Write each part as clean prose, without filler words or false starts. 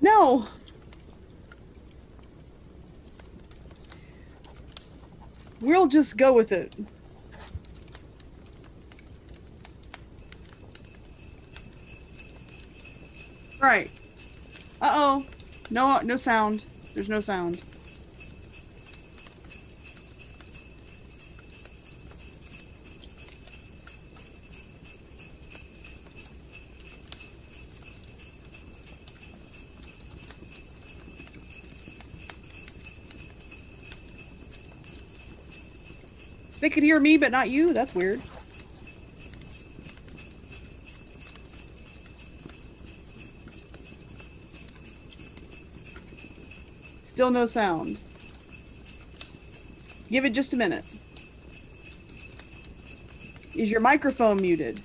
No. We'll just go with it. Right. Uh-oh. No sound. There's no sound. They could hear me, but not you? That's weird. Still no sound. Give it just a minute. Is your microphone muted?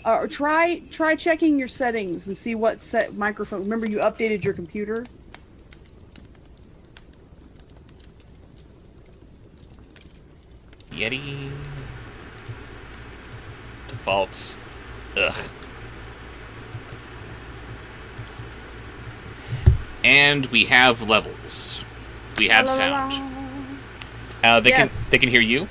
Or try checking your settings and see what set microphone. Remember, you updated your computer. Yeti. Defaults. Ugh. And we have levels. We have sound. They can hear you.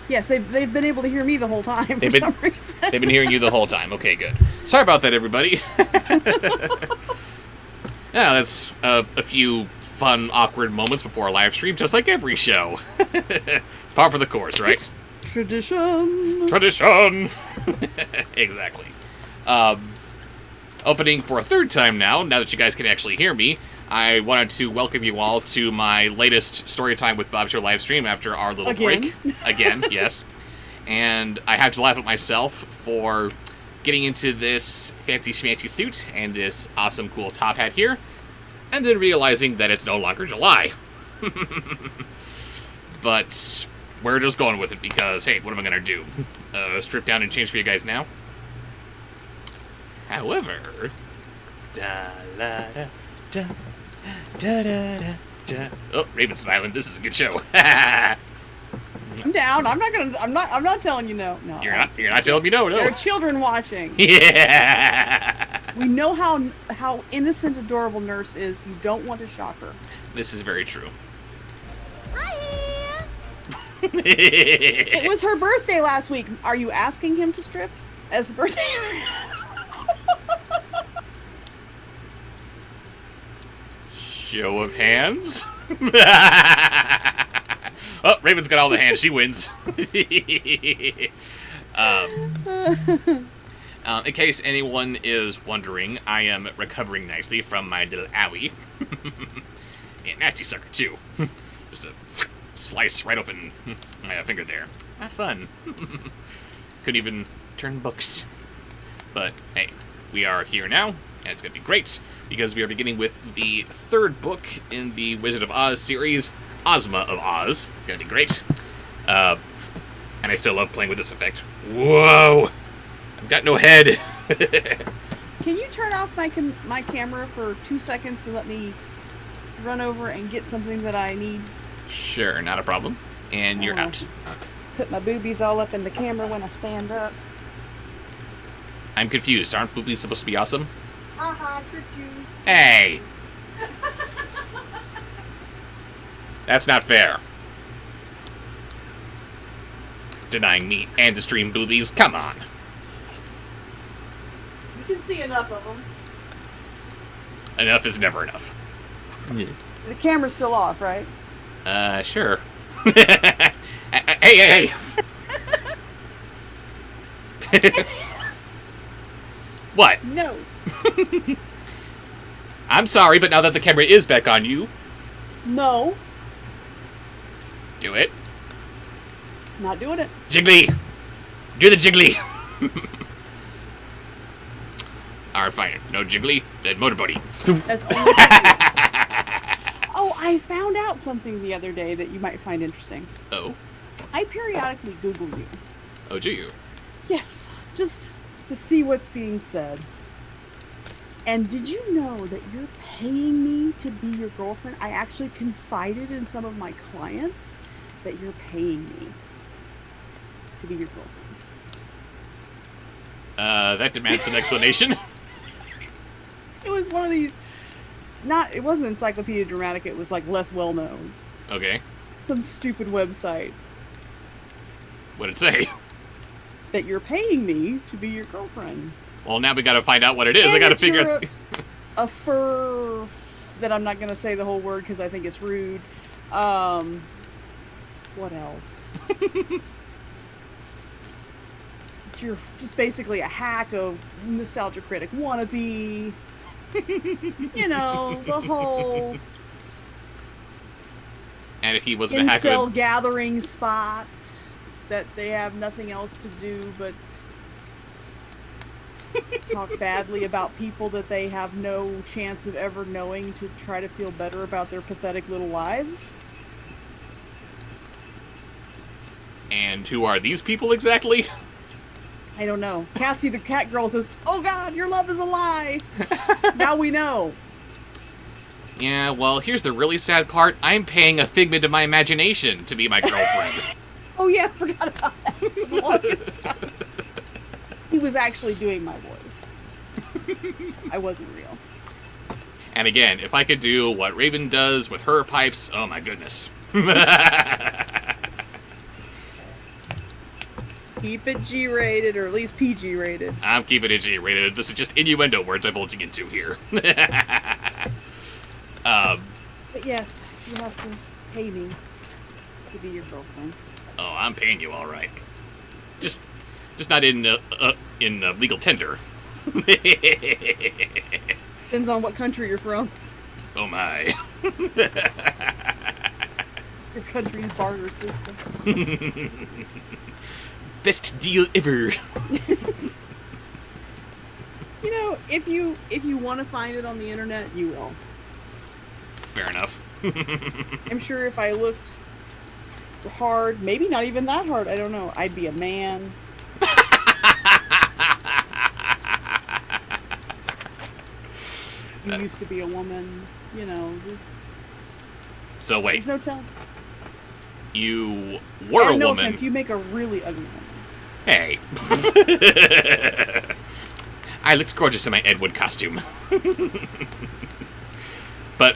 Yes, they've been able to hear me the whole time for some reason. They've been hearing you the whole time. Okay, good. Sorry about that, everybody. Yeah, that's a few fun, awkward moments before a live stream, just like every show. Par for the course, right? It's tradition. Tradition! Exactly. Opening for a third time now that you guys can actually hear me, I wanted to welcome you all to my latest Storytime with Bobsheaux live stream after our little break. Again, yes. And I have to laugh at myself for getting into this fancy schmancy suit and this awesome cool top hat here, and then realizing that it's no longer July. But we're just going with it because, hey, what am I going to do? Strip down and change for you guys now? However... Da-la-da-da. Da-da-da-da. Oh, Raven's smiling. This is a good show. I'm down. I'm not telling you no. No. You're not telling me no. There are children watching. Yeah. We know how innocent, adorable Nurse is. You don't want to shock her. This is very true. Hi. It was her birthday last week. Are you asking him to strip as a birthday? Show of hands. Oh, Raven's got all the hands. She wins. In case anyone is wondering, I am recovering nicely from my little owie. Yeah, nasty sucker, too. Just a slice right open my finger there. Not fun. Couldn't even turn books. But, hey, we are here now, and it's going to be great, because we are beginning with the third book in the Wizard of Oz series, Ozma of Oz. It's going to be great. And I still love playing with this effect. Whoa! I've got no head. Can you turn off my camera for 2 seconds and let me run over and get something that I need? Sure, not a problem. And you're out. Put my boobies all up in the camera when I stand up. I'm confused. Aren't boobies supposed to be awesome? Tricked you. Hey! That's not fair. Denying me and the stream boobies. Come on. You can see enough of them. Enough is never enough. The camera's still off, right? Sure. Hey! What? No. I'm sorry, but now that the camera is back on you, No. do it. Not doing it. Jiggly! Do the jiggly! Alright, fine. No jiggly, then motorboaty. That's only Oh, I found out something the other day that you might find interesting. Oh? I periodically Google you. Oh, do you? Yes, just to see what's being said. And did you know that you're paying me to be your girlfriend? I actually confided in some of my clients that you're paying me to be your girlfriend. That demands an explanation. It was one of these, it wasn't Encyclopedia Dramatica, it was like less well known. Okay. Some stupid website. What'd it say? That you're paying me to be your girlfriend. Well, now we gotta find out what it is. And I gotta figure out... a fur that I'm not gonna say the whole word because I think it's rude. What else? You're just basically a hack of Nostalgia Critic wannabe. You know, the whole... And if he wasn't a hacker... incel gathering spot that they have nothing else to do but talk badly about people that they have no chance of ever knowing to try to feel better about their pathetic little lives. And who are these people exactly? I don't know. Cassie the cat girl says, "Oh God, your love is a lie." Now we know. Yeah, well, here's the really sad part. I'm paying a figment of my imagination to be my girlfriend. Oh yeah, I forgot about that. For the longest time. He was actually doing my voice. I wasn't real. And again, if I could do what Raven does with her pipes, oh my goodness. Keep it G-rated, or at least PG-rated. I'm keeping it G-rated. This is just innuendo words I'm divulging into here. But yes, you have to pay me to be your girlfriend. Oh, I'm paying you all right. Just not in legal tender. Depends on what country you're from. Oh my. Your country's barter system. Best deal ever. You know, if you want to find it on the internet, you will. Fair enough. I'm sure if I looked hard, maybe not even that hard, I don't know, I'd be a man. You used to be a woman, you know, just... So wait. There's no telling. You were a no woman. offense, you make a really ugly woman. Hey. I looked gorgeous in my Ed Wood costume. but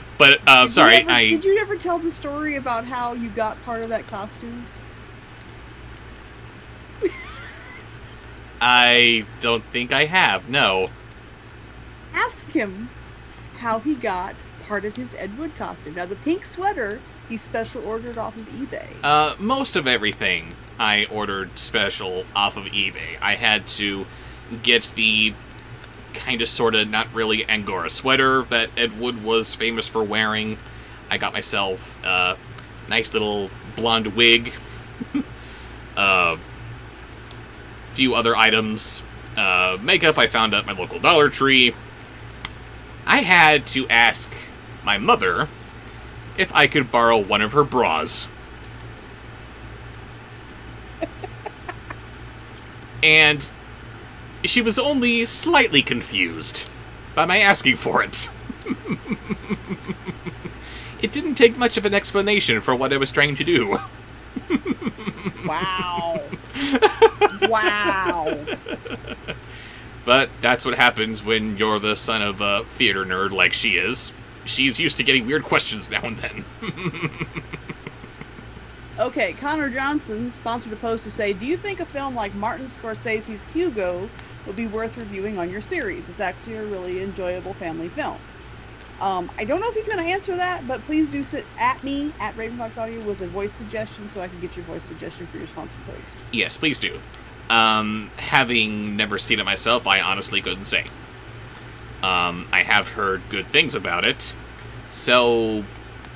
sorry, Did you ever tell the story about how you got part of that costume? I don't think I have, no. Ask him how he got part of his Ed Wood costume. Now, the pink sweater, he special ordered off of eBay. Most of everything I ordered special off of eBay. I had to get the kind of, sort of, not really Angora sweater that Ed Wood was famous for wearing. I got myself a nice little blonde wig. Few other items. Makeup I found at my local Dollar Tree. I had to ask my mother if I could borrow one of her bras. And she was only slightly confused by my asking for it. It didn't take much of an explanation for what I was trying to do. Wow. Wow. But that's what happens when you're the son of a theater nerd like she is. She's used to getting weird questions now and then. Okay, Connor Johnson sponsored a post to say, do you think a film like Martin Scorsese's Hugo would be worth reviewing on your series? It's actually a really enjoyable family film. I don't know if he's going to answer that, but please do sit at me, at Ravenfox Audio, with a voice suggestion so I can get your voice suggestion for your sponsored post. Yes, please do. Having never seen it myself, I honestly couldn't say. I have heard good things about it, so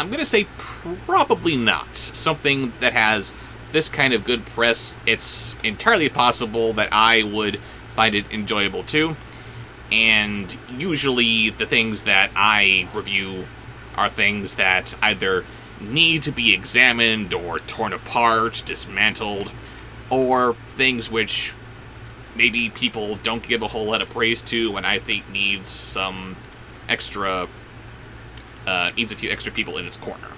I'm going to say probably not. Something that has this kind of good press, it's entirely possible that I would find it enjoyable too. And usually the things that I review are things that either need to be examined or torn apart, dismantled, or things which maybe people don't give a whole lot of praise to, and I think needs some extra, needs a few extra people in its corner.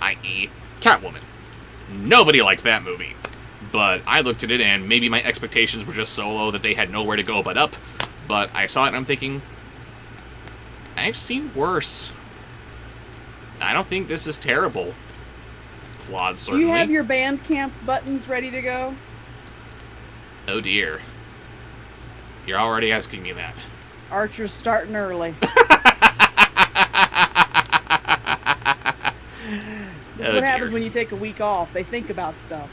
I.e., Catwoman. Nobody liked that movie. But I looked at it, and maybe my expectations were just so low that they had nowhere to go but up. But I saw it, and I'm thinking, I've seen worse. I don't think this is terrible. Flawed, certainly. Do you have your Bandcamp buttons ready to go? Oh dear. You're already asking me that. Archer's starting early. This is what happens when you take a week off. They think about stuff.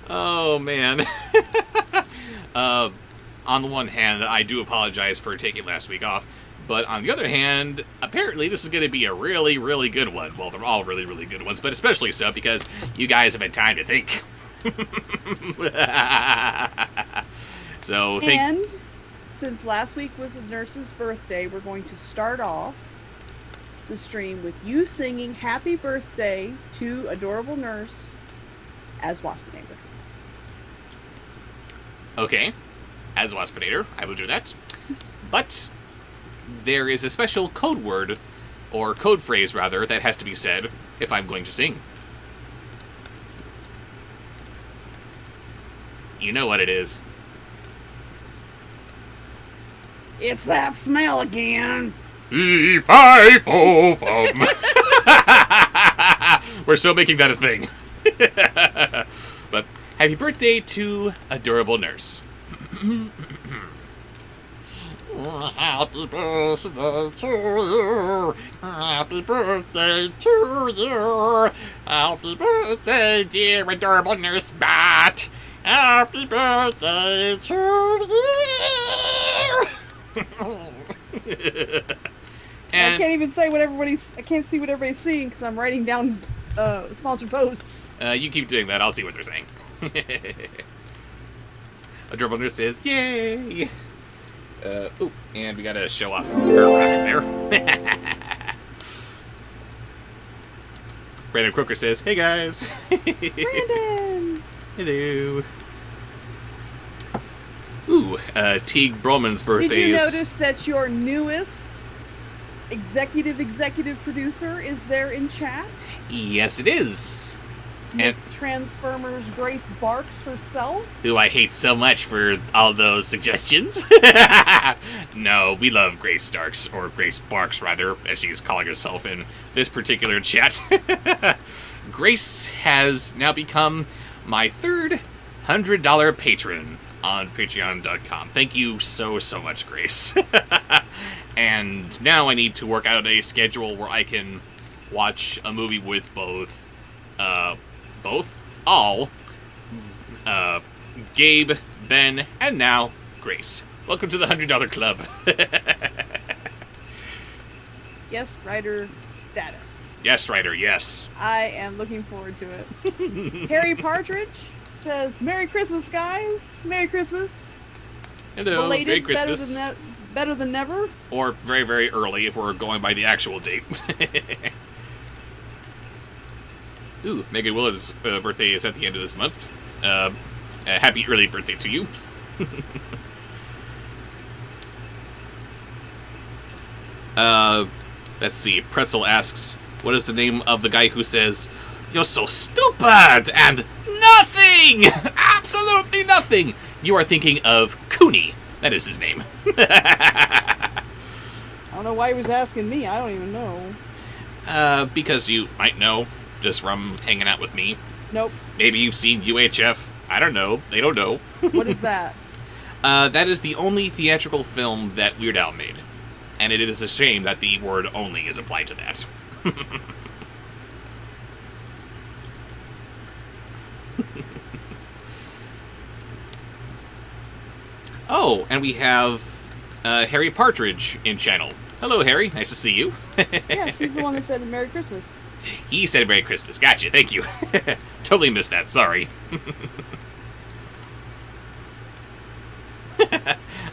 Oh, man. On the one hand, I do apologize for taking last week off. But on the other hand, apparently this is going to be a really, really good one. Well, they're all really, really good ones, but especially so because you guys have had time to think. And since last week was a nurse's birthday, we're going to start off the stream with you singing happy birthday to adorable nurse as Waspinator. Okay. As Waspinator, I will do that. But there is a special code word, or code phrase, rather, that has to be said if I'm going to sing. You know what it is. It's that smell again. E-fi-fo-fum. We're still making that a thing. But happy birthday to adorable nurse. Happy birthday to you. Happy birthday to you. Happy birthday, dear adorable nurse Bat. Happy birthday to you. I can't even say what I can't see what everybody's seeing because I'm writing down sponsored posts. You keep doing that. I'll see what they're saying. Adorable nurse says, yay! Ooh, and we gotta show off her graphic there. Brandon Crooker says, hey guys! Brandon! Hello. Ooh, Teague Broman's birthday Did you is... notice that your newest executive producer is there in chat? Yes, it is. Miss Transformers Grace Barks herself? Who I hate so much for all those suggestions. No, we love Grace Starks, or Grace Barks, rather, as she's calling herself in this particular chat. Grace has now become my third $100 patron on Patreon.com. Thank you so, so much, Grace. And now I need to work out a schedule where I can watch a movie with all, Gabe, Ben, and now Grace. Welcome to the $100 Club. Guest writer status. Guest writer, yes. I am looking forward to it. Harry Partridge says, Merry Christmas, guys. Merry Christmas. Hello, belated, Merry Christmas. Better than never. Or very, very early if we're going by the actual date. Ooh, Megan Willard's birthday is at the end of this month. Happy early birthday to you. Let's see. Pretzel asks, what is the name of the guy who says, you're so stupid and nothing! Absolutely nothing! You are thinking of Cooney. That is his name. I don't know why he was asking me. I don't even know. Because you might know, just from hanging out with me. Nope. Maybe you've seen UHF. I don't know. They don't know. What is that? That is the only theatrical film that Weird Al made. And it is a shame that the word only is applied to that. Oh, and we have Harry Partridge in channel. Hello, Harry. Nice to see you. Yes, he's the one that said Merry Christmas. He said Merry Christmas. Gotcha. Thank you. Totally missed that. Sorry.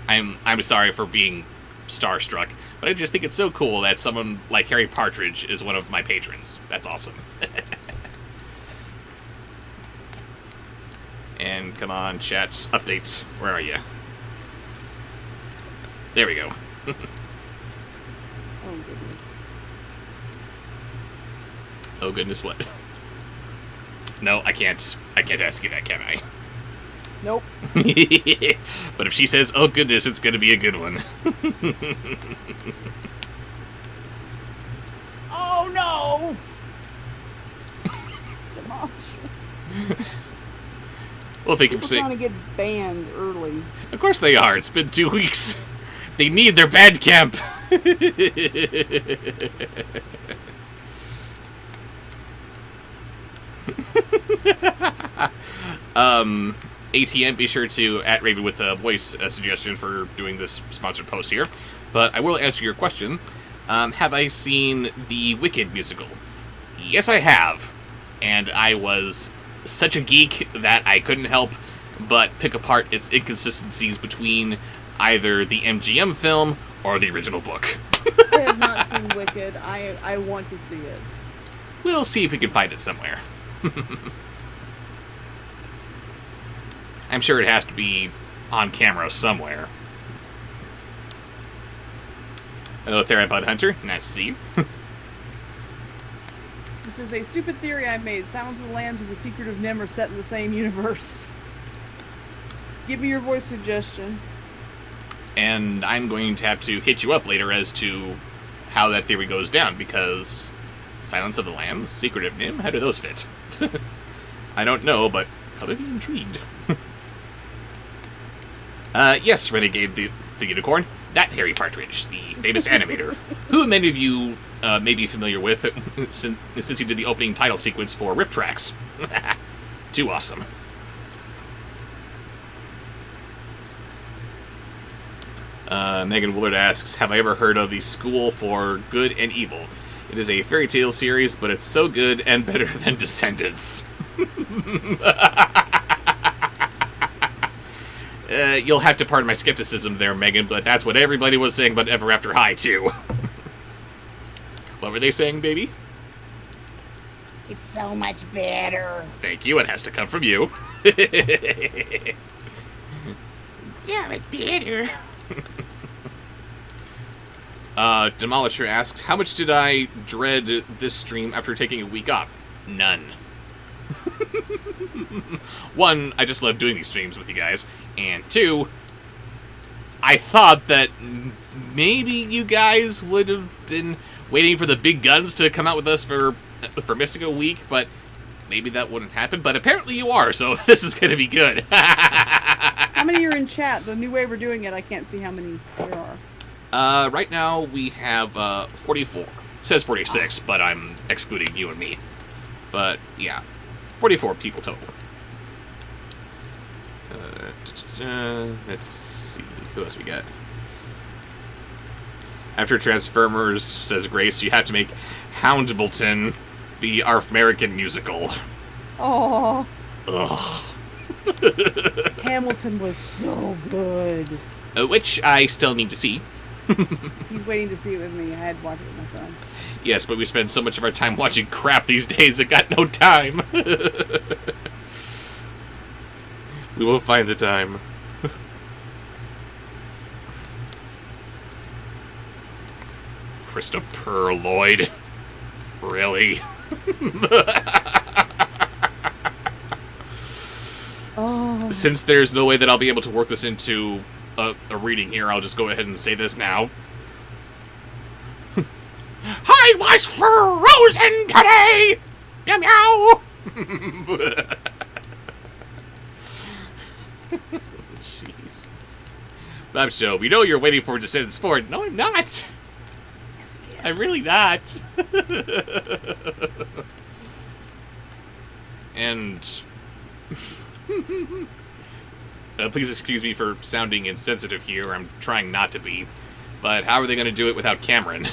I'm sorry for being starstruck, but I just think it's so cool that someone like Harry Partridge is one of my patrons. That's awesome. And come on, chats, updates. Where are you? There we go. Oh goodness. Oh goodness, what? No, I can't ask you that, can I? Nope. But if she says, oh goodness, it's gonna be a good one. Oh no! Demolish. Well, thank you for People saying. trying to get banned early. Of course they are. It's been 2 weeks. They need their bad camp. ATM, be sure to at Raven with the voice suggestion for doing this sponsored post here. But I will answer your question. Have I seen the Wicked musical? Yes, I have. And I was such a geek that I couldn't help but pick apart its inconsistencies between either the MGM film or the original book. I have not seen Wicked. I want to see it. We'll see if we can find it somewhere. I'm sure it has to be on camera somewhere. Hello, Theropod Hunter. Nice to see you. This is a stupid theory I made. Silence of the Lambs and The Secret of Nim are set in the same universe. Give me your voice suggestion. And I'm going to have to hit you up later as to how that theory goes down, because Silence of the Lambs, Secret of Nim, how do those fit? I don't know, but color me intrigued. Yes, Renegade the Unicorn, that Harry Partridge, the famous animator, who many of you may be familiar with since he did the opening title sequence for Rip Tracks. Too awesome. Megan Willard asks, have I ever heard of the School for Good and Evil? It is a fairy tale series, but it's so good and better than Descendants. You'll have to pardon my skepticism there, Megan, but that's what everybody was saying about Ever After High, too. What were they saying, baby? It's so much better. Thank you, it has to come from you. So much better. Demolisher asks, how much did I dread this stream after taking a week off? None. One, I just love doing these streams with you guys. And two, I thought that maybe you guys would have been waiting for the big guns to come out with us for missing a week, but maybe that wouldn't happen. But apparently you are, so this is going to be good. How many are in chat? The new way we're doing it, I can't see how many there are. Right now we have 44. It says 46, but I'm excluding you and me. But yeah, 44 people total. Let's see, who else we got? After Transformers, says Grace, you have to make Houndbolton the Arf-American musical. Oh, Ugh. Hamilton was so good. Which I still need to see. He's waiting to see it with me. I had to watch it with my son. Yes, but we spend so much of our time watching crap these days, I got no time. We will find the time. Christopher Lloyd. Really? Oh. Since there's no way that I'll be able to work this into a reading here, I'll just go ahead and say this now. I was frozen today! Meow meow! Jeez. Bobsheaux, we know you're waiting for Descendants 4. No, I'm not! Yes, he is. I'm really not! And... please excuse me for sounding insensitive here. I'm trying not to be. But how are they going to do it without Cameron?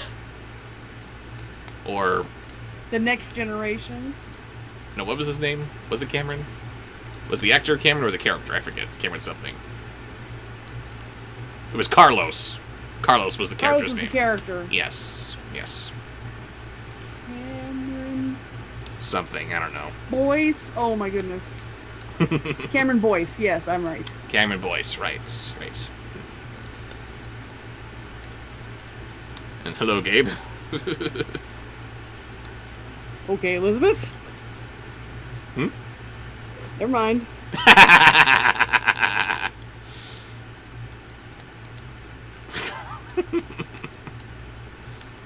Or... The Next Generation. No, what was his name? Was it Cameron? Was the actor Cameron or the character? I forget. Cameron something. It was Carlos. Carlos was the Carlos character's was name. the character. Yes. Yes. Cameron. Something. I don't know. Voice. Oh my goodness. Cameron Boyce, yes, I'm right. Cameron Boyce, right. And hello, Gabe. Okay, Elizabeth. Hmm? Never mind.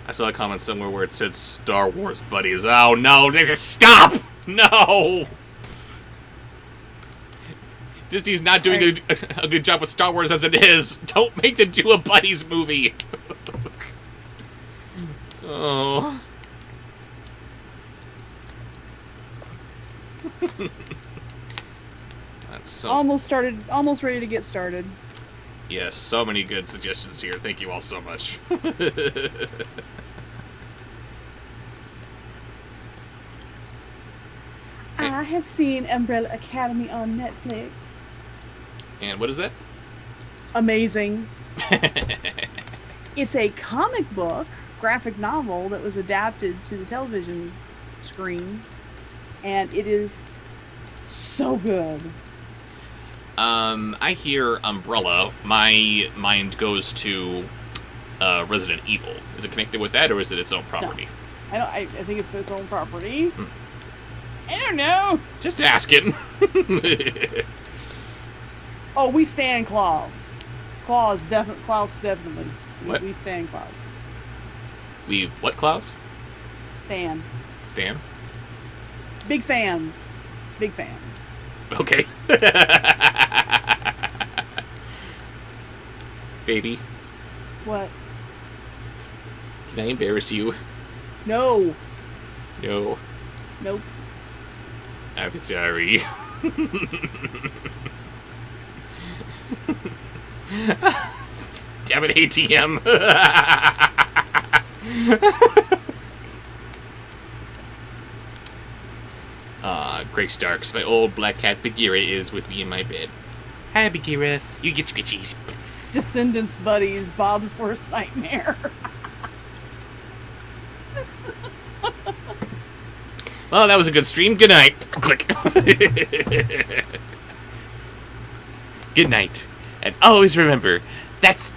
I saw a comment somewhere where it said Star Wars buddies. Oh no, just stop! No! Disney's not doing a good job with Star Wars as it is. Don't make them do a buddies movie. Oh. That's so... Almost ready to get started. Yes, so many good suggestions here. Thank you all so much. I have seen Umbrella Academy on Netflix. And what is that? Amazing. It's a comic book, graphic novel that was adapted to the television screen, and it is so good. I hear Umbrella. My mind goes to Resident Evil. Is it connected with that, or is it its own property? No. I think it's its own property. I don't know. Just asking. Oh, we stand Klaus. Klaus definitely. What? We stand Klaus. We what, Klaus? Stan. Stan? Big fans. Big fans. Okay. Baby, What? can I embarrass you? No. No. Nope. I'm sorry. Damn it, ATM. Greg Starks, my old black cat Bagheera is with me in my bed. Hi, Bagheera. You get scritchies. Descendants buddies, Bob's worst nightmare. Well, that was a good stream. Good night. Click. Good night. And always remember, that's...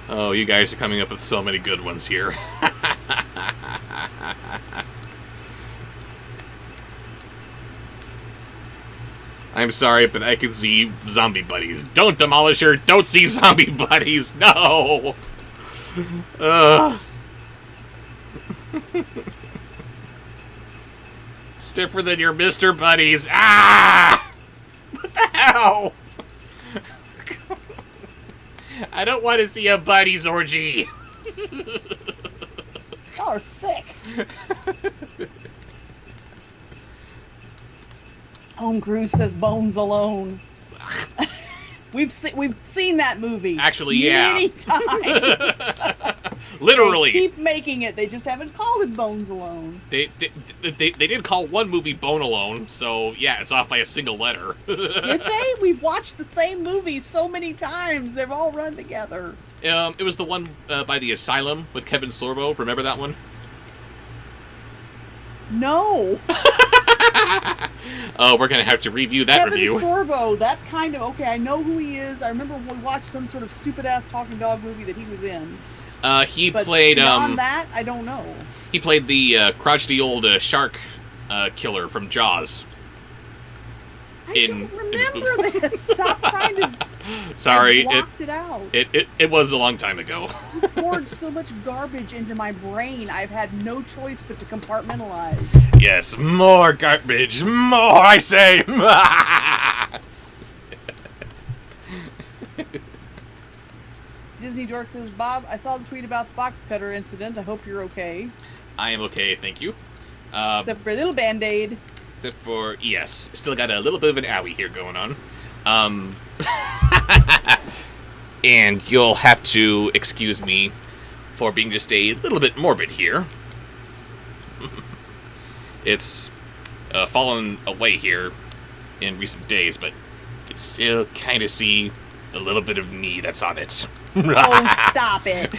Oh, you guys are coming up with so many good ones here. I'm sorry, but I can see zombie buddies. Don't demolish her. Don't see zombie buddies. No. Stiffer than your Mr. Buddies. Ah! What the hell? I don't want to see a buddies orgy. Y'all are sick. Home Cruise says Bones Alone. We've seen that movie. Actually, yeah. Many times. Literally. They keep making it. They just haven't called it Bones Alone. They did call one movie Bone Alone, so yeah, it's off by a single letter. Did they? We've watched the same movie so many times. They've all run together. It was the one by the Asylum with Kevin Sorbo. Remember that one? No. Oh, we're gonna have to review that Kevin review. Sorbo, that kind of, okay, I know who he is. I remember we watched some sort of stupid-ass talking dog movie that he was in. He But played beyond that, I don't know. he played the crotchety old shark killer from Jaws. I in don't this remember this. Stop trying to... Sorry, I blocked it out. it was a long time ago. You poured so much garbage into my brain, I've had no choice but to compartmentalize. Yes, more garbage, more I say. Disney Dork says, Bob, I saw the tweet about the box cutter incident. I hope you're okay. I am okay, thank you. Except for a little band-aid. Except for, yes, still got a little bit of an owie here going on. And you'll have to excuse me for being just a little bit morbid here. It's fallen away here in recent days, but you can still kind of see a little bit of me that's on it. Oh, stop it.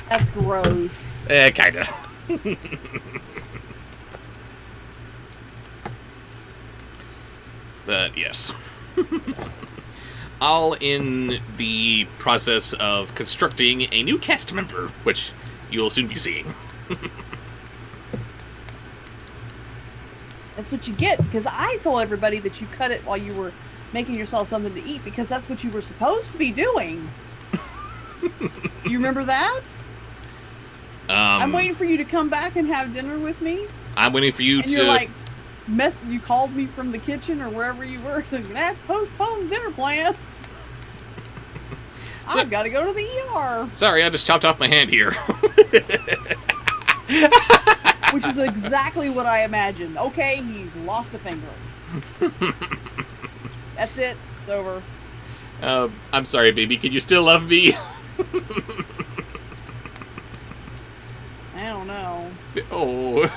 That's gross. Kinda. But yes. All in the process of constructing a new cast member, which you'll soon be seeing. That's what you get, because I told everybody that you cut it while you were making yourself something to eat, because that's what you were supposed to be doing. You remember that? I'm waiting for you to come back and have dinner with me. I'm waiting for you and to... you're like, you called me from the kitchen or wherever you were, thinking, that postpones dinner plans. I've got to go to the ER. Sorry, I just chopped off my hand here. Which is exactly what I imagined. Okay, he's lost a finger. That's it. It's over. I'm sorry, baby. Can you still love me? I don't know. Oh.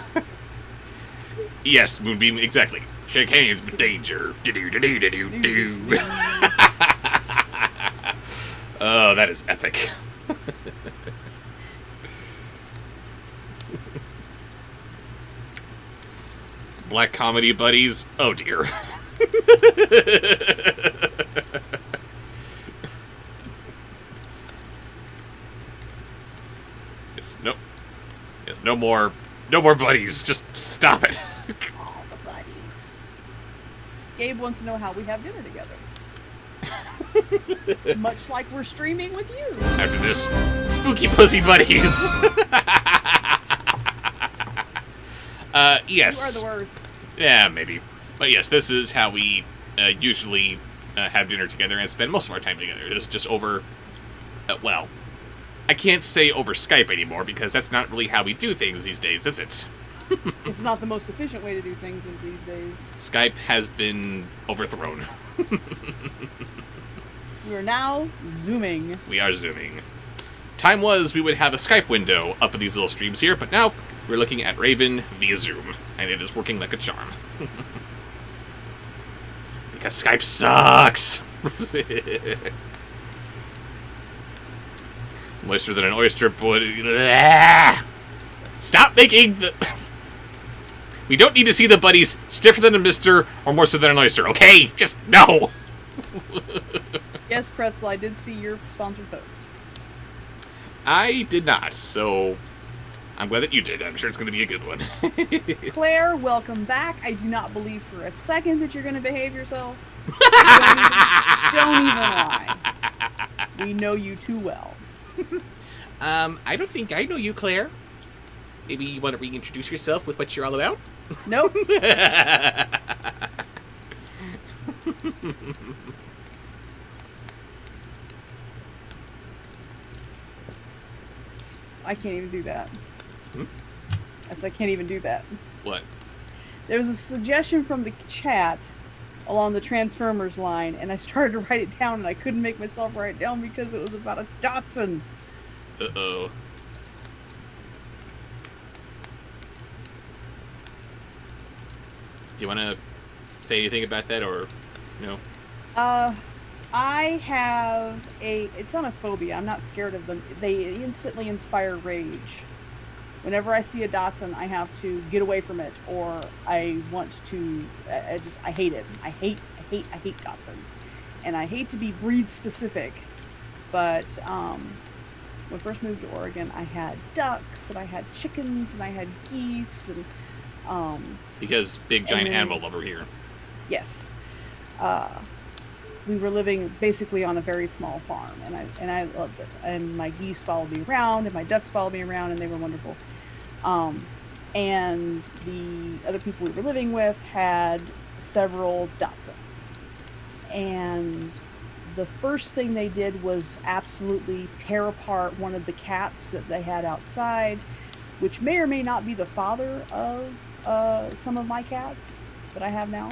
Yes, Moonbeam, exactly. Shake hands, but danger. Do-do-do-do-do-do. Oh, that is epic. Black comedy buddies. Oh dear. It's no more buddies. Just stop it. All the buddies. Gabe wants to know how we have dinner together. Much like we're streaming with you. After this, spooky pussy buddies. Yes. You are the worst. Yeah, maybe. But yes, this is how we usually have dinner together and spend most of our time together. It's just over, well, I can't say over Skype anymore because that's not really how we do things these days, is it? It's not the most efficient way to do things these days. Skype has been overthrown. We are now Zooming. We are Zooming. Time was we would have a Skype window up in these little streams here, but now we're looking at Raven via Zoom, and it is working like a charm. Because Skype sucks! Moister than an oyster, boy. Stop making the... We don't need to see the buddies stiffer than a mister or moister than an oyster, okay? Just no! Yes, Pretzel, I did see your sponsored post. I did not, so I'm glad that you did. I'm sure it's going to be a good one. Claire, welcome back. I do not believe for a second that you're going to behave yourself. Don't even lie. We know you too well. I don't think I know you, Claire. Maybe you want to reintroduce yourself with what you're all about? Nope. I can't even do that. I can't even do that. What? There was a suggestion from the chat along the Transformers line, and I started to write it down, and I couldn't make myself write it down because it was about a Datsun. Uh-oh. Do you want to say anything about that, or no? I have it's not a phobia. I'm not scared of them. They instantly inspire rage. Whenever I see a Datsun, I have to get away from it, or I want to, I hate it. I hate Datsuns. And I hate to be breed specific, but when I first moved to Oregon, I had ducks, and I had chickens, and I had geese, and because big giant animal lover here. Yes. We were living basically on a very small farm, and I loved it. And my geese followed me around, and my ducks followed me around, and they were wonderful. And the other people we were living with had several Datsuns. And the first thing they did was absolutely tear apart one of the cats that they had outside, which may or may not be the father of some of my cats that I have now.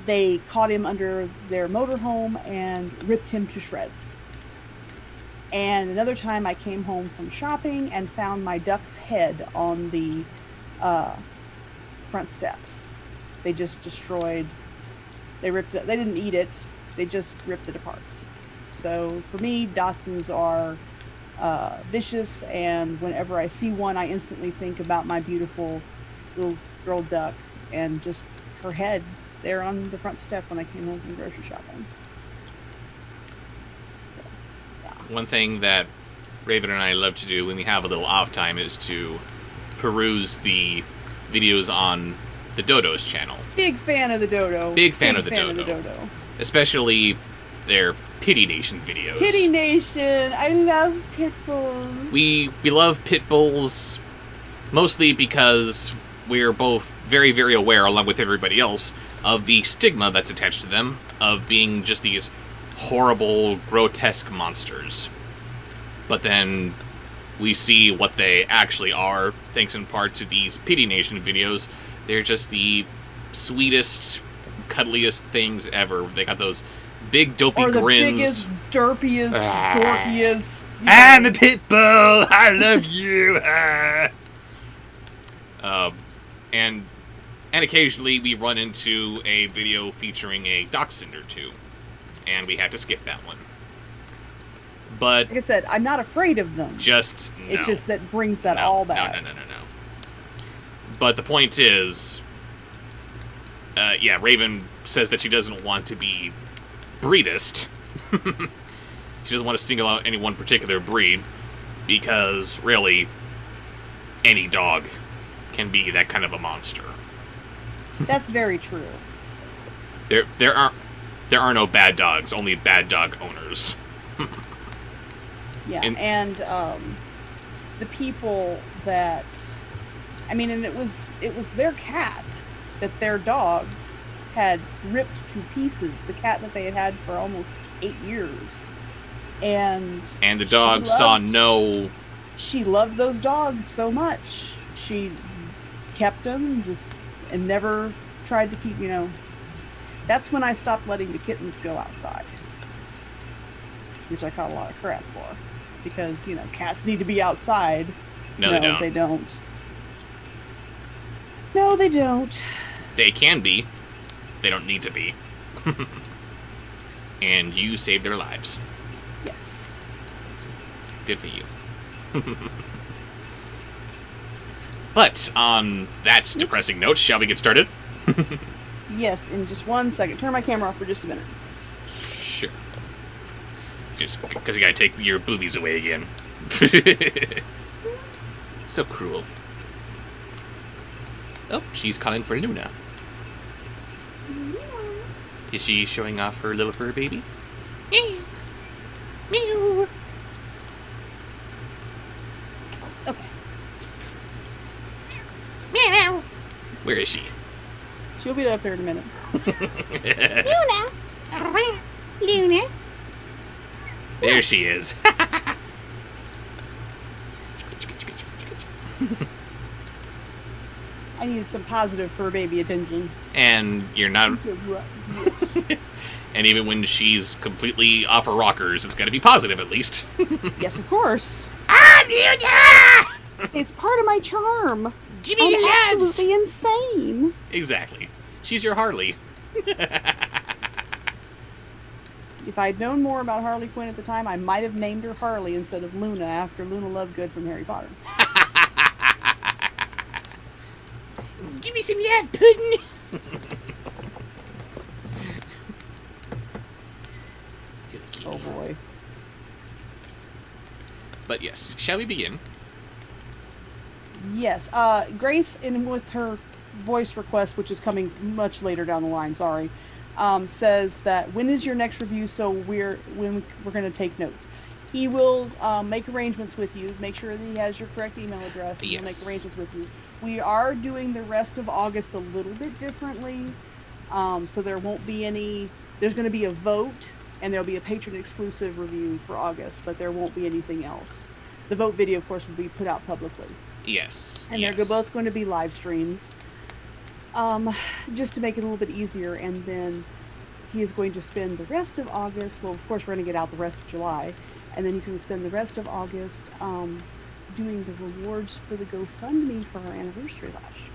They caught him under their motorhome and ripped him to shreds. And another time I came home from shopping and found my duck's head on the front steps. They just destroyed, they ripped it, they didn't eat it, They just ripped it apart. So for me, Dachshunds are vicious, and whenever I see one, I instantly think about my beautiful little girl duck and just her head there on the front step when I came home from grocery shopping. So, yeah. One thing that Raven and I love to do when we have a little off time is to peruse the videos on the Dodo's channel. Big fan of the Dodo. Big fan of the Dodo. Especially their Pity Nation videos. Pity Nation! I love pit bulls. We love pit bulls mostly because we're both very, very aware, along with everybody else, of the stigma that's attached to them, of being just these horrible, grotesque monsters. But then we see what they actually are, thanks in part to these Pity Nation videos. They're just the sweetest, cuddliest things ever. They got those big dopey or the grins. Biggest, derpiest, dorkiest. I'm a pit bull. I love you. And occasionally we run into a video featuring a dachshund or two, and we have to skip that one. But like I said, I'm not afraid of them. Just no. It's just that brings that all back. No. But the point is, Raven says that she doesn't want to be breedist. She doesn't want to single out any one particular breed, because really, any dog can be that kind of a monster. That's very true. There are no bad dogs, only bad dog owners. Yeah, and the people that, I mean, and it was their cat that their dogs had ripped to pieces. The cat that they had had for almost 8 years, and the dog saw no. She loved those dogs so much. She kept them and never tried to keep. That's when I stopped letting the kittens go outside, which I caught a lot of crap for, because cats need to be outside. No, they don't. No, they don't. They can be. They don't need to be. And you saved their lives. Yes. Good for you. But on that depressing note, shall we get started? Yes, in just 1 second. Turn my camera off for just a minute. Sure. Just because you gotta take your boobies away again. So cruel. Oh, she's calling for Luna. Is she showing off her little fur baby? Meow. Meow. Okay. Meow. Where is she? She'll be up here in a minute. Luna. Luna. There she is. I needed some positive fur baby attention. And you're not. Yes. And even when she's completely off her rockers, it's got to be positive at least. Yes, of course. Luna. It's part of my charm. Give me the I'm abs. absolutely insane. Exactly. She's your Harley. If I'd known more about Harley Quinn at the time, I might have named her Harley instead of Luna after Luna Lovegood from Harry Potter. Give me some love pudding. Silly kitty. Oh boy. But yes, shall we begin? Yes. Grace, in with her voice request, which is coming much later down the line, sorry, says that when is your next review, so we're going to take notes. He will make arrangements with you, make sure that he has your correct email address, and he'll make arrangements with you. We are doing the rest of August a little bit differently, so there won't be any, there's going to be a vote, and there'll be a patron exclusive review for August, but there won't be anything else. The vote video, of course, will be put out publicly. Yes. And they're both going to be live streams, just to make it a little bit easier. And then he is going to spend the rest of August, well, of course, we're going to get out the rest of July, and then he's going to spend the rest of August doing the rewards for the GoFundMe for our anniversary last year.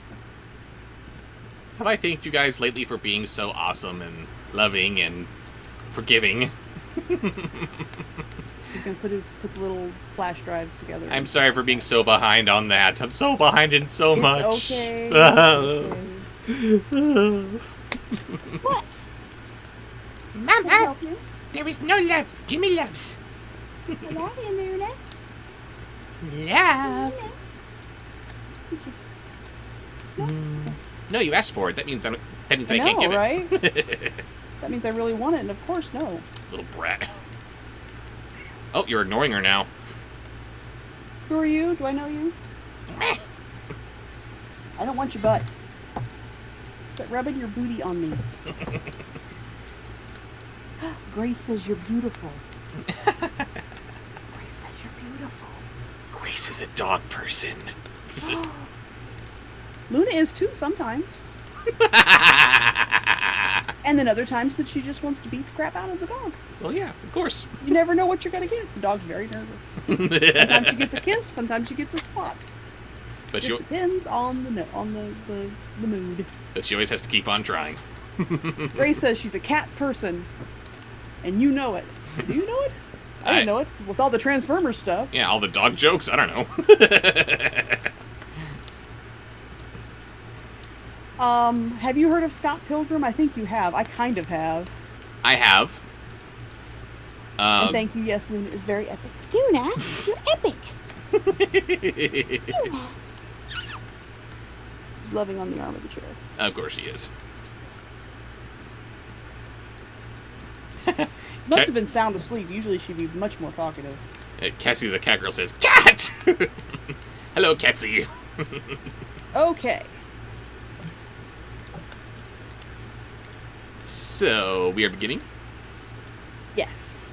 Have I thanked you guys lately for being so awesome and loving and forgiving. He's gonna put the little flash drives together. I'm sorry for being so behind on that. I'm so behind in so It's much. okay. It's okay. What? Can I Mama, help you? there is no loves. Give me loves. I love you, Luna. Love. You just... No, you asked for it. That means I I can't know, give right? it. That means I really want it, and of course, no. Little brat. Oh, you're ignoring her now. Who are you? Do I know you? Meh. I don't want your butt. Quit rubbing your booty on me. Grace says you're beautiful. Grace says you're beautiful. Grace is a dog person. Luna is too sometimes. And then other times that she just wants to beat the crap out of the dog. Well, yeah, of course. You never know what you're gonna get. The dog's very nervous. Sometimes she gets a kiss. Sometimes she gets a spot. But It she, depends on the mood. but she always has to keep on trying. Grace says she's a cat person, and you know it. Do you know it? I didn't know it with all the Transformers stuff. Yeah, all the dog jokes. I don't know. Have you heard of Scott Pilgrim? I think you have. I kind of have. I have. And thank you. Yes, Luna is very epic. Luna, you're epic. Luna. She's loving on the arm of the chair. Of course she is. Must have been sound asleep. Usually she'd be much more talkative. Cassie the cat girl says, "Cat!" Hello, Catsy. Okay. So, we are beginning. Yes.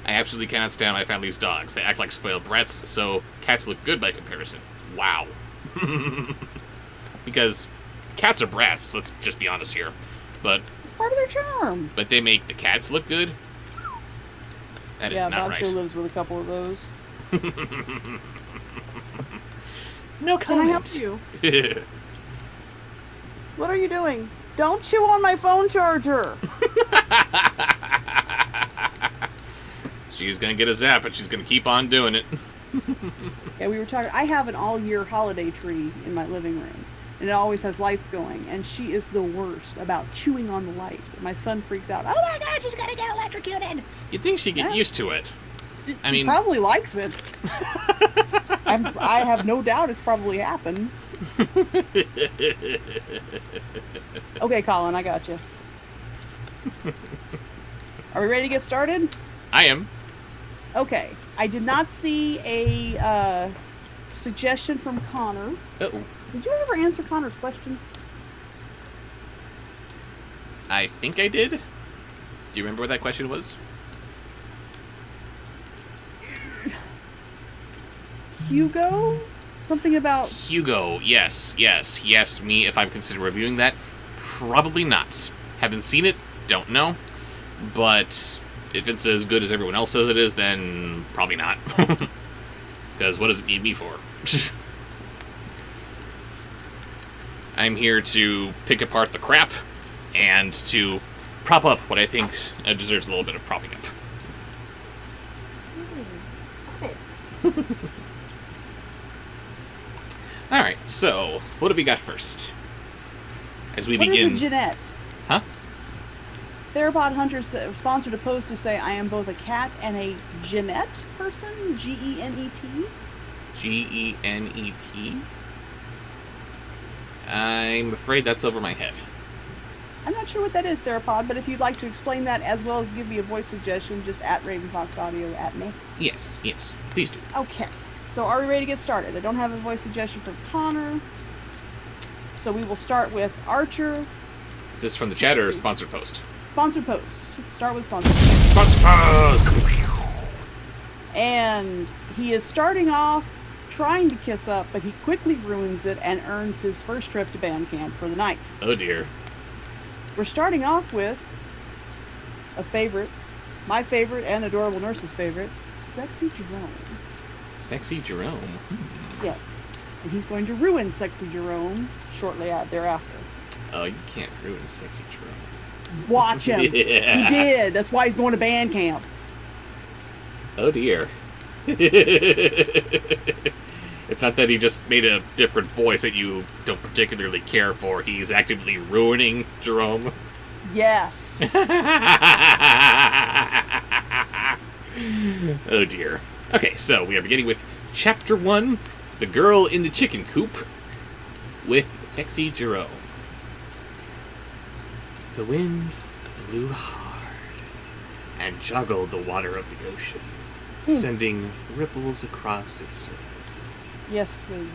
I absolutely cannot stand my family's dogs. They act like spoiled brats, so cats look good by comparison. Wow. Because cats are brats, let's just be honest here. But It's part of their charm. they make the cats look good? That is not right. Bobsheaux lives with a couple of those. No Can I help comment. you? What are you doing? Don't chew on my phone charger. She's gonna get a zap, and she's gonna keep on doing it. Yeah, we were talking. I have an all-year holiday tree in my living room, and it always has lights going. And she is the worst about chewing on the lights. And my son freaks out. Oh my God, she's gonna get electrocuted. You'd think she'd get Yeah. used to it. I She mean- probably likes it. I have no doubt it's probably happened. Okay, Colin, I got you. Are we ready to get started? I am. Okay. I did not see a suggestion from Connor. Uh-oh. Did you ever answer Connor's question? I think I did. Do you remember what that question was? Hugo? Something about... Hugo, yes, me, if I'm considering reviewing that. Probably not. Haven't seen it, don't know. But if it's as good as everyone else says it is, then probably not. Because what does it need me for? I'm here to pick apart the crap and to prop up what I think deserves a little bit of propping up. Alright, so, what have we got first? As we What begin... is a Jeanette? Huh? Theropod Hunter sponsored a post to say, I am both a cat and a Jeanette person. G-E-N-E-T. G-E-N-E-T? I'm afraid that's over my head. I'm not sure what that is, Theropod, but if you'd like to explain that as well as give me a voice suggestion, just at Ravenfox Audio at me. Yes, please do. Okay, so are we ready to get started? I don't have a voice suggestion from Connor. So we will start with Archer. Is this from the chat or a sponsored post? Sponsored post. Start with sponsored. Sponsored post! And he is starting off trying to kiss up, but he quickly ruins it and earns his first trip to band camp for the night. Oh dear. We're starting off with a favorite, my favorite and Adorable Nurse's favorite, Sexy Jerome. Sexy Jerome. Yes. And he's going to ruin Sexy Jerome shortly thereafter. Oh, you can't ruin Sexy Jerome. Watch him. Yeah. He did. That's why he's going to band camp. Oh dear. It's not that he just made a different voice that you don't particularly care for. He's actively ruining Jerome. Yes. Oh dear. Okay, so we are beginning with Chapter 1, The Girl in the Chicken Coop, with Sexy Jerome. The wind blew hard and joggled the water of the ocean, sending ripples across its surface. Yes, please.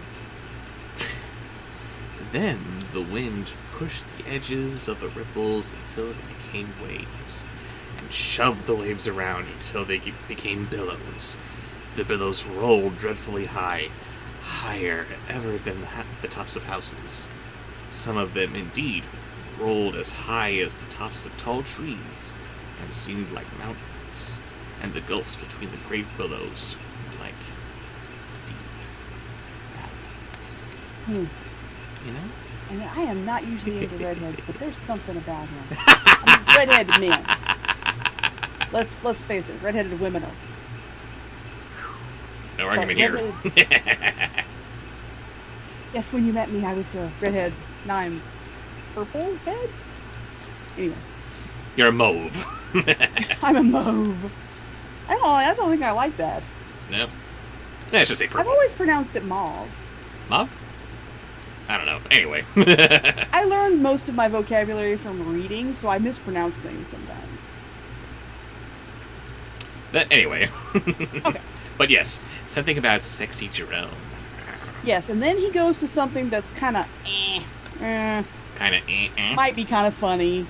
Then the wind pushed the edges of the ripples until they became waves, and shoved the waves around until they became billows. The billows rolled dreadfully high, higher ever than the tops of houses. Some of them, indeed, rolled as high as the tops of tall trees, and seemed like mountains, and the gulfs between the great billows were like deep valleys. You know? And I am not usually into redheads, but there's something about him. I mean, redheaded men. Let's face it, redheaded women are. No argument here. Yes, when you met me, I was a redhead. Now I'm purple head. Anyway, You're a mauve. I'm a mauve. I don't think I like that. No. Let's just say I've purple. always pronounced it mauve. Mauve? I don't know. Anyway. I learned most of my vocabulary from reading, so I mispronounce things sometimes. But anyway. Okay. But yes, something about Sexy Jerome. Yes, and then he goes to something that's kind of Kind of might be kind of funny,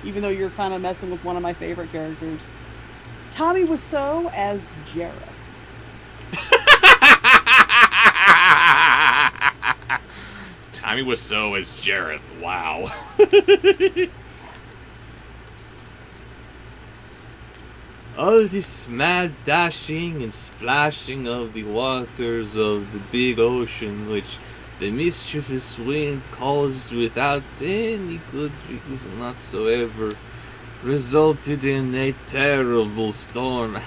even though you're kind of messing with one of my favorite characters. Tommy Wiseau as Jareth. Tommy Wiseau as Jareth. Wow. All this mad dashing and splashing of the waters of the big ocean, which the mischievous wind caused without any good reason whatsoever, resulted in a terrible storm.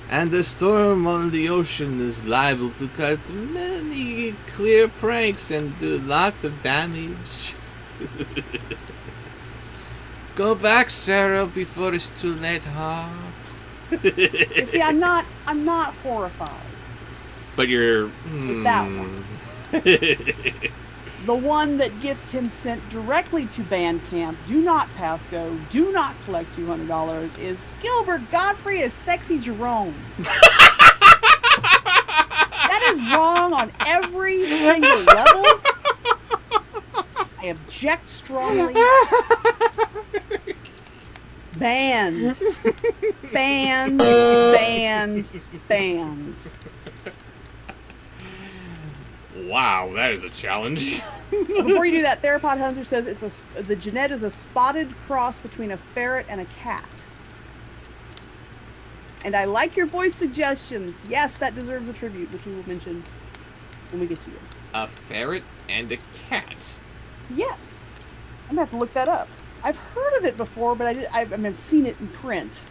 And the storm on the ocean is liable to cut many clear pranks and do lots of damage. Go back, Sarah, before it's too late, huh? You see, I'm not horrified. But you're... With that one. The one that gets him sent directly to band camp, do not pass go, do not collect $200, is Gilbert Godfrey as Sexy Jerome. That is wrong on every single level. I object strongly. Banned. Banned. Banned. Banned. Wow, that is a challenge. Before you do that, Therapod Hunter says the Jeanette is a spotted cross between a ferret and a cat. And I like your voice suggestions. Yes, that deserves a tribute, which we will mention when we get to it. A ferret and a cat. Yes. I'm gonna have to look that up. I've heard of it before, but I've seen it in print.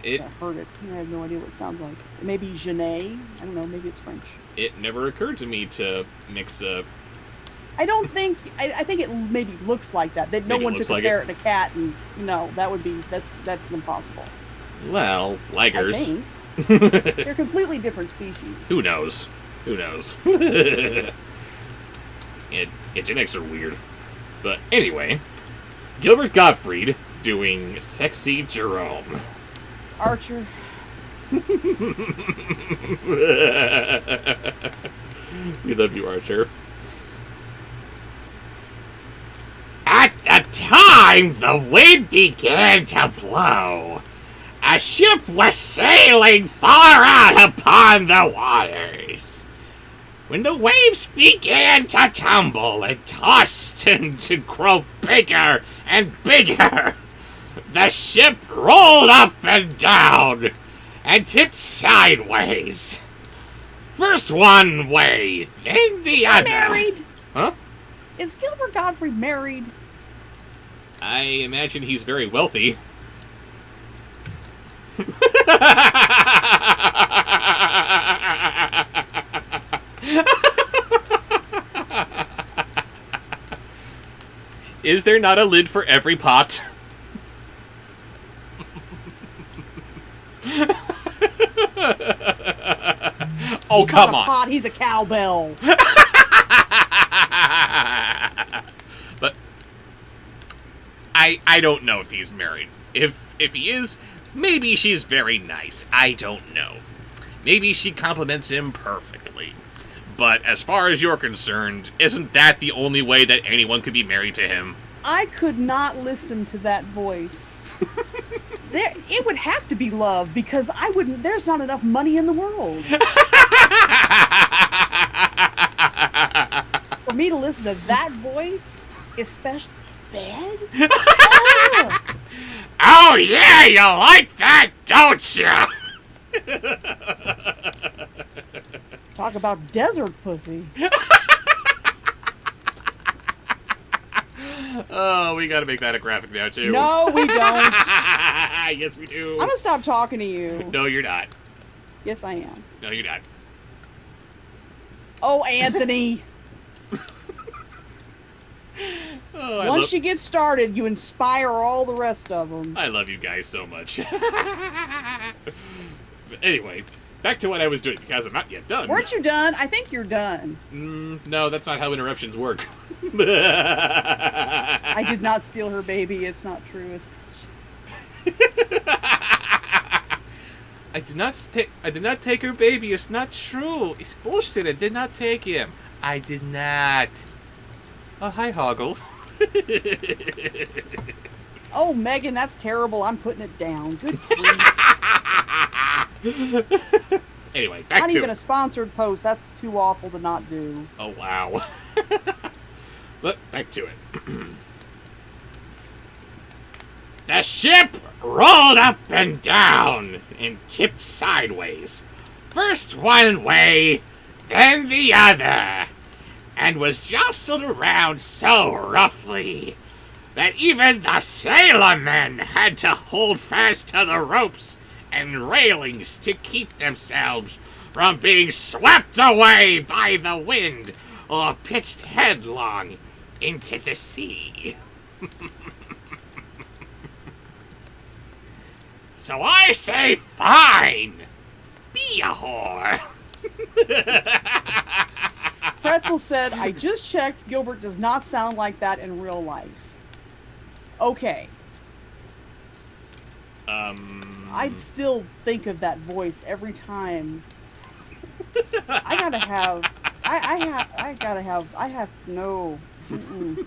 I've heard it. I have no idea what it sounds like. Maybe Genet. I don't know. Maybe it's French. It never occurred to me to mix a... I don't think... I think it maybe looks like that. That no one took a ferret and a cat and, that would be... That's impossible. Well, ligers. I think. They're completely different species. Who knows? Who knows? Genetics are weird. But anyway, Gilbert Gottfried doing Sexy Jerome. Archer. We love you, Archer. At the time the wind began to blow, a ship was sailing far out upon the waters. When the waves began to tumble and tossed and to grow bigger and bigger, the ship rolled up and down and tipped sideways. First one way, then the other. Married? Huh? Is Gilbert Gottfried married? I imagine he's very wealthy. Is there not a lid for every pot? Oh, He's come not a on. pot, he's a cowbell. But I don't know if he's married. If he is, maybe she's very nice. I don't know. Maybe she compliments him perfectly. But as far as you're concerned, isn't that the only way that anyone could be married to him? I could not listen to that voice. It would have to be love because I wouldn't. There's not enough money in the world for me to listen to that voice, especially bed. Oh, yeah, you like that, don't you? Talk about desert pussy. Oh, we gotta make that a graphic now, too. No, we don't. Yes, we do. I'm gonna stop talking to you. No, you're not. Yes, I am. No, you're not. Oh, Anthony. Oh, Once you get started, you inspire all the rest of them. I love you guys so much. Anyway, back to what I was doing, because I'm not yet done. Weren't you done? I think you're done. No, that's not how interruptions work. I did not steal her baby. It's not true. It's I did not take her baby. It's not true. It's bullshit. I did not take him. I did not. Oh, hi, Hoggle. Oh, Megan, that's terrible. I'm putting it down. Good grief. Anyway, back Not to even it. a sponsored post. That's too awful to not do. Oh, wow. But back to it. The ship rolled up and down and tipped sideways. First one way, then the other, and was jostled around so roughly that even the sailormen had to hold fast to the ropes and railings to keep themselves from being swept away by the wind or pitched headlong into the sea. So I say fine, be a whore. Pretzel said, I just checked. Gilbert does not sound like that in real life. Okay. I'd still think of that voice every time. I no. Mm-mm.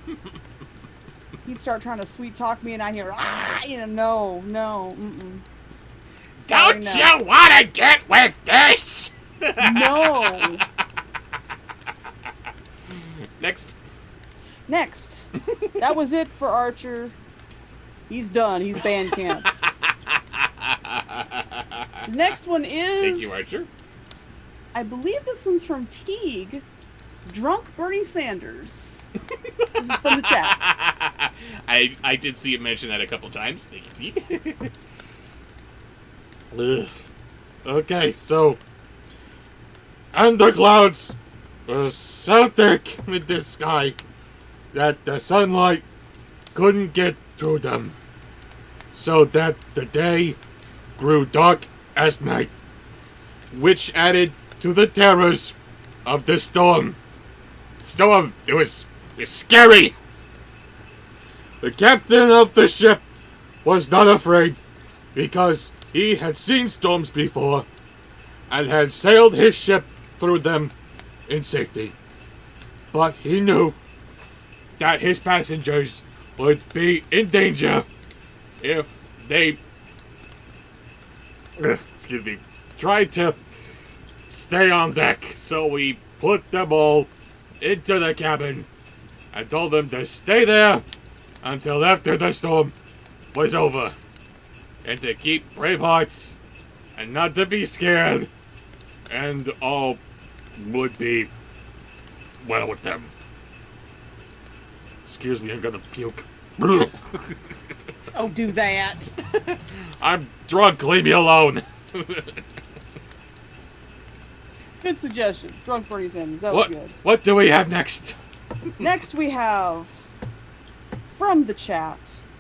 He'd start trying to sweet talk me and I hear, no. Mm-mm. Don't Sorry, you want to get with this? No. Next. Next. That was it for Archer. He's done. He's band camp. Next one is... Thank you, Archer. I believe this one's from Teague. Drunk Bernie Sanders. This is from the chat. I did see you mention that a couple times. Thank you, Ugh. Okay, so... And the clouds were so thick in the sky that the sunlight couldn't get through them, so that the day grew dark as night, which added to the terrors of the storm. Storm, it was scary. The captain of the ship was not afraid, because he had seen storms before and had sailed his ship through them in safety. But he knew that his passengers would be in danger if they tried to stay on deck. So we put them all into the cabin and told them to stay there until after the storm was over, and to keep brave hearts and not to be scared, and all would be well with them. Excuse me, I'm gonna puke. Oh, do that. I'm drunk. Leave me alone. Good suggestion. Drunk Bernie Sanders. That was good. What do we have next? Next we have from the chat.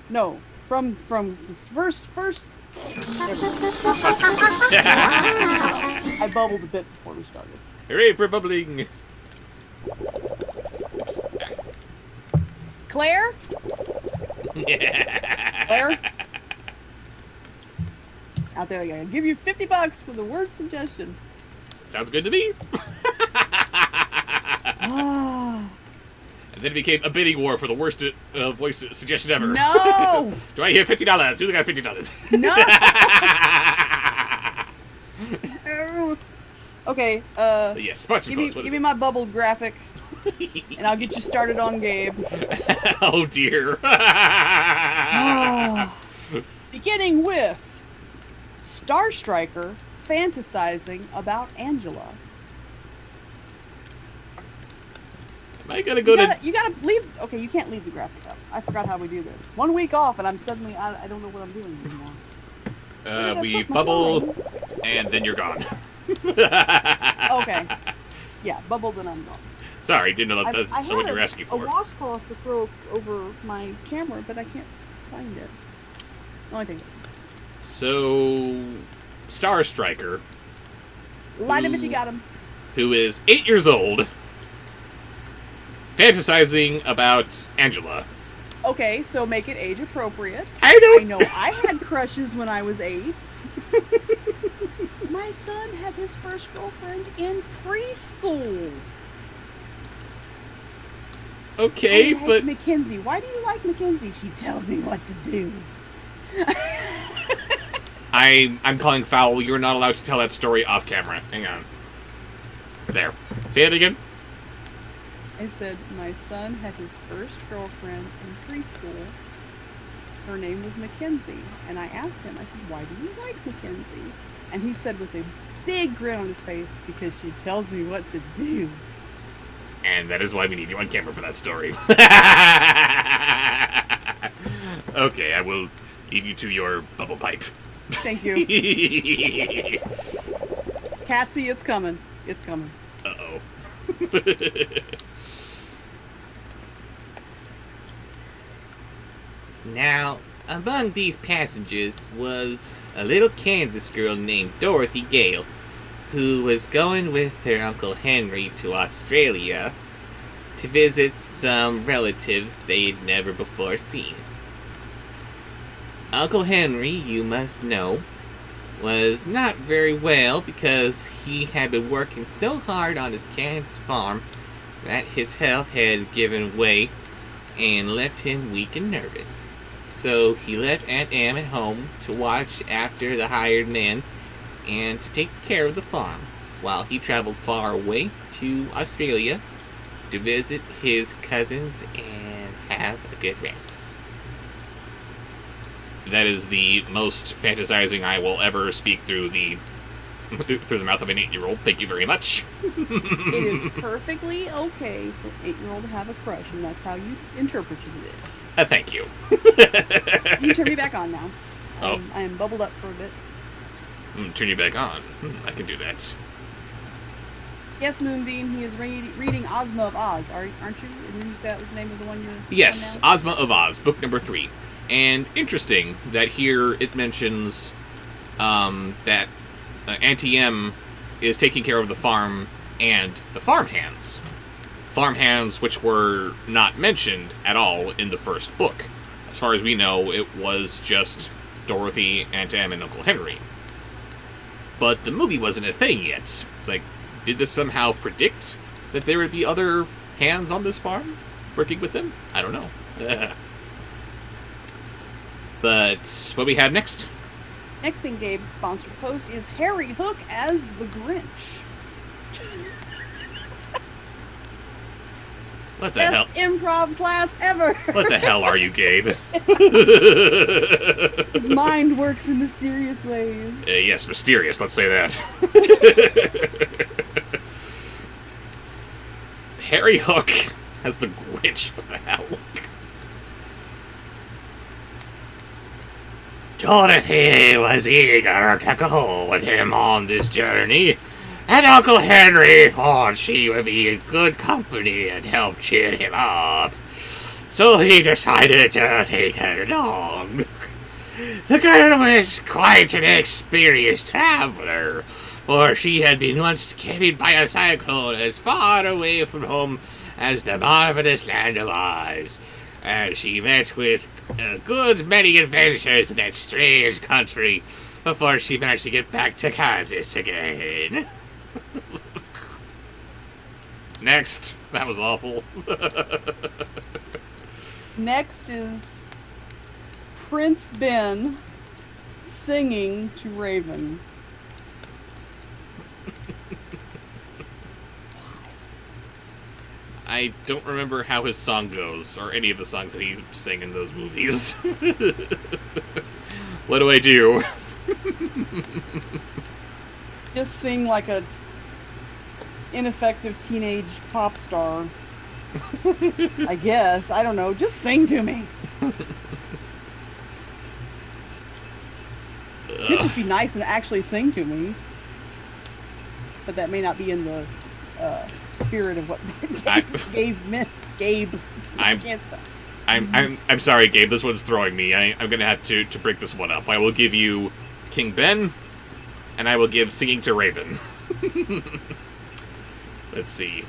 No, from this first. I bubbled a bit before we started. Hooray for bubbling! Oops. Claire? Claire? Out there, I give you $50 for the worst suggestion. Sounds good to me. And then it became a bidding war for the worst voice suggestion ever. No! Do I hear $50? Who's got $50? No! Okay, Yes, sponsor post. What give is me it? my bubble graphic, and I'll get you started on Gabe. Oh dear. Beginning with Star Striker fantasizing about Angela. Am I gonna go You gotta leave. Okay, you can't leave the graphic up. I forgot how we do this. 1 week off, and I'm suddenly I don't know what I'm doing anymore. we bubble, and then you're gone. Okay. Yeah, bubble, then I'm gone. Sorry, didn't know that's I what had you were asking a for. washcloth to throw over my camera, but I can't find it. Only thing. So, Star Striker, Light him if you got him. who is 8 years old, fantasizing about Angela. Okay, so make it age appropriate. I know I had crushes when I was 8. My son had his first girlfriend in preschool. Okay, I like but Mackenzie. Why do you like Mackenzie? She tells me what to do. I'm calling foul. You're not allowed to tell that story off camera. Hang on. There. Say it again. I said my son had his first girlfriend in preschool. Her name was Mackenzie. And I asked him, I said, why do you like Mackenzie? And he said with a big grin on his face, because she tells me what to do. And that is why we need you on camera for that story. Okay, I will leave you to your bubble pipe. Thank you. Catsy, it's coming. It's coming. Uh-oh. Now, among these passengers was a little Kansas girl named Dorothy Gale, who was going with her Uncle Henry to Australia to visit some relatives they'd never before seen. Uncle Henry, you must know, was not very well because he had been working so hard on his Kansas farm that his health had given way and left him weak and nervous. So he left Aunt Em at home to watch after the hired men and to take care of the farm, while he traveled far away to Australia to visit his cousins and have a good rest. That is the most fantasizing I will ever speak through the mouth of an 8-year-old. Thank you very much. It is perfectly okay for an 8-year-old to have a crush, and that's how you interpreted it. Thank you. You can turn me back on now. Oh. I am bubbled up for a bit. Turn you back on. I can do that. Yes, Moonbeam, he is reading Ozma of Oz, aren't you? Didn't you say that was the name of the one you're Yes, on now? Ozma of Oz, book number 3. And interesting that here it mentions that Auntie Em is taking care of the farm and the farmhands. Farmhands which were not mentioned at all in the first book. As far as we know, it was just Dorothy, Aunt Em, and Uncle Henry. But the movie wasn't a thing yet. It's like, did this somehow predict that there would be other hands on this farm working with them? I don't know. But what we have next? Next in Gabe's sponsored post is Harry Hook as the Grinch. What the Best improv class ever. What the hell are you, Gabe? His mind works in mysterious ways. Yes, mysterious, let's say that. Harry Hook as the Grinch. What the hell? Dorothy was eager to go with him on this journey, and Uncle Henry thought she would be good company and help cheer him up. So he decided to take her along. The girl was quite an experienced traveler, for she had been once carried by a cyclone as far away from home as the marvelous land of Oz, and she met with a good many adventures in that strange country before she managed to get back to Kansas again. Next. That was awful. Next is Prince Ben singing to Raven. I don't remember how his song goes, or any of the songs that he sang in those movies. What do I do? Just sing like a ineffective teenage pop star. I guess. I don't know. Just sing to me. You'd just be nice and actually sing to me. But that may not be in the spirit of what Gabe meant. Gabe. I can't say. I'm sorry, Gabe. This one's throwing me. I'm gonna have to break this one up. I will give you King Ben, and I will give Singing to Raven. Let's see.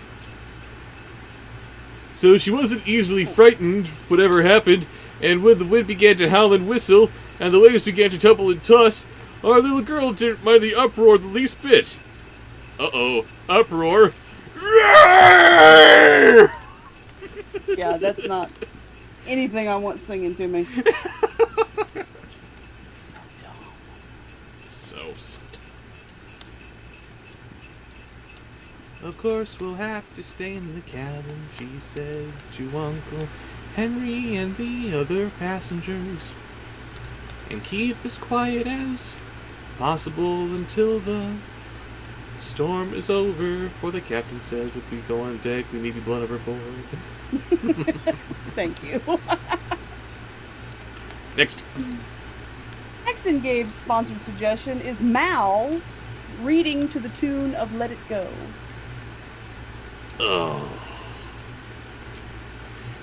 So she wasn't easily frightened, whatever happened, and when the wind began to howl and whistle, and the waves began to tumble and toss, our little girl didn't mind the uproar the least bit. Uh-oh, uproar. Yeah, that's not anything I want singing to me. So dumb. So dumb. Of course we'll have to stay in the cabin, she said to Uncle Henry and the other passengers, and keep as quiet as possible until the storm is over, for the captain says if we go on deck, we may be blown overboard. Thank you. Next. Next in Gabe's sponsored suggestion is Mal reading to the tune of Let It Go. Oh.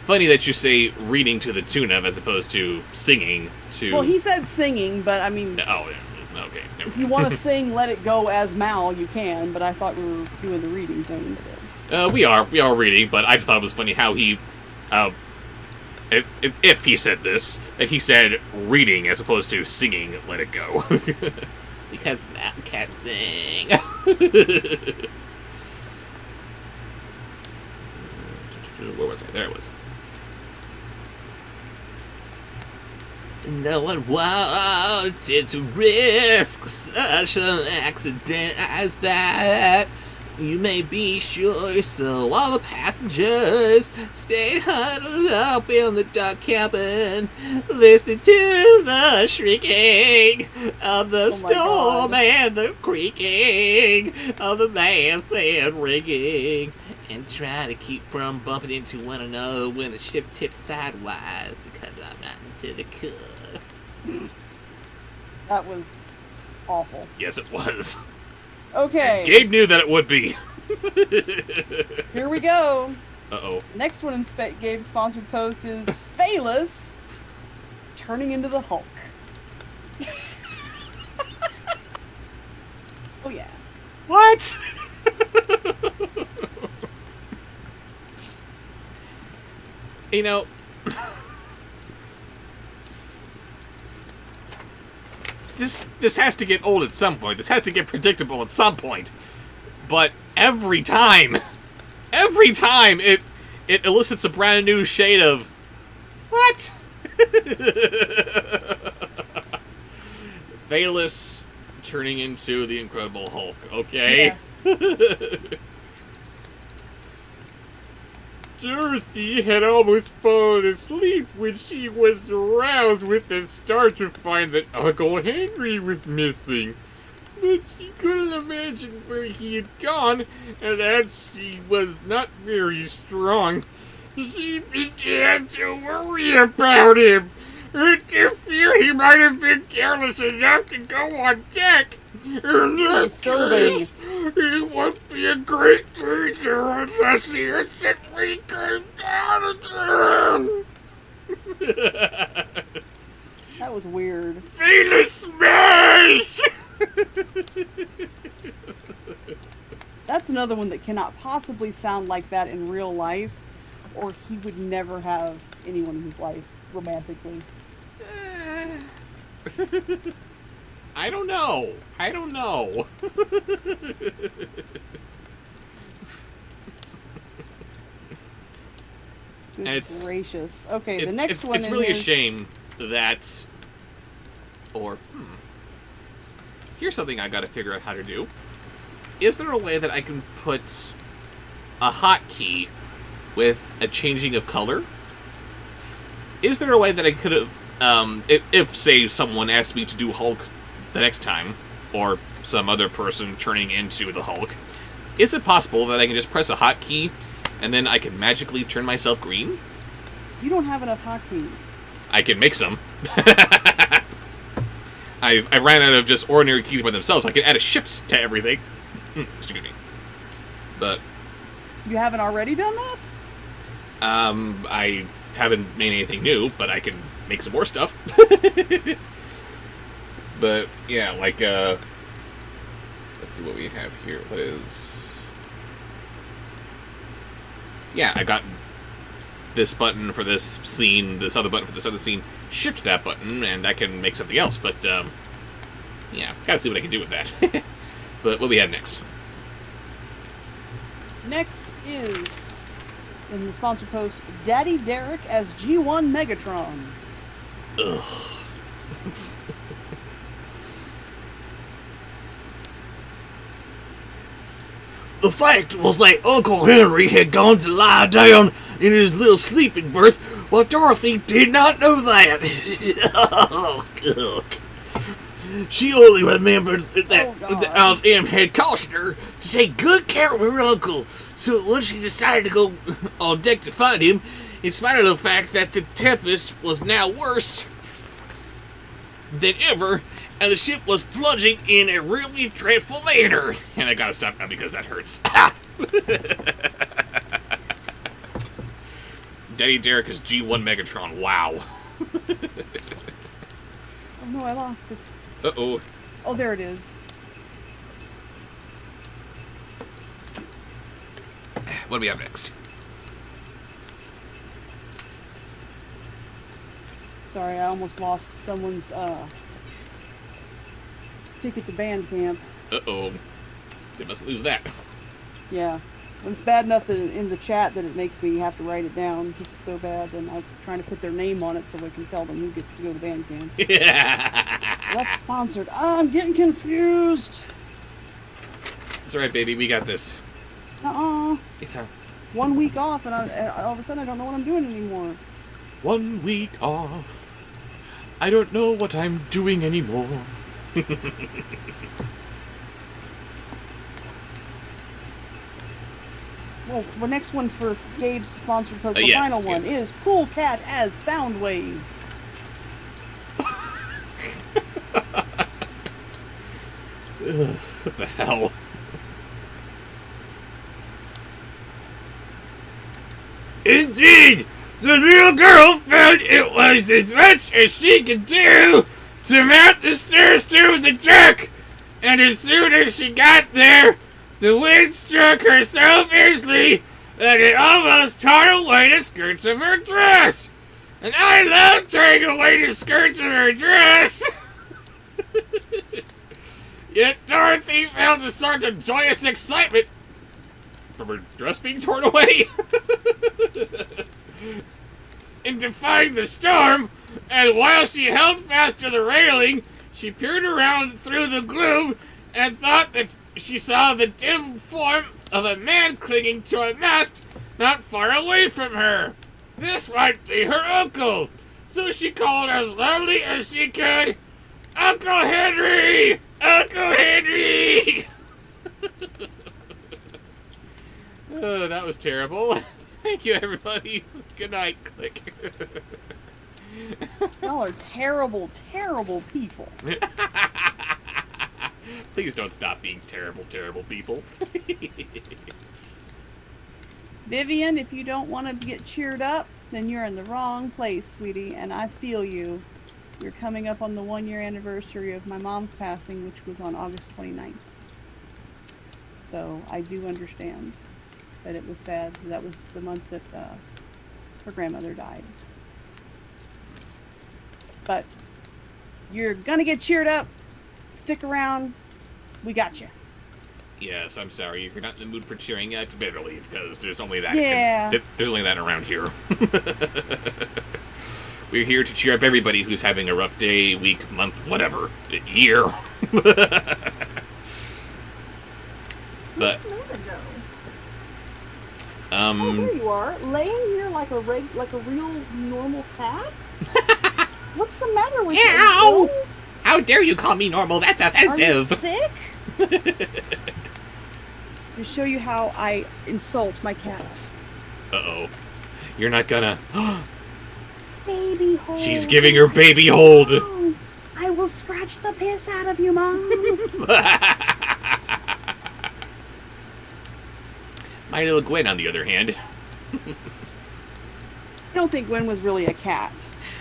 Funny that you say reading to the tune of as opposed to singing to... Well, he said singing, but I mean... Oh, okay. Never If you want to sing Let It Go as Mal, you can, but I thought we were doing the reading thing. So. We are reading, but I just thought it was funny how he, if he said this, that he said reading as opposed to singing Let It Go. Because Mal can't sing. Where was I? There it was. No one wanted to risk such an accident as that. You may be sure, so all the passengers stayed huddled up in the dark cabin, listening to the shrieking of the storm and the creaking of the mast and rigging, and try to keep from bumping into one another when the ship tips sidewise, because I'm not into the cool. That was awful. Yes, it was. Okay. Gabe knew that it would be. Here we go. Uh-oh. Next one in Gabe's sponsored post is Phaelus turning into the Hulk. Oh, yeah. What? You know... This has to get old at some point. This has to get predictable at some point. But every time it elicits a brand new shade of what? Phaelus turning into the Incredible Hulk. Okay. Yes. Dorothy had almost fallen asleep when she was aroused with the start to find that Uncle Henry was missing. But she couldn't imagine where he had gone, and as she was not very strong, she began to worry about him, and to fear he might have been careless enough to go on deck. In that Disturbing. case, he would be a great teacher unless he instantly came down again. That was weird. Venus smash! That's another one that cannot possibly sound like that in real life, or he would never have anyone in his life romantically. I don't know. Good It's- gracious. Okay, the next one it's really is... a shame that... Or, here's something I gotta figure out how to do. Is there a way that I can put a hotkey with a changing of color? Is there a way that I could have, if, say, someone asked me to do Hulk the next time, or some other person turning into the Hulk, is it possible that I can just press a hotkey and then I can magically turn myself green? You don't have enough hotkeys. I can make some. I ran out of just ordinary keys by themselves. I can add a shift to everything. Excuse me. But, You haven't already done that? I haven't made anything new, but I can make some more stuff. But, yeah, like, let's see what we have here. What is... Yeah, I got this button for this scene, this other button for this other scene. Shift that button, and I can make something else, but, yeah, gotta see what I can do with that. But what we have next? Next is, in the sponsor post, Daddy Derek as G1 Megatron. Ugh. The fact was that Uncle Henry had gone to lie down in his little sleeping berth, while Dorothy did not know that. She only remembered that Aunt Em had cautioned her to take good care of her uncle. So when she decided to go on deck to find him, in spite of the fact that the tempest was now worse than ever, and the ship was plunging in a really dreadful manner. And I gotta stop now because that hurts. Daddy Derek is G1 Megatron. Wow. Oh no, I lost it. Uh-oh. Oh, there it is. What do we have next? Sorry, I almost lost someone's ticket to band camp. Uh-oh. They must lose that. Yeah. When it's bad enough that in the chat that it makes me have to write it down because it's so bad, then I'm trying to put their name on it so I can tell them who gets to go to band camp. That's sponsored. I'm getting confused. It's alright, baby. We got this. It's a 1 week off, and all of a sudden I don't know what I'm doing anymore. 1 week off. I don't know what I'm doing anymore. Well, the next one for Gabe's sponsored post, the Yes, final one, yes. is Cool Cat as Soundwave. What the hell? Indeed, the little girl felt it was as much as she could do to mount the stairs to the deck, and as soon as she got there, the wind struck her so fiercely that it almost tore away the skirts of her dress. And I love tearing away the skirts of her dress. Yet Dorothy felt a sort of joyous excitement From her dress being torn away? in defying the storm, and while she held fast to the railing, she peered around through the gloom and thought that she saw the dim form of a man clinging to a mast not far away from her. This might be her uncle, so she called as loudly as she could, "Uncle Henry! Uncle Henry!" Oh, that was terrible. Thank you, everybody. Good night. Click. Y'all are terrible, terrible people. Please don't stop being terrible, terrible people. Vivian, if you don't want to get cheered up, then you're in the wrong place, sweetie, and I feel you. You're coming up on the 1-year anniversary of my mom's passing, which was on August 29th. So I do understand that it was sad. That was the month that her grandmother died. But you're gonna get cheered up. Stick around. We got you. Yes, I'm sorry. If you're not in the mood for cheering up, you better leave, because there's only that. Yeah. There's only that around here. We're here to cheer up everybody who's having a rough day, week, month, whatever, year. But Oh, there you are, laying here like a real normal cat. What's the matter with you? Ow! How dare you call me normal? That's Are you offensive. sick? To show you how I insult my cats. Uh-oh. You're not gonna... Baby hold. She's giving her baby hold. Oh, I will scratch the piss out of you, Mom. My little Gwen, on the other hand. I don't think Gwen was really a cat.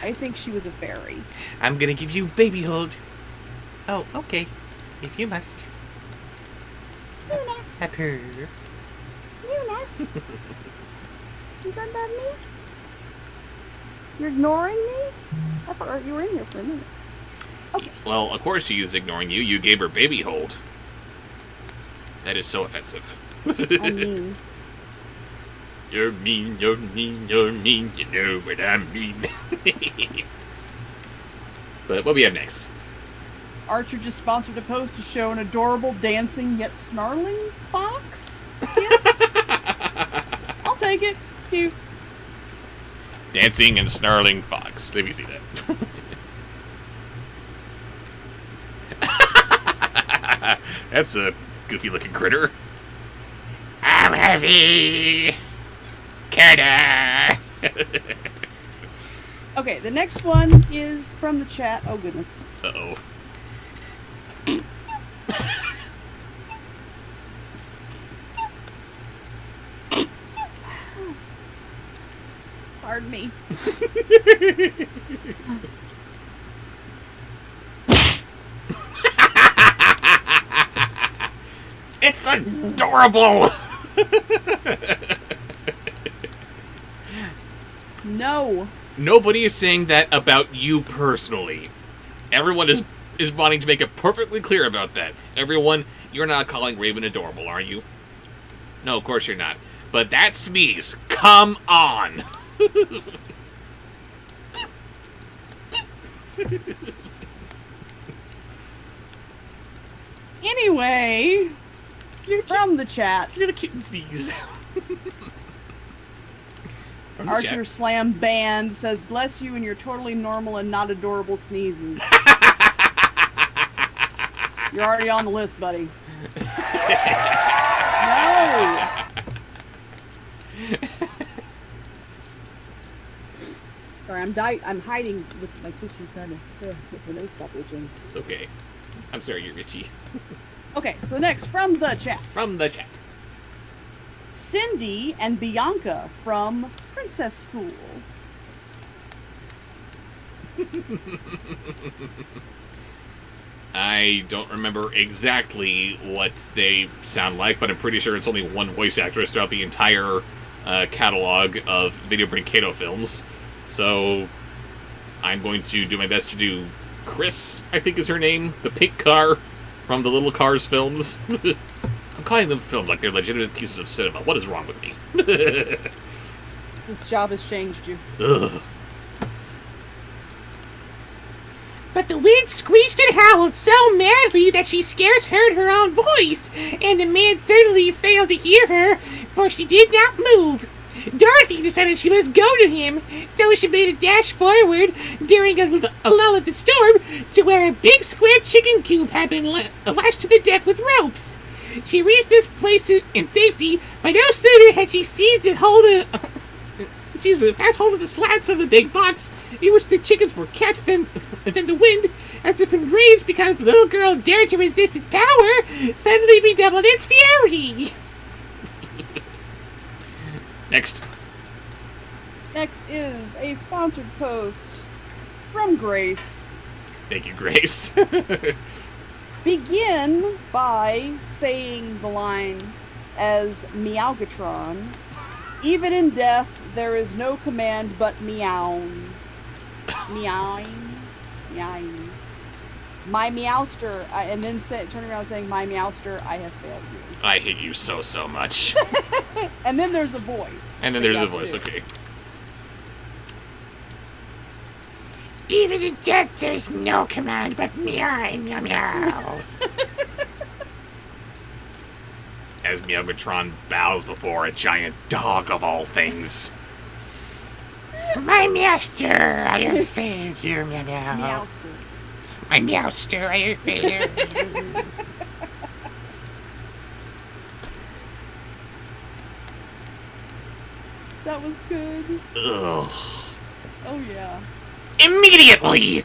I think she was a fairy. I'm gonna give you baby hold. Oh, okay. If you must. Luna, A purr. Luna. You don't love me? You're ignoring me? I forgot you were in here for a minute. Okay. Well, of course she is ignoring you. You gave her baby hold. That is so offensive. I mean, You're mean, you're mean, you're mean. You know what I mean. But what we have next? Archer just sponsored a post to show an adorable dancing yet snarling fox. Yes. I'll take it. It's cute. Dancing and snarling fox. Let me see that. That's a goofy looking critter. I'm heavy. Critter. Okay, the next one is from the chat. Oh, goodness. Uh-oh. Pardon me. It's adorable. No. Nobody is saying that about you personally. Everyone is wanting to make it perfectly clear about that. Everyone, you're not calling Raven adorable, are you? No, of course you're not. But that sneeze, come on! Anyway, from the chat, Little kitten sneeze. From the Archer chat. Slam Band says, "Bless you and your totally normal and not adorable sneezes." You're already on the list, buddy. No. Sorry, I'm hiding with my tissue trying to get the nose stop itching. It's okay. I'm sorry you're itchy. Okay, so next from the chat, From the chat. Cindy and Bianca from Princess School. I don't remember exactly what they sound like, but I'm pretty sure it's only one voice actress throughout the entire catalog of Video Brincado films. So I'm going to do my best to do Chris, I think is her name, the pink car from the Little Cars films. I'm calling them films like they're legitimate pieces of cinema. What is wrong with me? This job has changed you. Ugh. But the wind screeched and howled so madly that she scarce heard her own voice, and the man certainly failed to hear her, for she did not move. Dorothy decided she must go to him, so she made a dash forward during a lull of the storm to where a big square chicken coop had been lashed to the deck with ropes. She reached this place in safety, but no sooner had she seized and hold She's a fast hold of the slats of the big box in which the chickens were kept, then the wind, as if enraged because the little girl dared to resist its power, suddenly redoubled its fury. Next. Next is a sponsored post from Grace. Thank you, Grace. Begin by saying the line as Meowgatron. Even in death, there is no command but meowing. Meowing. Meowing. My Meowster, and then turn around saying, my Meowster, I have failed you. I hate you so much. And then there's a voice. And then there's a voice, okay. Even in death, there's no command but meow, meow, meow. As Meowgatron bows before a giant dog of all things. My Meowster, I have failed you, meow, meow. Meowster. My Meowster, I have failed you. That was good. Ugh. Oh, yeah. Immediately!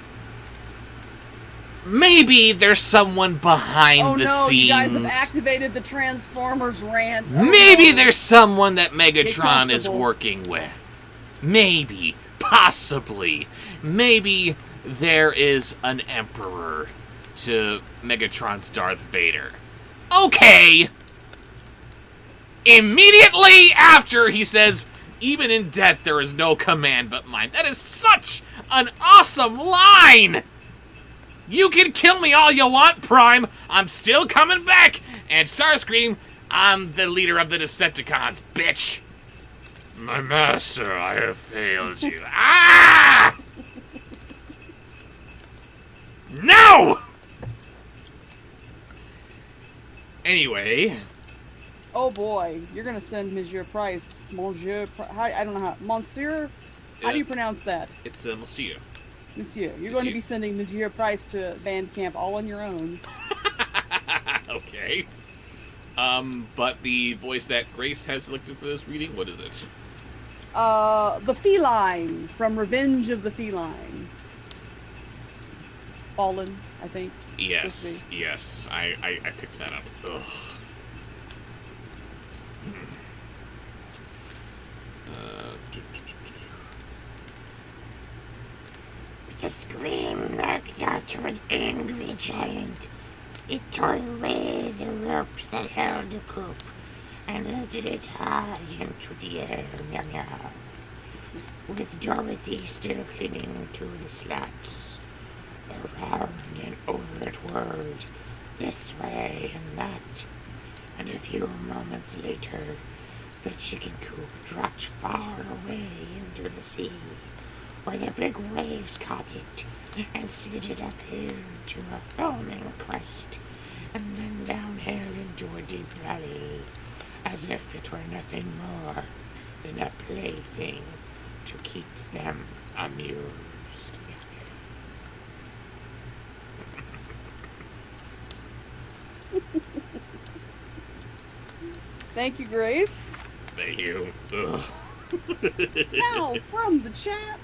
Maybe there's someone behind the scenes. You guys have activated the Transformers rant. Maybe there's someone that Megatron is comfortable. working with. Maybe. Possibly. Maybe there is an Emperor to Megatron's Darth Vader. Okay! Immediately after he says, even in death there is no command but mine. That is such an awesome line! You can kill me all you want, Prime. I'm still coming back. And Starscream, I'm the leader of the Decepticons, bitch. My master, I have failed you. Ah! No! Anyway. Oh boy, you're gonna send Monsieur Price, Monsieur. I don't know how. Monsieur. How do you pronounce that? It's Monsieur. Monsieur. You're going to be sending Monsieur Price to band camp all on your own. Okay. But the voice that Grace has selected for this reading, what is it? The Feline from Revenge of the Feline. Fallen, I think. Yes, yes. I picked that up. Ugh. With a scream like that of an angry giant, it tore away the ropes that held the coop and lifted it high into the air, meow meow. With Dorothy still clinging to the slats, around and over it whirled, this way and that, and a few moments later, the chicken coop dropped far away into the sea, where the big waves caught it and slid it uphill to a foaming crest, and then downhill into a deep valley, as if it were nothing more than a plaything to keep them amused. Thank you, Grace. Thank you. Ugh. Now, from the chat.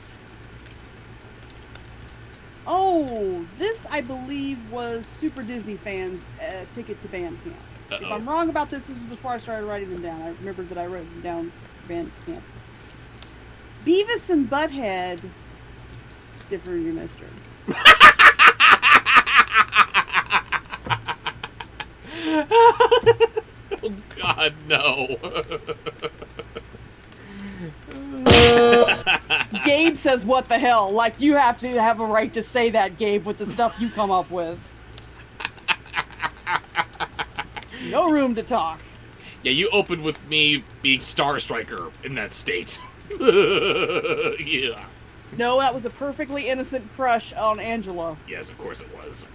Oh, this, I believe, was Super Disney fans' ticket to band camp. Uh-oh. If I'm wrong about this is before I started writing them down. I remembered that I wrote them down for band camp. Beavis and Butthead, stiffer your mister. Oh, God, no. Gabe says, what the hell? Like, you have to have a right to say that, Gabe, with the stuff you come up with. No room to talk. Yeah, you opened with me being Star Striker in that state. Yeah. No, that was a perfectly innocent crush on Angela. Yes, of course it was.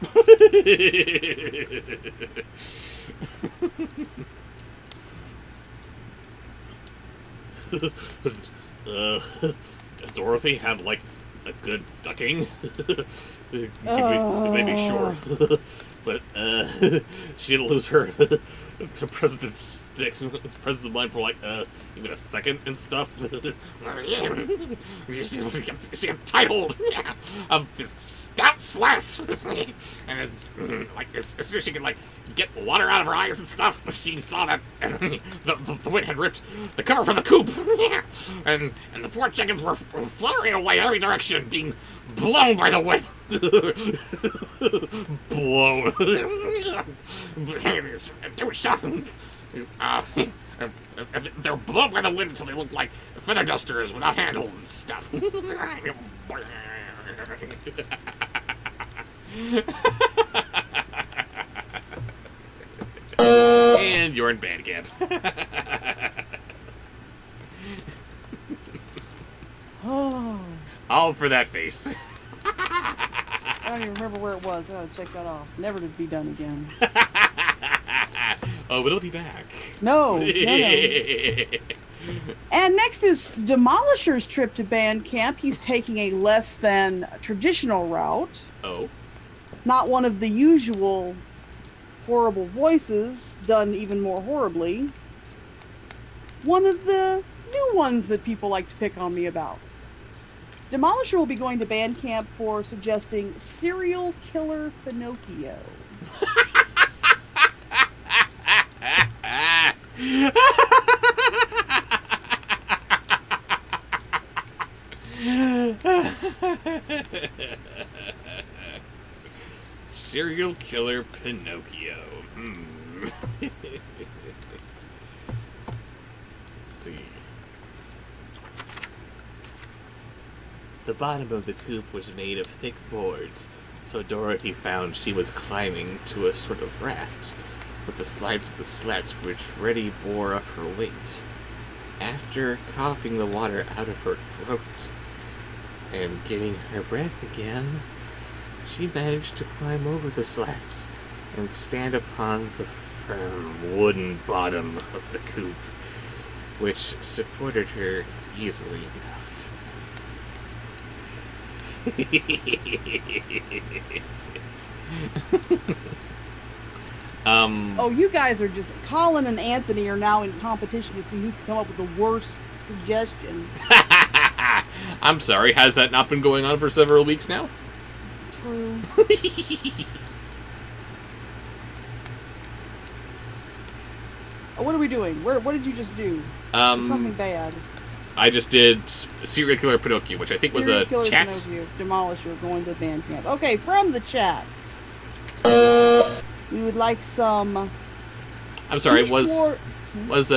Dorothy had, like, a good ducking. Maybe sure. But she didn't lose her president's presence of mind for like even a second and stuff. She got tight hold of this stout slash, and as soon as she could like get water out of her eyes and stuff, she saw that the wind had ripped the cover from the coop, and the poor chickens were fluttering away in every direction, being blown by the wind. Blown. They were shocking. They're blown by the wind until they look like feather dusters without handles and stuff. And you're in band camp. Oh. All for that face. I don't even remember where it was. I gotta check that off. Never to be done again. Oh, but it'll be back. No. And next is Demolisher's trip to band camp. He's taking a less than traditional route. Oh. Not one of the usual horrible voices, done even more horribly. One of the new ones that people like to pick on me about. Demolisher will be going to band camp for suggesting serial killer Pinocchio. Serial killer Pinocchio. Let's see. The bottom of the coop was made of thick boards, so Dorothy found she was climbing to a sort of raft, with the slides of the slats which ready bore up her weight. After coughing the water out of her throat and getting her breath again, she managed to climb over the slats and stand upon the firm wooden bottom of the coop, which supported her easily enough. Oh, you guys are just... Colin and Anthony are now in competition to see who can come up with the worst suggestion. I'm sorry, has that not been going on for several weeks now? True. What are we doing? What did you just do? Something bad. I just did Serial Killer Pinocchio, which I think was a Serial Killer chat. Pinocchio, Demolisher going to band camp. Okay, from the chat. We would like some... I'm sorry, Beast was War-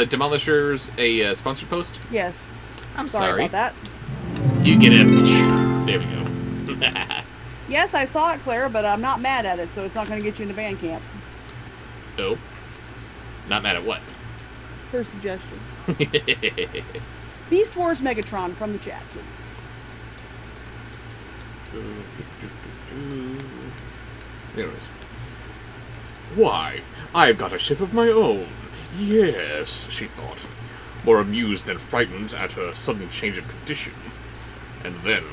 Demolishers a sponsored post? Yes. I'm Sorry about that. You get it. There we go. Yes, I saw it, Clara, but I'm not mad at it, so it's not going to get you into band camp. Oh. Not mad at what? Her suggestion. Beast Wars Megatron from the chat, please. There it is. Why, I've got a ship of my own. Yes, she thought, more amused than frightened at her sudden change of condition. And then,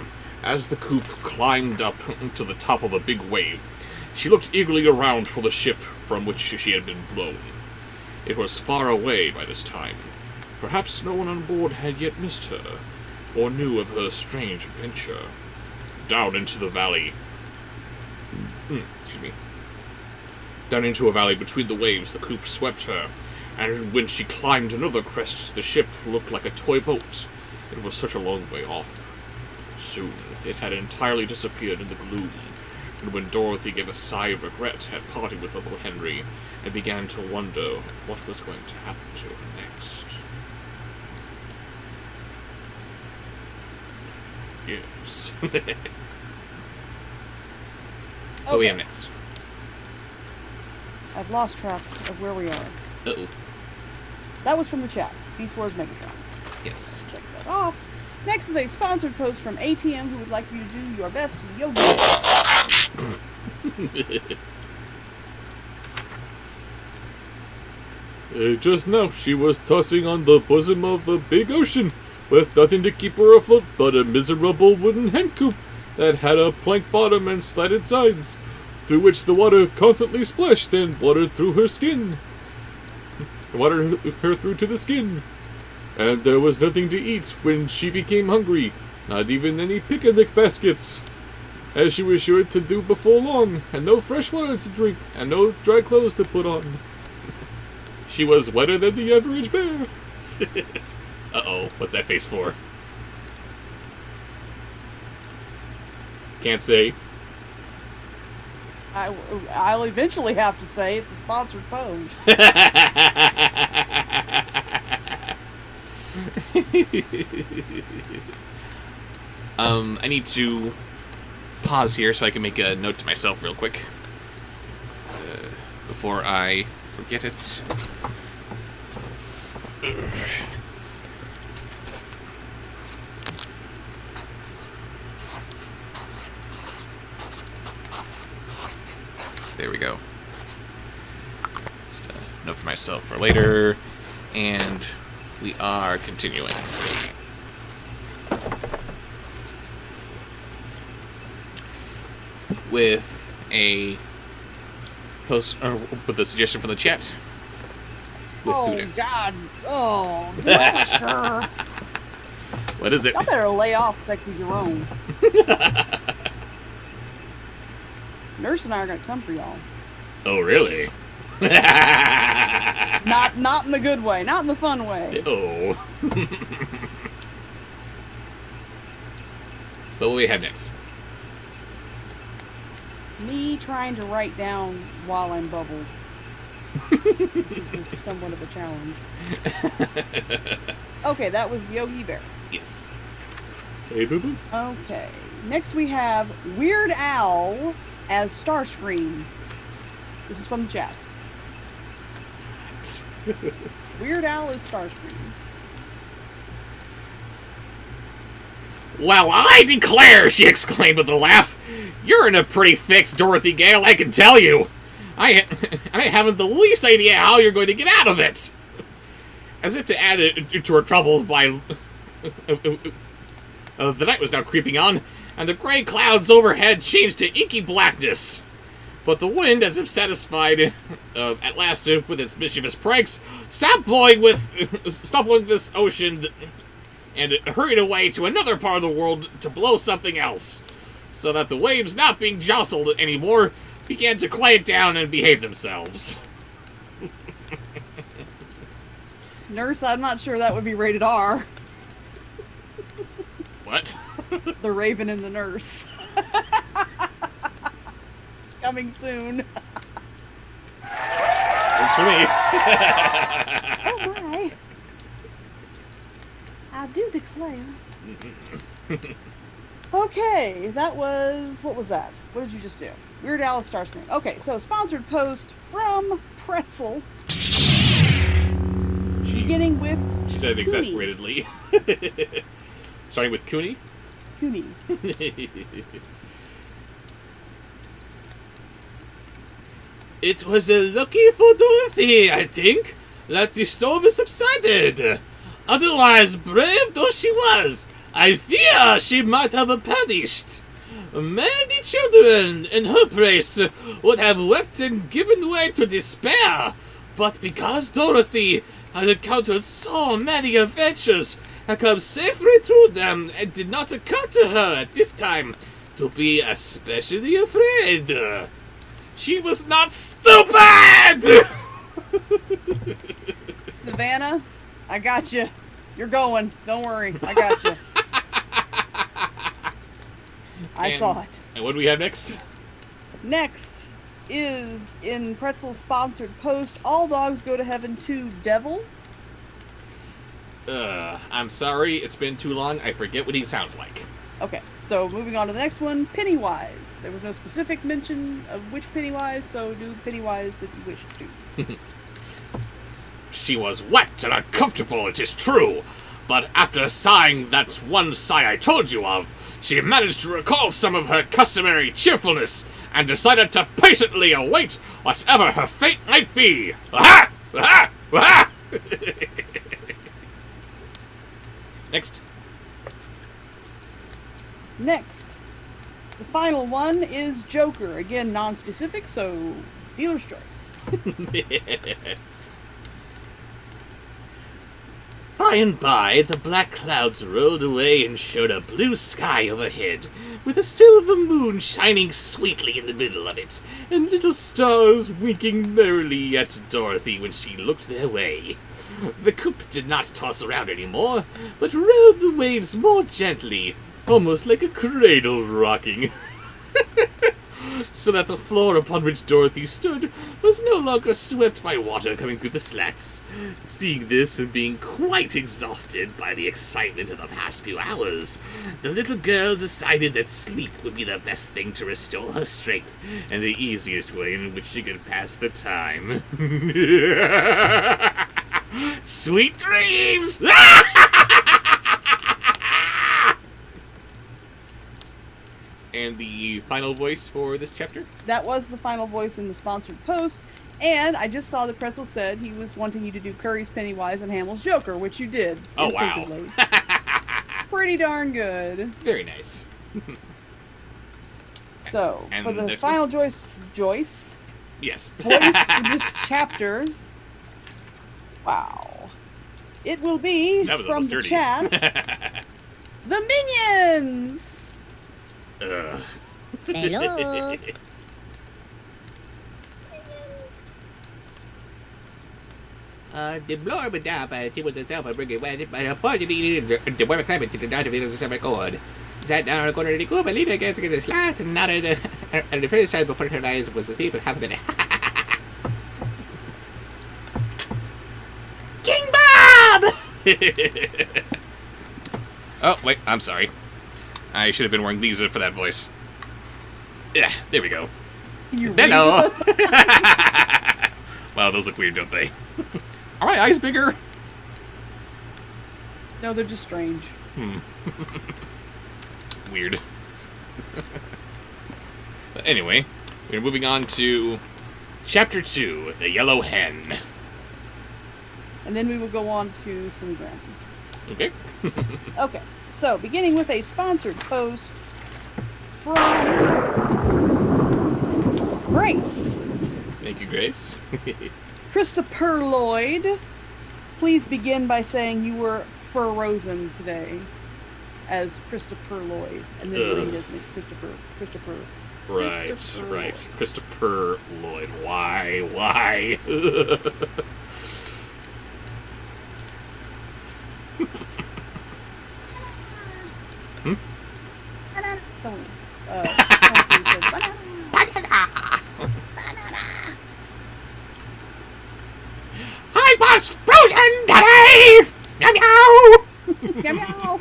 as the coop climbed up to the top of a big wave, she looked eagerly around for the ship from which she had been blown. It was far away by this time. Perhaps no one on board had yet missed her, or knew of her strange adventure. Down into the valley... excuse me. Down into a valley between the waves, the coop swept her, and when she climbed another crest, the ship looked like a toy boat. It was such a long way off. Soon, it had entirely disappeared in the gloom, and when Dorothy gave a sigh of regret at parting with Uncle Henry, and began to wonder what was going to happen to her next. Yes. What do we have next? I've lost track of where we are. Uh-oh. That was from the chat. Beast Wars Megatron. Yes. Check that off. Next is a sponsored post from ATM who would like you to do your best yoga. Just now, she was tossing on the bosom of a big ocean, with nothing to keep her afloat but a miserable wooden hen coop that had a plank bottom and slatted sides. through which the water constantly splashed and watered through her skin. Watered her through to the skin. And there was nothing to eat when she became hungry, not even any picnic baskets, as she was sure to do before long, and no fresh water to drink, and no dry clothes to put on. She was wetter than the average bear. Uh-oh, what's that face for? Can't say. I'll eventually have to say it's a sponsored pose. I need to pause here so I can make a note to myself real quick before I forget it. There we go. Just a note for myself for later, and we are continuing. With a post, or with a suggestion from the chat. With Oh, Phoenix. God. Oh, Dexter. What is it? Y'all better lay off Sexy Jerome. Nurse and I are going to come for y'all. Oh, really? Not in the good way. Not in the fun way. Oh. But what do we have next? Me trying to write down while I'm bubbled. This is somewhat of a challenge. Okay, that was Yogi Bear. Yes. Hey, boo-boo. Okay. Next we have Weird Al as Starscream. This is from the chat. Weird Al is Starscream. Well, I declare, she exclaimed with a laugh. You're in a pretty fix, Dorothy Gale, I can tell you. I haven't the least idea how you're going to get out of it. As if to add to her troubles by... the night was now creeping on, and the gray clouds overhead changed to inky blackness. But the wind, as if satisfied at last with its mischievous pranks, stopped blowing this ocean and it hurried away to another part of the world to blow something else, so that the waves, not being jostled anymore, began to quiet down and behave themselves. Nurse, I'm not sure that would be rated R. What? The Raven and the Nurse. Coming soon. Works for me. Oh my. I do declare. Okay, that was... What was that? What did you just do? Weird Al Starscream. Okay, so sponsored post from Pretzel. Beginning with She said it Cooney. exasperatedly. Starting with Cooney. Cooney. It was lucky for Dorothy, I think, that the storm subsided. Otherwise, brave though she was, I fear she might have perished. Many children in her place would have wept and given way to despair, but because Dorothy had encountered so many adventures and come safely through them, it did not occur to her at this time to be especially afraid. She was not stupid! Savannah, I got you. You're going. Don't worry. I got you. I saw it. And what do we have next? Next is in Pretzel's sponsored post, All Dogs Go to Heaven 2 Devil. I'm sorry, it's been too long. I forget what he sounds like. Okay, so moving on to the next one, Pennywise. There was no specific mention of which Pennywise, so do Pennywise that you wish to. She was wet and uncomfortable, it is true, but after sighing that one sigh I told you of, she managed to recall some of her customary cheerfulness and decided to patiently await whatever her fate might be. Aha! Aha! Aha! Next. Next The final one is Joker. Again, non-specific, so dealer's choice. By and by, the black clouds rolled away and showed a blue sky overhead, with a silver moon shining sweetly in the middle of it, and little stars winking merrily at Dorothy when she looked their way. The coupe did not toss around anymore, but rode the waves more gently, almost like a cradle rocking. So that the floor upon which Dorothy stood was no longer swept by water coming through the slats. Seeing this and being quite exhausted by the excitement of the past few hours, the little girl decided that sleep would be the best thing to restore her strength and the easiest way in which she could pass the time. Sweet dreams! And the final voice for this chapter? That was the final voice in the sponsored post. And I just saw that Pretzel said he was wanting you to do Curry's Pennywise and Hamill's Joker, which you did. Oh, wow. Instinctively. Pretty darn good. Very nice. So, And for the next final Joyce Yes. voice in this chapter, wow. It will be That was from almost the dirty. chat, the Minions! Ugh. Hello. The blower would die by she was herself a bringing wet, but unfortunately, the weather climate did not feel the record. Sat down on a corner of the coop, and leaned against the slats, and nodded, and the first time before her eyes was asleep for half a minute. King Bob! Oh, wait, I'm sorry. I should have been wearing these for that voice. Yeah, there we go. Can you read Hello! this? Wow, those look weird, don't they? Are my eyes bigger? No, they're just strange. Weird. But anyway, we're moving on to Chapter 2, The Yellow Hen. And then we will go on to some Grimm. Okay? Okay, so beginning with a sponsored post from Grace. Thank you, Grace. Christopher Lloyd, please begin by saying you were frozen today as Christopher Lloyd. And then read as Christopher. Right, Christopher right. Lloyd. Christopher Lloyd. Why? Someone said I was frozen today! Meow meow! meow, meow.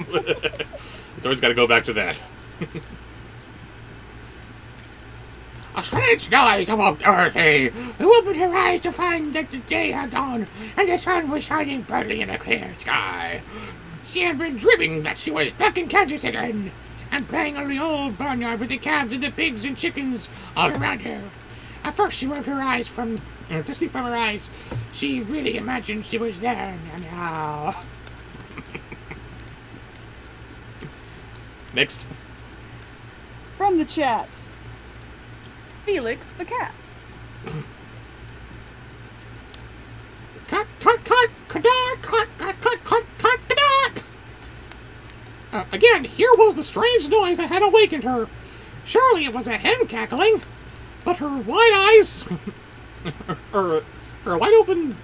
It's always got to go back to that. A strange noise awoke Dorothy, who opened her eyes to find that the day had dawned and the sun was shining brightly in a clear sky. She had been dreaming that she was back in Kansas again, and playing on the old barnyard with the calves and the pigs and chickens all around her. At first she rubbed her eyes to sleep from her eyes. She really imagined she was there. Meow. Next. From the chat, Felix the cat. Cut, again, here was the strange noise that had awakened her. Surely it was a hen cackling, but her wide eyes, her wide open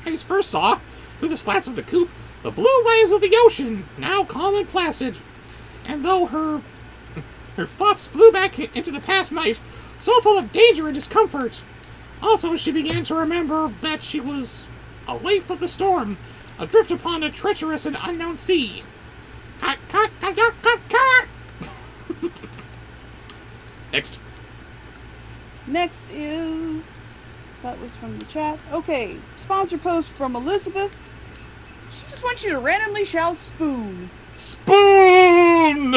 eyes first saw, through the slats of the coop, the blue waves of the ocean, now calm and placid. And though her thoughts flew back into the past night, so full of danger and discomfort, also she began to remember that she was a waif of the storm, adrift upon a treacherous and unknown sea. Cut. Next. Next is, that was from the chat. Okay, sponsor post from Elizabeth. She just wants you to randomly shout spoon. Spoon!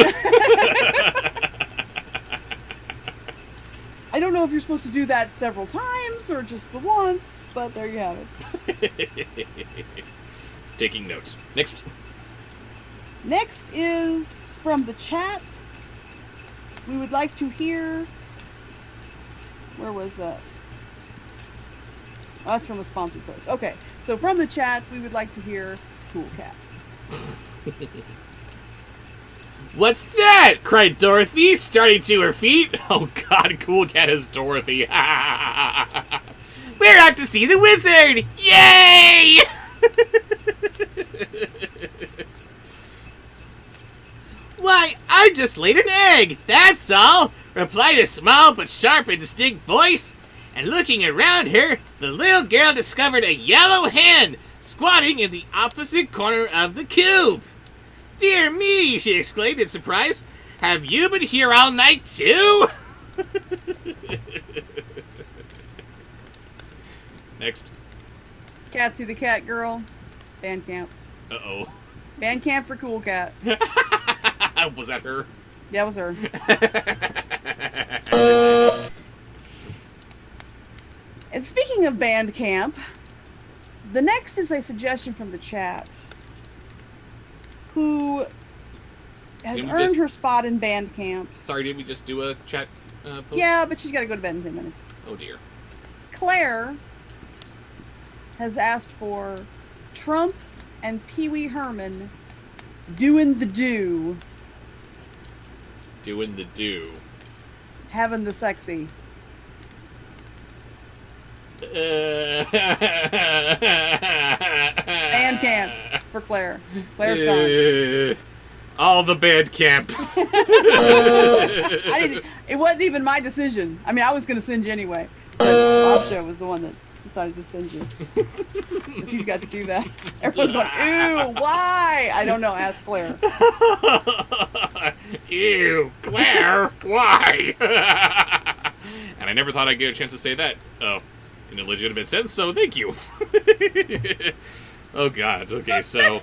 I don't know if you're supposed to do that several times or just the once, but there you have it. Taking notes. Next. Next is from the chat, We would like to hear... Where was that? Oh, that's from a sponsored post. Okay, so from the chat, we would like to hear Cool Cat. What's that? Cried Dorothy, starting to her feet. Oh God, Cool Cat is Dorothy. We're out to see the wizard! Yay! Why, I just laid an egg, that's all, replied a small but sharp and distinct voice. And looking around her, the little girl discovered a yellow hen squatting in the opposite corner of the cube. Dear me, she exclaimed in surprise. Have you been here all night too? Next. Catsy the Cat Girl. Bandcamp. Uh-oh. Bandcamp for Cool Cat. Was that her? Yeah, it was her. And speaking of Bandcamp, the next is a suggestion from the chat, who has Didn't we earned just- her spot in Bandcamp. Sorry, did we just do a chat post? Yeah, but she's got to go to bed in 10 minutes. Oh dear. Claire has asked for Trump and Pee Wee Herman doing the do, Doing the do. having the sexy. Bandcamp for Claire. Claire's gone. All the band camp. It wasn't even my decision. I mean, I was going to send you anyway. But Bobsheaux was the one that decided to send you. 'Cause he's got to do that. Everyone's going, ew, why? I don't know. Ask Claire. Ew, Claire, why? And I never thought I'd get a chance to say that. Oh, in a legitimate sense, so thank you. Oh God, okay, so...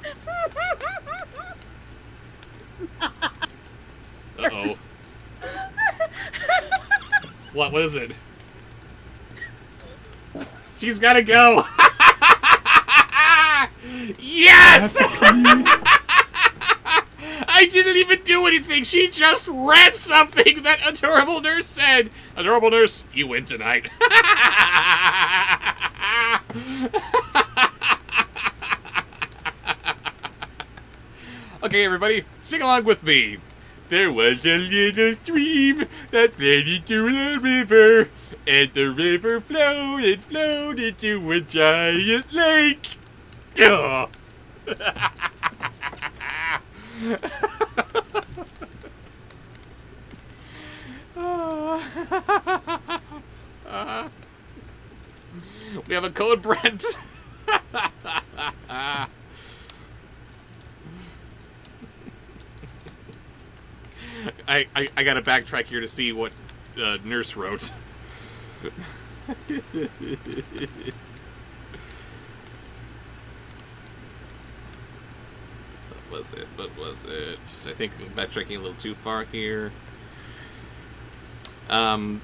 Uh-oh. What is it? She's gotta go! Yes! I didn't even do anything. She just read something that Adorable Nurse said. Adorable Nurse, you win tonight. Okay, everybody, sing along with me. There was a little stream that flowed into the river, and the river flowed and flowed into a giant lake. Ugh. We have a code, Brent. I gotta backtrack here to see what Nurse wrote. What was it? I think I'm backtracking a little too far here. I'm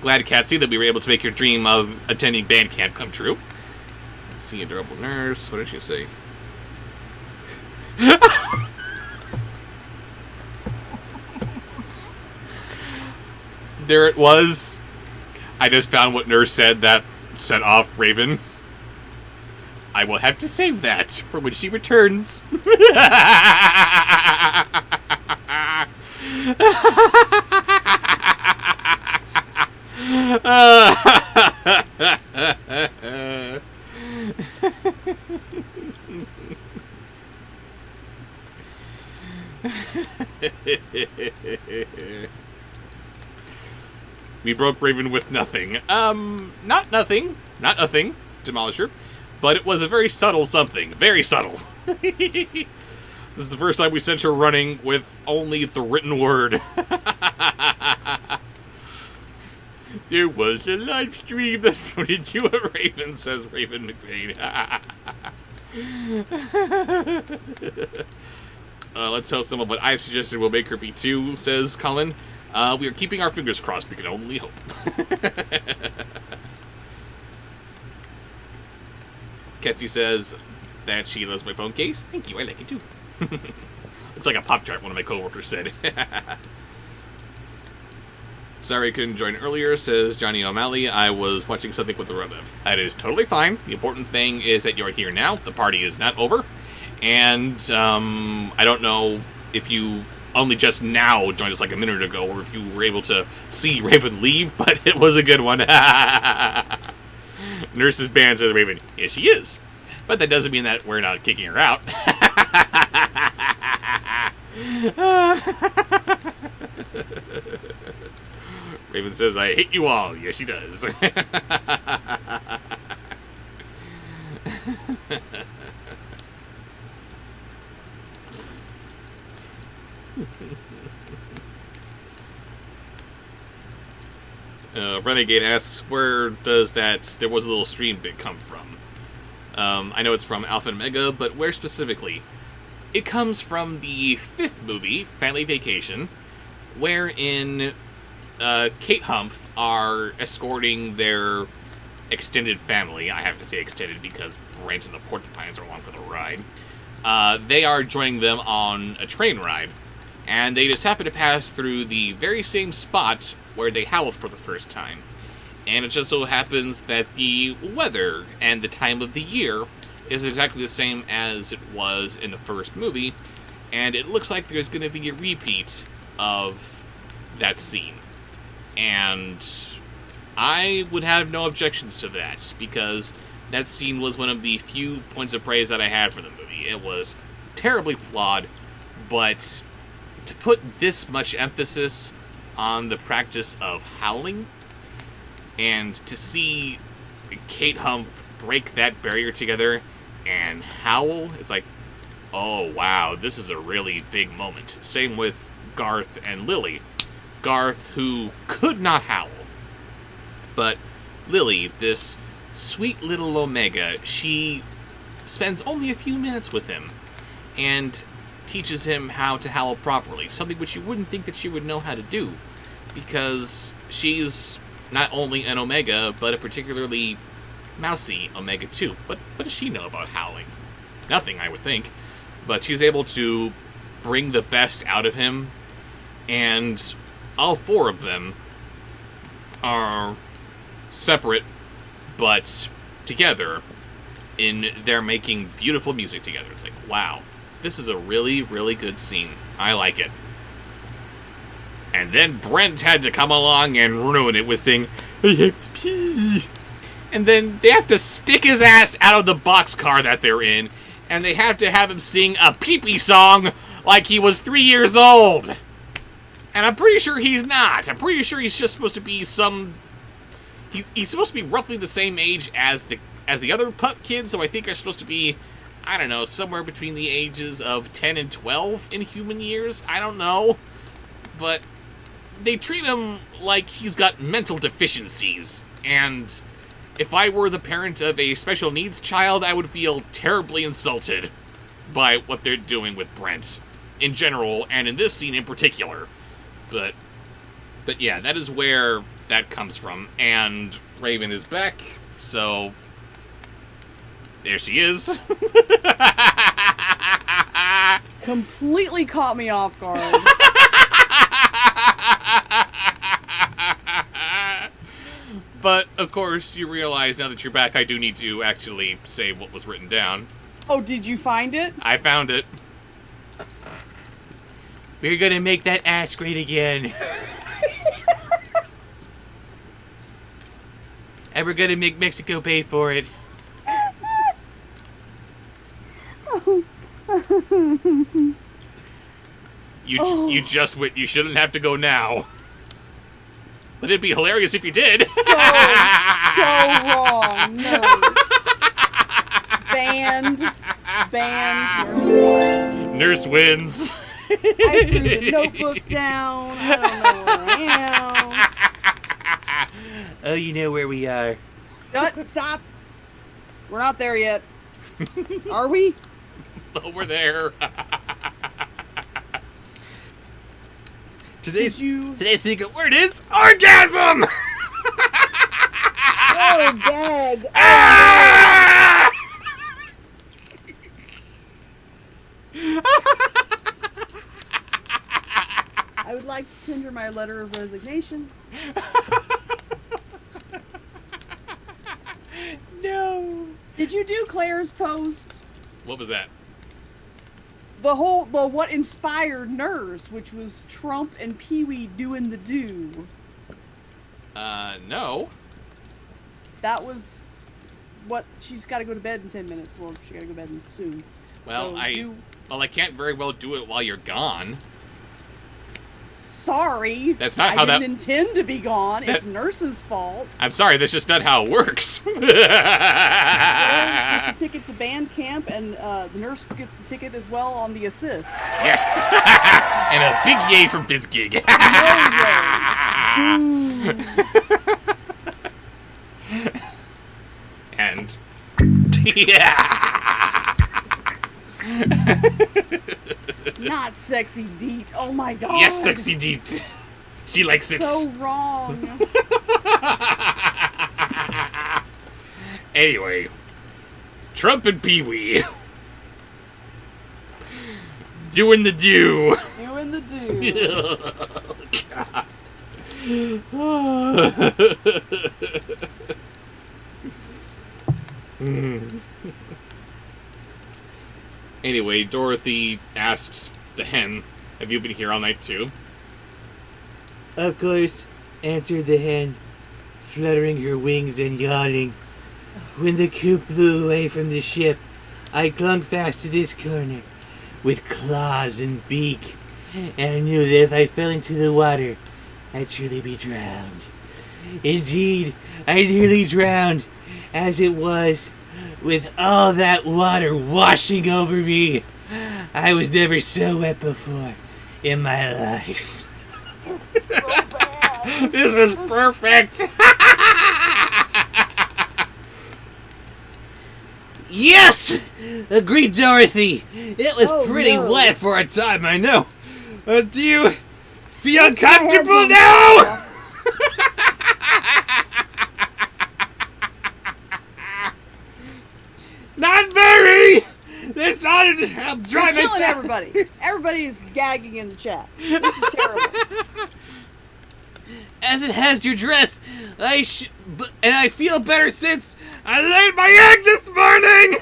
glad, Catsy, that we were able to make your dream of attending band camp come true. Let's see, Adorable Nurse. What did she say? There it was. I just found what Nurse said that set off Raven. I will have to save that for when she returns. We broke Raven with nothing. Not nothing, Demolisher, but it was a very subtle something. Very subtle. This is the first time we sent her running with only the written word. There was a live stream that turned into a Raven, says Raven McVeigh. Let's hope some of what I've suggested will make her be too, says Colin. We are keeping our fingers crossed. We can only hope. Ketsy says that she loves my phone case. Thank you. I like it too. Looks like a Pop-Tart, one of my coworkers said. Sorry I couldn't join earlier, says Johnny O'Malley. I was watching something with a relative. That is totally fine. The important thing is that you're here now. The party is not over. And I don't know if you only just now joined us like a minute ago, or if you were able to see Raven leave, but it was a good one. Nurse's band says Raven, yes she is. But that doesn't mean that we're not kicking her out. Raven says, I hate you all. Yes, she does. Renegade asks, where does that there was a little stream bit come from? I know it's from Alpha and Omega, but where specifically? It comes from the 5th movie, Family Vacation, wherein Kate Humph are escorting their extended family. I have to say extended because Brent and the Porcupines are along for the ride. They are joining them on a train ride, and they just happen to pass through the very same spot where they howled for the first time. And it just so happens that the weather and the time of the year is exactly the same as it was in the first movie, and it looks like there's going to be a repeat of that scene. And I would have no objections to that, because that scene was one of the few points of praise that I had for the movie. It was terribly flawed, but to put this much emphasis on the practice of howling, and to see Kate Humph break that barrier together and howl, it's like, oh wow, this is a really big moment. Same with Garth and Lily. Garth, who could not howl, but Lily, this sweet little Omega, she spends only a few minutes with him and teaches him how to howl properly, something which you wouldn't think that she would know how to do, because she's not only an Omega, but a particularly mousy Omega too. What does she know about howling? Nothing, I would think. But she's able to bring the best out of him, and all 4 of them are separate, but together in their making beautiful music together. It's like, wow, this is a really, really good scene. I like it. And then Brent had to come along and ruin it with saying, I have to pee. And then they have to stick his ass out of the boxcar that they're in, and they have to have him sing a pee-pee song like he was 3 years old. And I'm pretty sure he's not. I'm pretty sure he's just supposed to be some... He's supposed to be roughly the same age as the other pup kids, so I think they're supposed to be, I don't know, somewhere between the ages of 10 and 12 in human years. I don't know. But they treat him like he's got mental deficiencies, and if I were the parent of a special needs child, I would feel terribly insulted by what they're doing with Brent in general, and in this scene in particular. But yeah, that is where that comes from, and Raven is back, so there she is. Completely caught me off guard. But, of course, you realize now that you're back, I do need to actually say what was written down. Oh, did you find it? I found it. We're gonna make that ass great again. And we're gonna make Mexico pay for it. You shouldn't have to go now. But it'd be hilarious if you did. So wrong. No. Banned. Nurse wins. I threw the notebook down. I don't know where I am. Oh, you know where we are. Stop. We're not there yet. Are we? Oh, we're there. Did you? Today's secret word is orgasm. Oh, gag. Ah! I would like to tender my certified letter of resignation. No. Did you do Claire's post? What was that? The what inspired Nurse, which was Trump and Pee-wee doing the do. No. That was what she's got to go to bed in 10 minutes. Well, she got to go to bed soon. Well, So I can't very well do it while you're gone. Sorry. That's not how I didn't intend to be gone. It's Nurse's fault. I'm sorry, that's just not how it works. Claire gets a ticket to band camp, and the Nurse gets a ticket as well on the assist. Yes. And a big yay for BizGig. And yeah. Not sexy Deet. Oh my god. Yes, sexy Deet. She likes it. So wrong. Anyway, Trump and Pee-wee doing the do. Doing the do. Anyway, Dorothy asks the hen, "Have you been here all night too?" Of course, answered the hen, fluttering her wings and yawning. When the coop blew away from the ship, I clung fast to this corner, with claws and beak, and I knew that if I fell into the water, I'd surely be drowned. Indeed, I nearly drowned, as it was, with all that water washing over me. I was never so wet before in my life. So bad. This is perfect. Yes! Agreed, Dorothy. It was pretty no. wet for a time, I know. Do you feel I comfortable had now? Not very! This ought to help dry You're my killing face. everybody. Everybody is gagging in the chat. This is terrible. As it has your dress, and I feel better since I laid my egg this morning.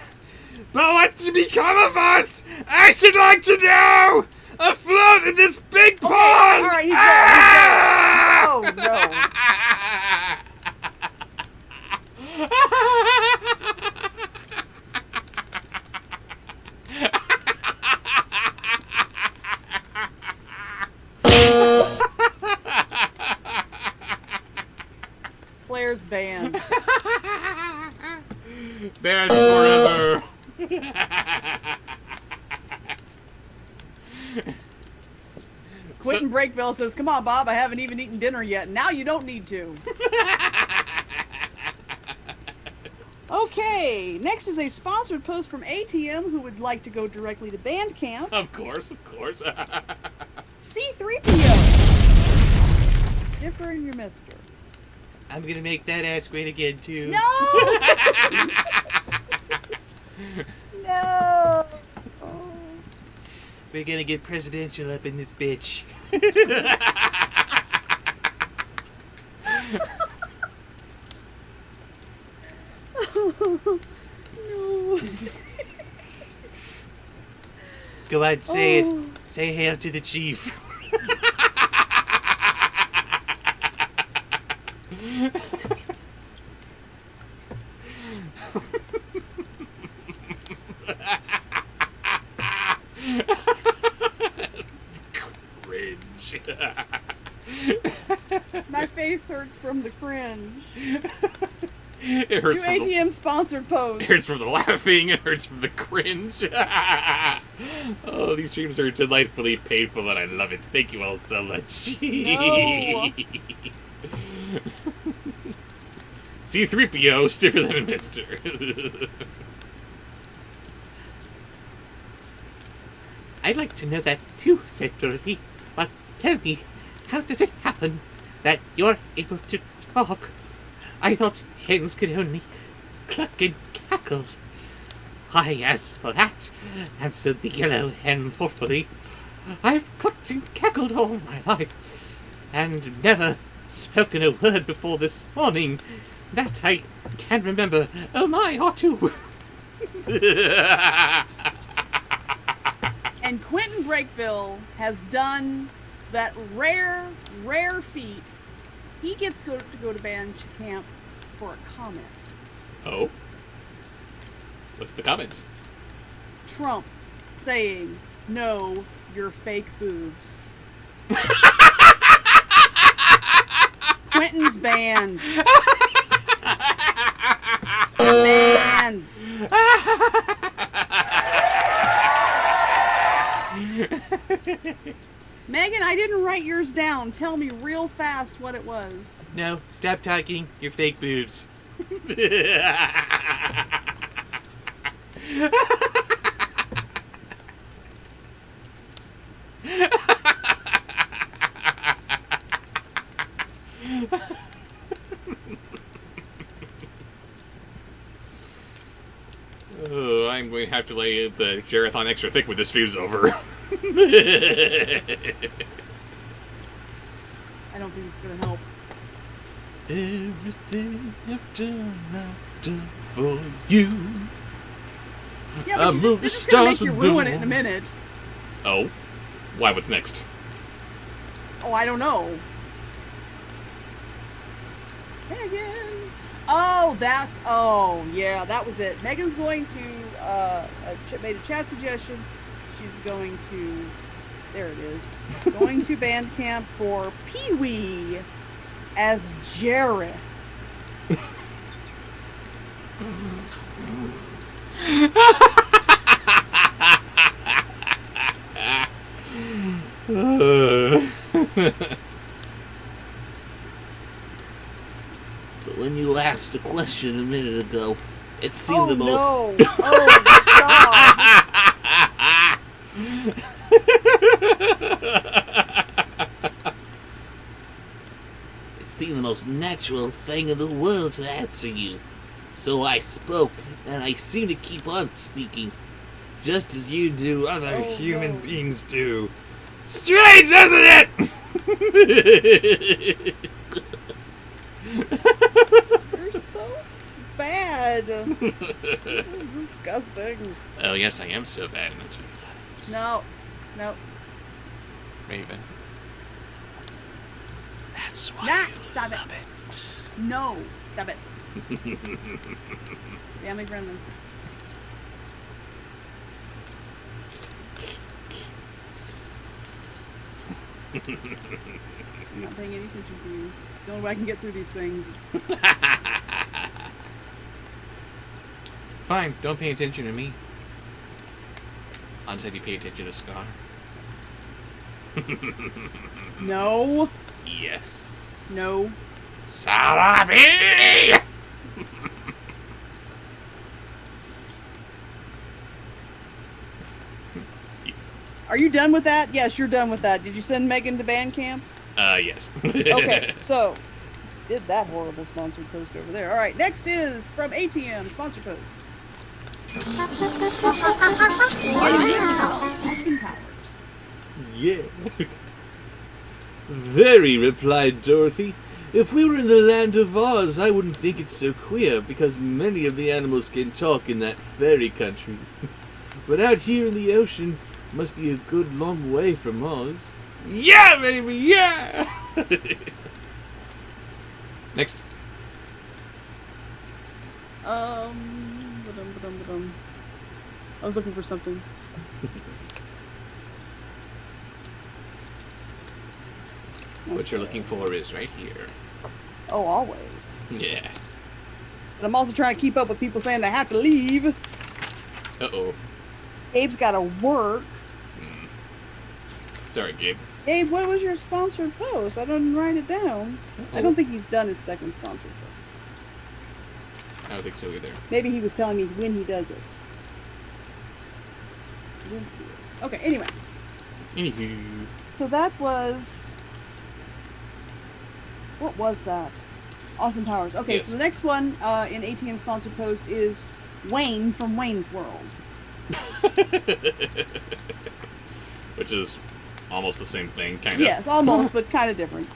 But what's to become of us? I should like to know. Afloat in this big pond. All right, he's Ah! dead. Oh no. Claire's banned. Banned forever. Quentin Breakville says, "Come on, Bob, I haven't even eaten dinner yet. Now you don't need to." Okay, next is a sponsored post from ATM who would like to go directly to Bandcamp. Of course. C3PO. Stiffer in your mister. I'm gonna make that ass great again too. No! No! Oh. We're gonna get presidential up in this bitch. No. Go on, say Oh. it. Say hail to the chief. Cringe. My face hurts from the cringe. It hurts New from the, ATM sponsored post. it hurts from the laughing. It hurts from the cringe. Oh, these streams are delightfully painful, and I love it. Thank you all so much. No. C3PO, stiffer than a mister. I'd like to know that too, said Dorothy. But tell me, how does it happen that you're able to talk? I thought hens could only cluck and cackle. Why, as for that, answered the yellow hen thoughtfully, I've clucked and cackled all my life. and never spoken a word before this morning. That I can't remember. Oh my, ought to. And Quentin Breakville has done that rare feat. He gets to go to band camp for a comment. Oh? What's the comment? Trump saying, "No, you're fake boobs." Quentin's banned. Banned. Megan, I didn't write yours down. Tell me real fast what it was. No, stop talking. You're fake boobs. Oh, I'm going to have to lay the Jerathon extra thick with this fuse over. I don't think it's gonna help. Everything I've done for you. Yeah, I but move this the is gonna make stars you with ruin the it in a minute. Oh? Why, what's next? Oh, I don't know. Megan. Oh, yeah, that was it. Megan's going to, made a chat suggestion. She's going to, there it is, going to band camp for Pee-wee as Jareth. But when you asked a question a minute ago, it seemed the most. No. Oh, God. It seemed the most natural thing in the world to answer you. So I spoke, and I seem to keep on speaking, just as you do other Oh, human no. beings do. Strange, isn't it? You're so bad. This is disgusting. Oh, yes, I am so bad, and that's what No. Raven. That's why Nah, you stop it. love it. No. Stop it. Family friendly. I'm not paying any attention to you. It's the only way I can get through these things. Fine, don't pay attention to me. I'll just have you pay attention to Scar. No. Yes. No. Sarabi! Are you done with that? Yes, you're done with that. Did you send Megan to band camp? Yes. Okay, so did that horrible sponsored post over there. All right, next is from ATM sponsor post. Austin Powers. Yeah. Very, replied Dorothy. If we were in the land of Oz, I wouldn't think it so queer, because many of the animals can talk in that fairy country. But out here in the ocean, must be a good long way from Oz. Yeah, baby, yeah! Next. Ba-dum. I was looking for something. What you're looking for is right here. Oh, always. Yeah. But I'm also trying to keep up with people saying they have to leave. Uh-oh. Gabe's got to work. Sorry, Gabe. Gabe, what was your sponsored post? I didn't write it down. I don't think he's done his second sponsored post. I don't think so either. Maybe he was telling me when he does it. I didn't see it. Okay, anyway. Anywho. So that was... What was that? Austin Powers. Okay, Yes. so the next one in ATM sponsored post is Wayne from Wayne's World. Which is almost the same thing, kind of. Yes, almost, but kind of different.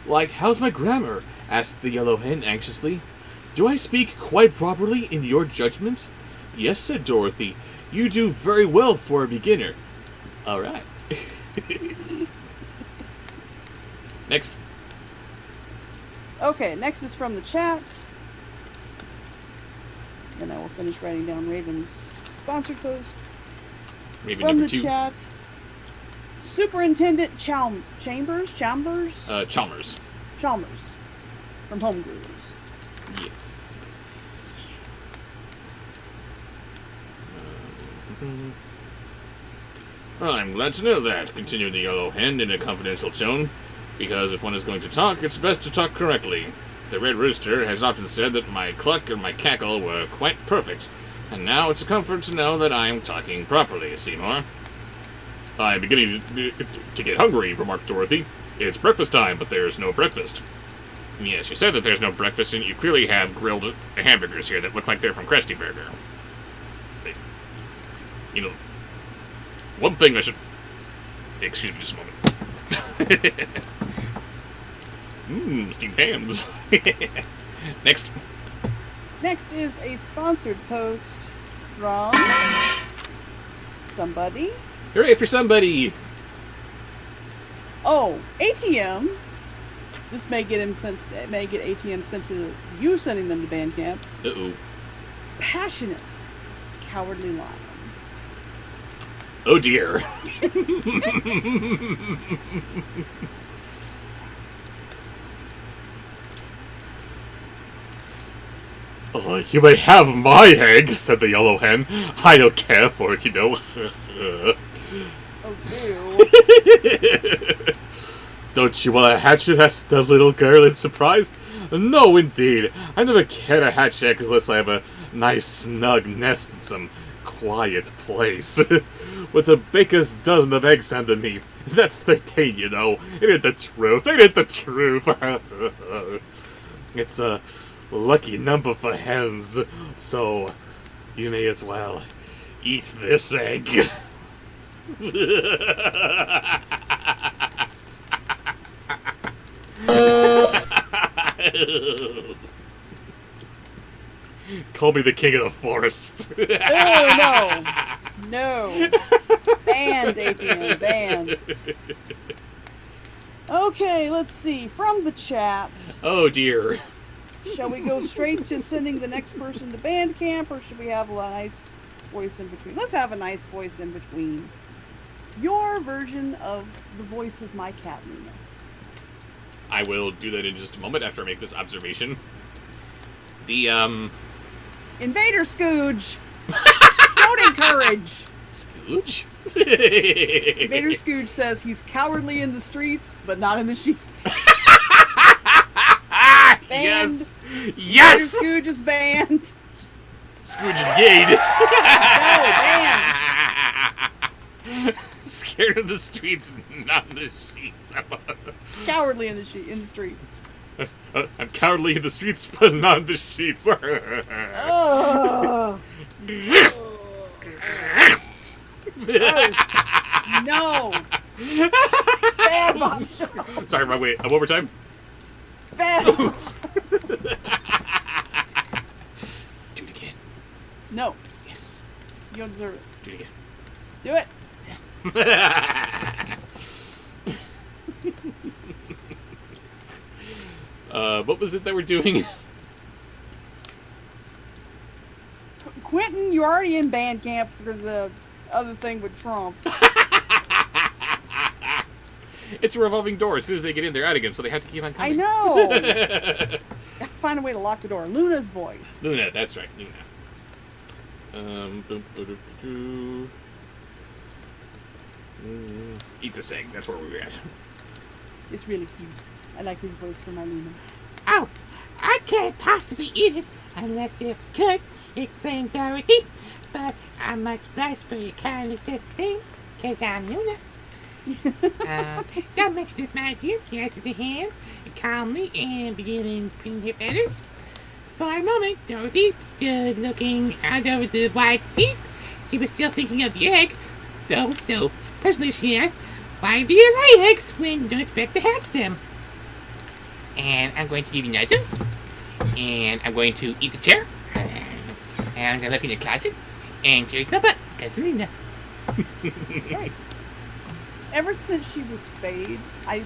Like, how's my grammar? Asked the yellow hen anxiously. Do I speak quite properly in your judgment? Yes, said Dorothy. You do very well for a beginner. All right. Next. Okay, next is from the chat. Then I will finish writing down Raven's sponsored post. Raven From number the 2. chat, Superintendent Chambers Chalmers. from Homebrewers. Yes. Yes. Well, I'm glad to know that, continued the yellow hen in a confidential tone, because if one is going to talk, it's best to talk correctly. The red rooster has often said that my cluck and my cackle were quite perfect, and now it's a comfort to know that I am talking properly, Seymour. I'm beginning to get hungry, remarked Dorothy. It's breakfast time, but there's no breakfast. Yes, you said that there's no breakfast, and you clearly have grilled hamburgers here that look like they're from Krusty Burger. You know, one thing I should... Excuse me just a moment. Steamed hams. Next. Next is a sponsored post from somebody. Hooray for somebody! Oh, ATM. This may get ATM sent to you, sending them to Bandcamp. Uh-oh. Passionate, cowardly lion. Oh dear. You may have my egg, said the yellow hen. I don't care for it, you know. Oh, ew. Don't you want to hatch it? asked the little girl in surprise. No, indeed. I never care to hatch eggs unless I have a nice snug nest in some quiet place. With a baker's dozen of eggs under me. That's 13, you know. It ain't the truth. It ain't the truth. It's a lucky number for hens. So, you may as well eat this egg. Call me the king of the forest. Oh, no. No. Banned, ATM. Banned. Okay, let's see. From the chat, Oh dear. shall we go straight to sending the next person to Bandcamp, or should we have a nice voice in between? Let's have a nice voice in between. Your version of the voice of my cat, Luna. I will do that in just a moment after I make this observation. The, Invader Scooge! Don't encourage! Scooge? Invader Scooge says he's cowardly in the streets, but not in the sheets. Banned. Yes! Yes! Invader Scooge is banned. Scrooge and Gade. No, banned. Scared of the streets, not the sheets. Cowardly in the streets. I'm cowardly in the streets, but not in the sheets. Oh. No. Bad Bobsheaux. Sorry, wait. One more time. Bad. Do it again. No, Yes. you don't deserve it. Do it again. Do it. What was it that we're doing? Quentin, you're already in Bandcamp for the other thing with Trump. It's a revolving door. As soon as they get in, they're out again, so they have to keep on I coming. know. Find a way to lock the door. Luna's voice. Luna, that's right, Luna. Eat this egg. That's where we were at. It's really cute. I like his voice for my Luna. Oh, I can't possibly eat it unless it's cooked, explained Dorothy. But I'm much blessed for your kindness just the same, because I'm Luna. Don't mention this, my dear. He answers the hand calmly and beginning pinning her feathers. For a moment, Dorothy stood looking out over the wide sea. She was still thinking of the egg, though, so presently she asked, "Why do you lay eggs when you don't expect to hatch them?" And I'm going to give you nuzzles. And I'm going to eat the chair. And I'm going to look in the closet. And here's my butt, because Serena. Right. Ever since she was spayed,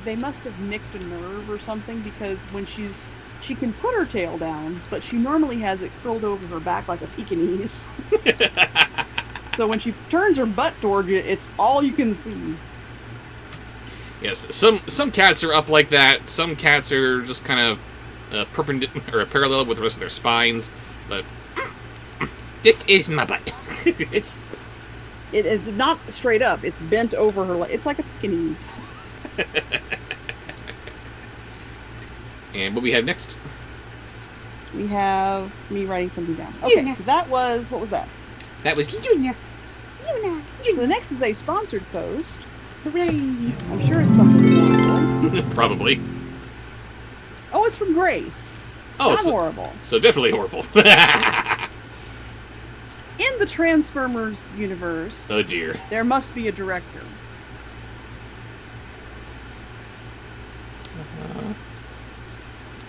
they must have nicked a nerve or something, because when she can put her tail down, but she normally has it curled over her back like a Pekingese. So when she turns her butt towards you, it's all you can see. Yes, some cats are up like that. Some cats are just kind of perpendicular or parallel with the rest of their spines. But this is my butt. It is not straight up. It's bent over her. It's like a Pekingese. And what we have next? We have me writing something down. Okay, so that was, what was that? That was Luna. So the next is a sponsored post. Hooray! I'm sure it's something we want to. Probably. Oh, it's from Grace. Oh, Not horrible. So definitely horrible. In the Transformers universe, Oh dear. there must be a director.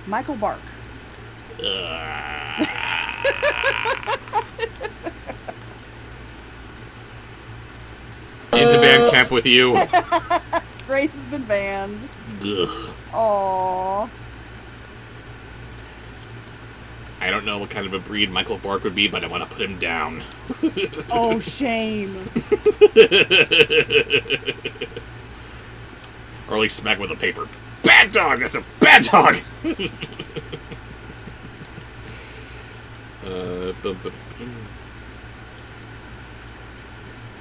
Michael Bark. Into band camp with you. Grace has been banned. Ugh. Aww. I don't know what kind of a breed Michael Bork would be, but I want to put him down. Oh, shame. Or at least smack with a paper. Bad dog! That's a bad dog!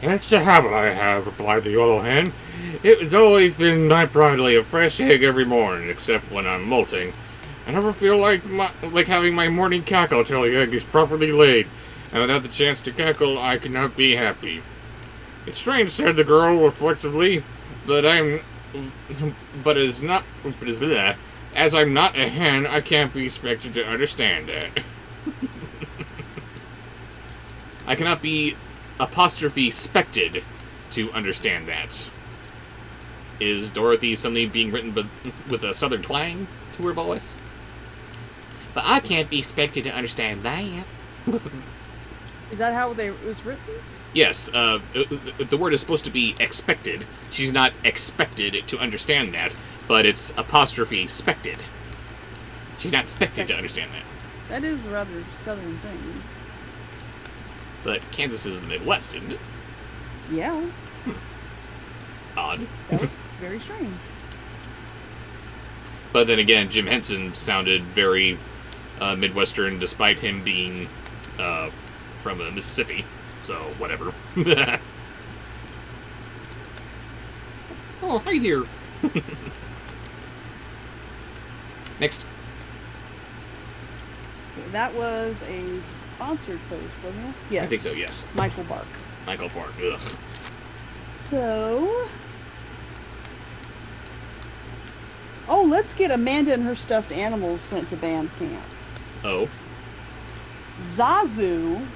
That's the habit I have, replied the yellow hen. It has always been my pride to lay a fresh egg every morning, except when I'm molting. I never feel like having my morning cackle till the egg is properly laid, and without the chance to cackle, I cannot be happy. It's strange, said the girl reflectively, but as I'm not a hen, I can't be expected to understand that. I cannot be apostrophe spected to understand that. Is Dorothy suddenly being written with a southern twang to her voice? But I can't be expected to understand that. Is that how it was written? Yes, the word is supposed to be expected. She's not expected to understand that, but it's apostrophe spected. She's not expected to understand that. That is a rather southern thing. But Kansas is the Midwest, isn't it? Yeah, Odd. that was very strange. But then again, Jim Henson sounded very Midwestern, despite him being from Mississippi. So, whatever. Oh, hi there. Next. That was a sponsored post, wasn't it? Yes. I think so, yes. Michael Bark. Michael Park. Ugh. So... Oh, let's get Amanda and her stuffed animals sent to band camp. Oh. Zazu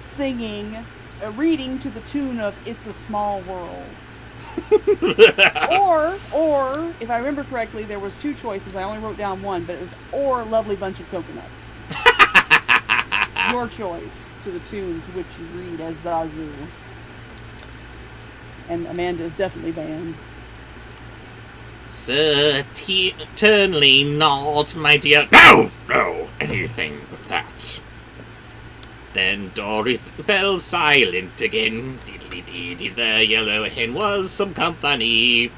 singing, reading to the tune of "It's a Small World." or, if I remember correctly, there was two choices. I only wrote down one, but it was "or Lovely Bunch of Coconuts." Your choice to the tune to which you read as Zazu. And Amanda is definitely banned. Certainly not, my dear. No! No! Anything but that. Then Dorothy fell silent again. Diddly-dee, the yellow hen was some company.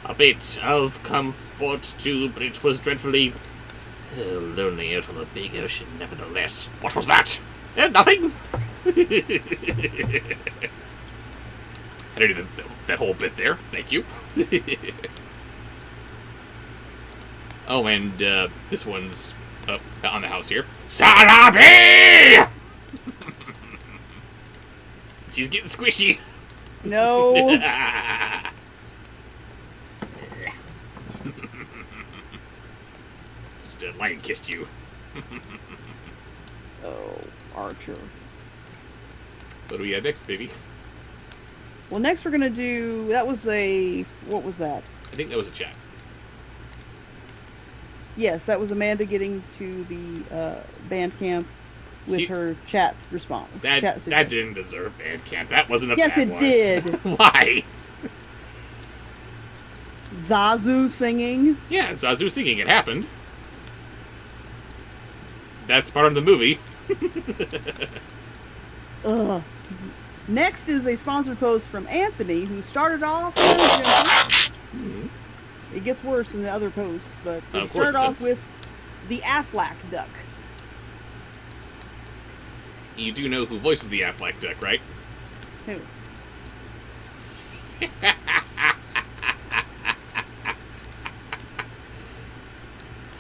A bit of comfort, too, but it was dreadfully lonely out on the big ocean, nevertheless. What was that? Nothing! I didn't do that whole bit there. Thank you. Oh, and this one's up on the house here. Salabi! She's getting squishy. No. Just lion kissed you. Oh, Archer. What do we have next, baby? Well, next we're gonna do. That was a. What was that? I think that was a chat. Yes, that was Amanda getting to the band camp with her chat response. That chat that suggestion. didn't deserve band camp. That wasn't a Yes, bad it one. did. Why? Zazu singing. Yeah, Zazu singing. It happened. That's part of the movie. Ugh. Next is a sponsored post from Anthony, who started off. It gets worse in the other posts, but Of it course started it off does. with the Aflac duck. You do know who voices the Affleck duck, right? Who?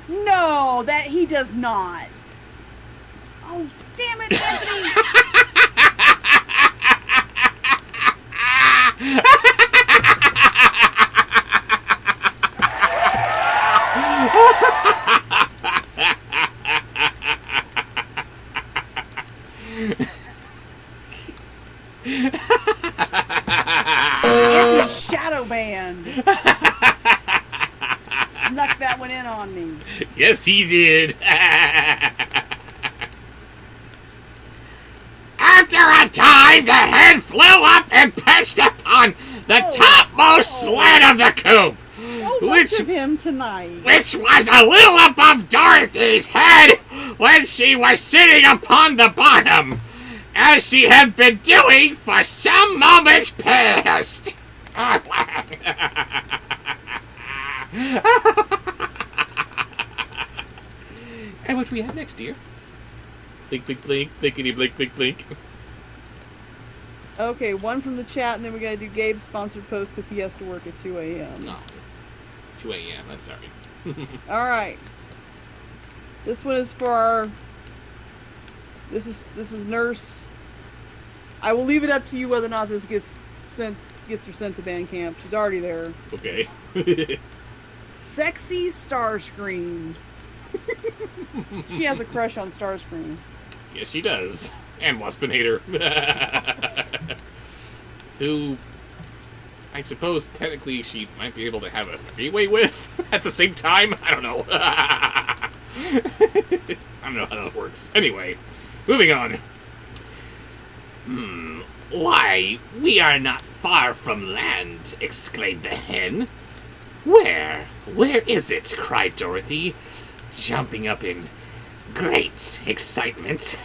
No, that he does not. Oh, damn it, Anthony! Anthony Shadow Band. Snuck that one in on me. Yes, he did. After a time, the hen flew up and perched upon the topmost slant of the coop, So much Which- of him tonight. which was a little above Dorothy's head when she was sitting upon the bottom, as she had been doing for some moments past. And what do we have next, dear? Blink, blink, blink, blinkety, blink, blink, blink. Okay, one from the chat, and then we gotta do Gabe's sponsored post because he has to work at 2 a.m. Oh, 2 a.m. I'm sorry. Alright. This one is for our... This is Nurse. I will leave it up to you whether or not this gets her sent to band camp. She's already there. Okay. Sexy Starscream. She has a crush on Starscream. Yes, she does. And Waspinator. Who, I suppose, technically she might be able to have a three-way with at the same time. I don't know. I don't know how that works. Anyway, moving on. Why, we are not far from land, exclaimed the hen. Where is it? Cried Dorothy, jumping up in great excitement.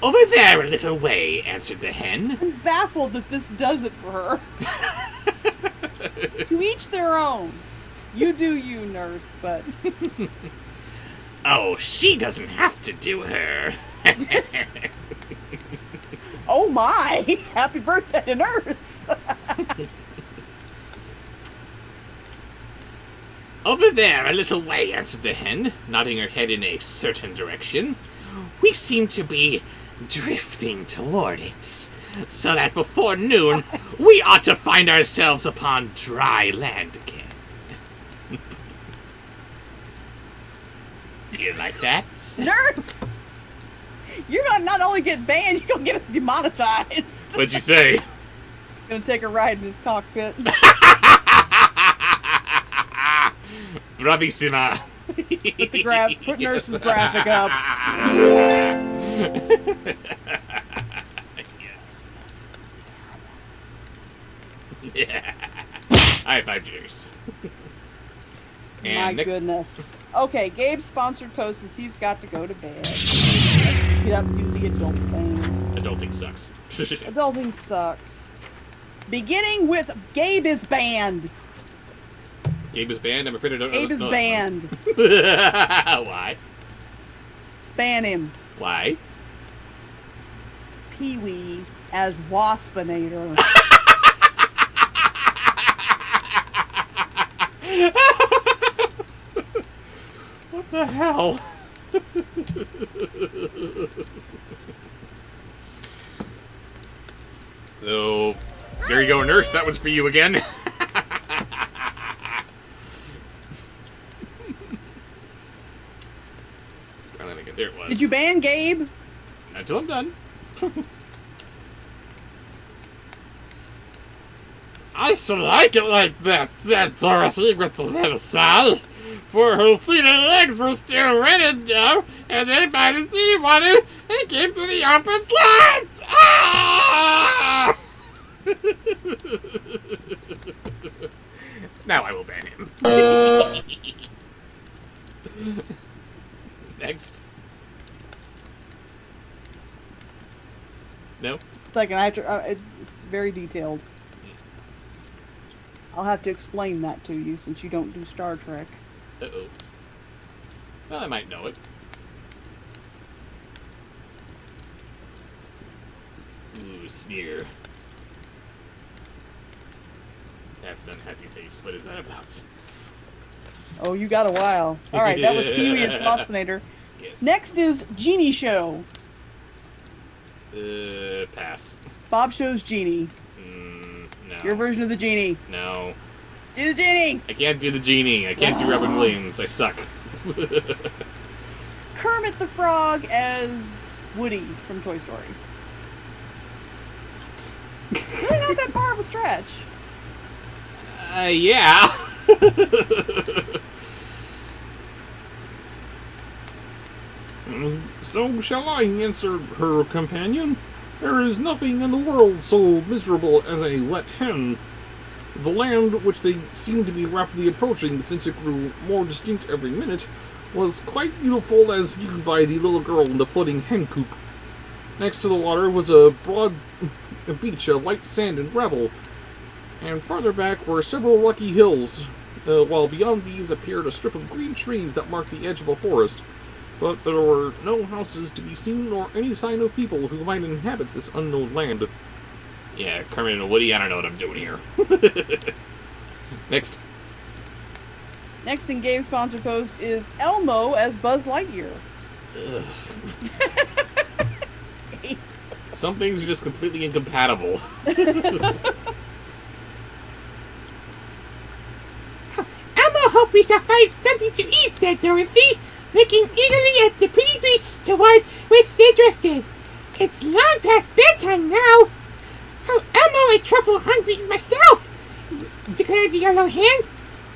Over there a little way, answered the hen. I'm baffled that this does it for her. To each their own. You do you, Nurse, but... Oh, she doesn't have to do her. Oh my! Happy birthday to Nurse! Over there a little way, answered the hen, nodding her head in a certain direction. We seem to be drifting toward it, so that before noon we ought to find ourselves upon dry land again. Do you like that? Nurse! You're gonna not only get banned, you're gonna get us demonetized. What'd you say? Gonna take a ride in his cockpit. Bravissima. Put Nurse's graphic up. Yes. Yeah. High five, cheers. My next, goodness. Okay, Gabe's sponsored post since he's got to go to bed. Get up and do the adult thing. Adulting sucks. Adulting sucks. Beginning with Gabe is banned. Gabe is banned. I'm afraid I don't know. Gabe is know banned. that one. Why? Ban him. Why? Pee-wee as Waspinator. What the hell? So, there you go, Nurse. That was for you again. you ban Gabe? Not until I'm done. I should like it like that, said Dorothy with the little sigh. For her feet and legs were still rented now, and then by the sea water, it came through the open slats! Ah! Now I will ban him. Next. No? Second, it's very detailed. I'll have to explain that to you since you don't do Star Trek. Uh-oh. Well, I might know it. Ooh, sneer. That's an unhappy face. What is that about? Oh, you got a while. All right, that was Pee-wee and Sponsinator. Yes. Next is Genie Show. Pass. Bobshow's Genie. No. Your version of the Genie. No. Do the Genie! I can't do the genie. I can't do Robin Williams. I suck. Kermit the Frog as Woody from Toy Story. Really not that far of a stretch. Yeah. So shall I answer her companion? There is nothing in the world so miserable as a wet hen. The land, which they seemed to be rapidly approaching since it grew more distinct every minute, was quite beautiful as viewed by the little girl in the floating hen coop. Next to the water was a broad beach of light sand and gravel, and farther back were several rocky hills, while beyond these appeared a strip of green trees that marked the edge of a forest. But there were no houses to be seen nor any sign of people who might inhabit this unknown land. Yeah, Kermit and Woody, I don't know what I'm doing here. Next. Next in game sponsor post is Elmo as Buzz Lightyear. Some things are just completely incompatible. Elmo hoped we shall find something to eat, said Dorothy, looking eagerly at the pretty beach toward which they drifted. It's long past bedtime now. Oh, Elmo, I'm truffle hungry myself, declared the yellow hen.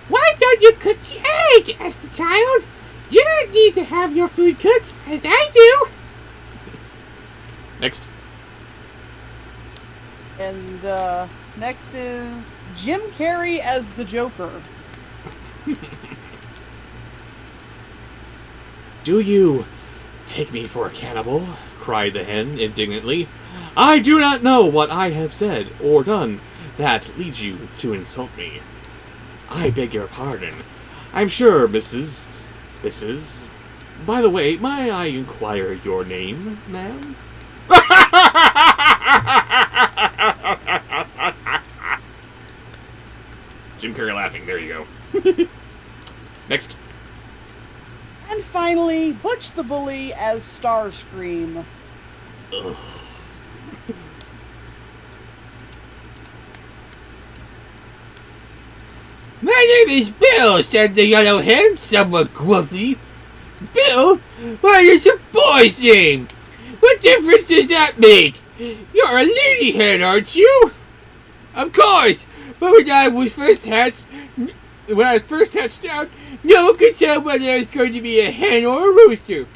Why don't you cook the egg? Asked the child. You don't need to have your food cooked, as I do. Next. And next is Jim Carrey as the Joker. Do you take me for a cannibal? Cried the hen indignantly. I do not know what I have said or done that leads you to insult me. I beg your pardon. I'm sure, Mrs. By the way, may I inquire your name, ma'am? Jim Carrey laughing. There you go. Next. And finally, Butch the Bully as Starscream. Ugh. My name is Bill, said the yellow hen, somewhat gruffly. Bill? Why, it's a boy's name. What difference does that make? You're a lady hen, aren't you? Of course, but when I was first hatched out, no one could tell whether I was going to be a hen or a rooster.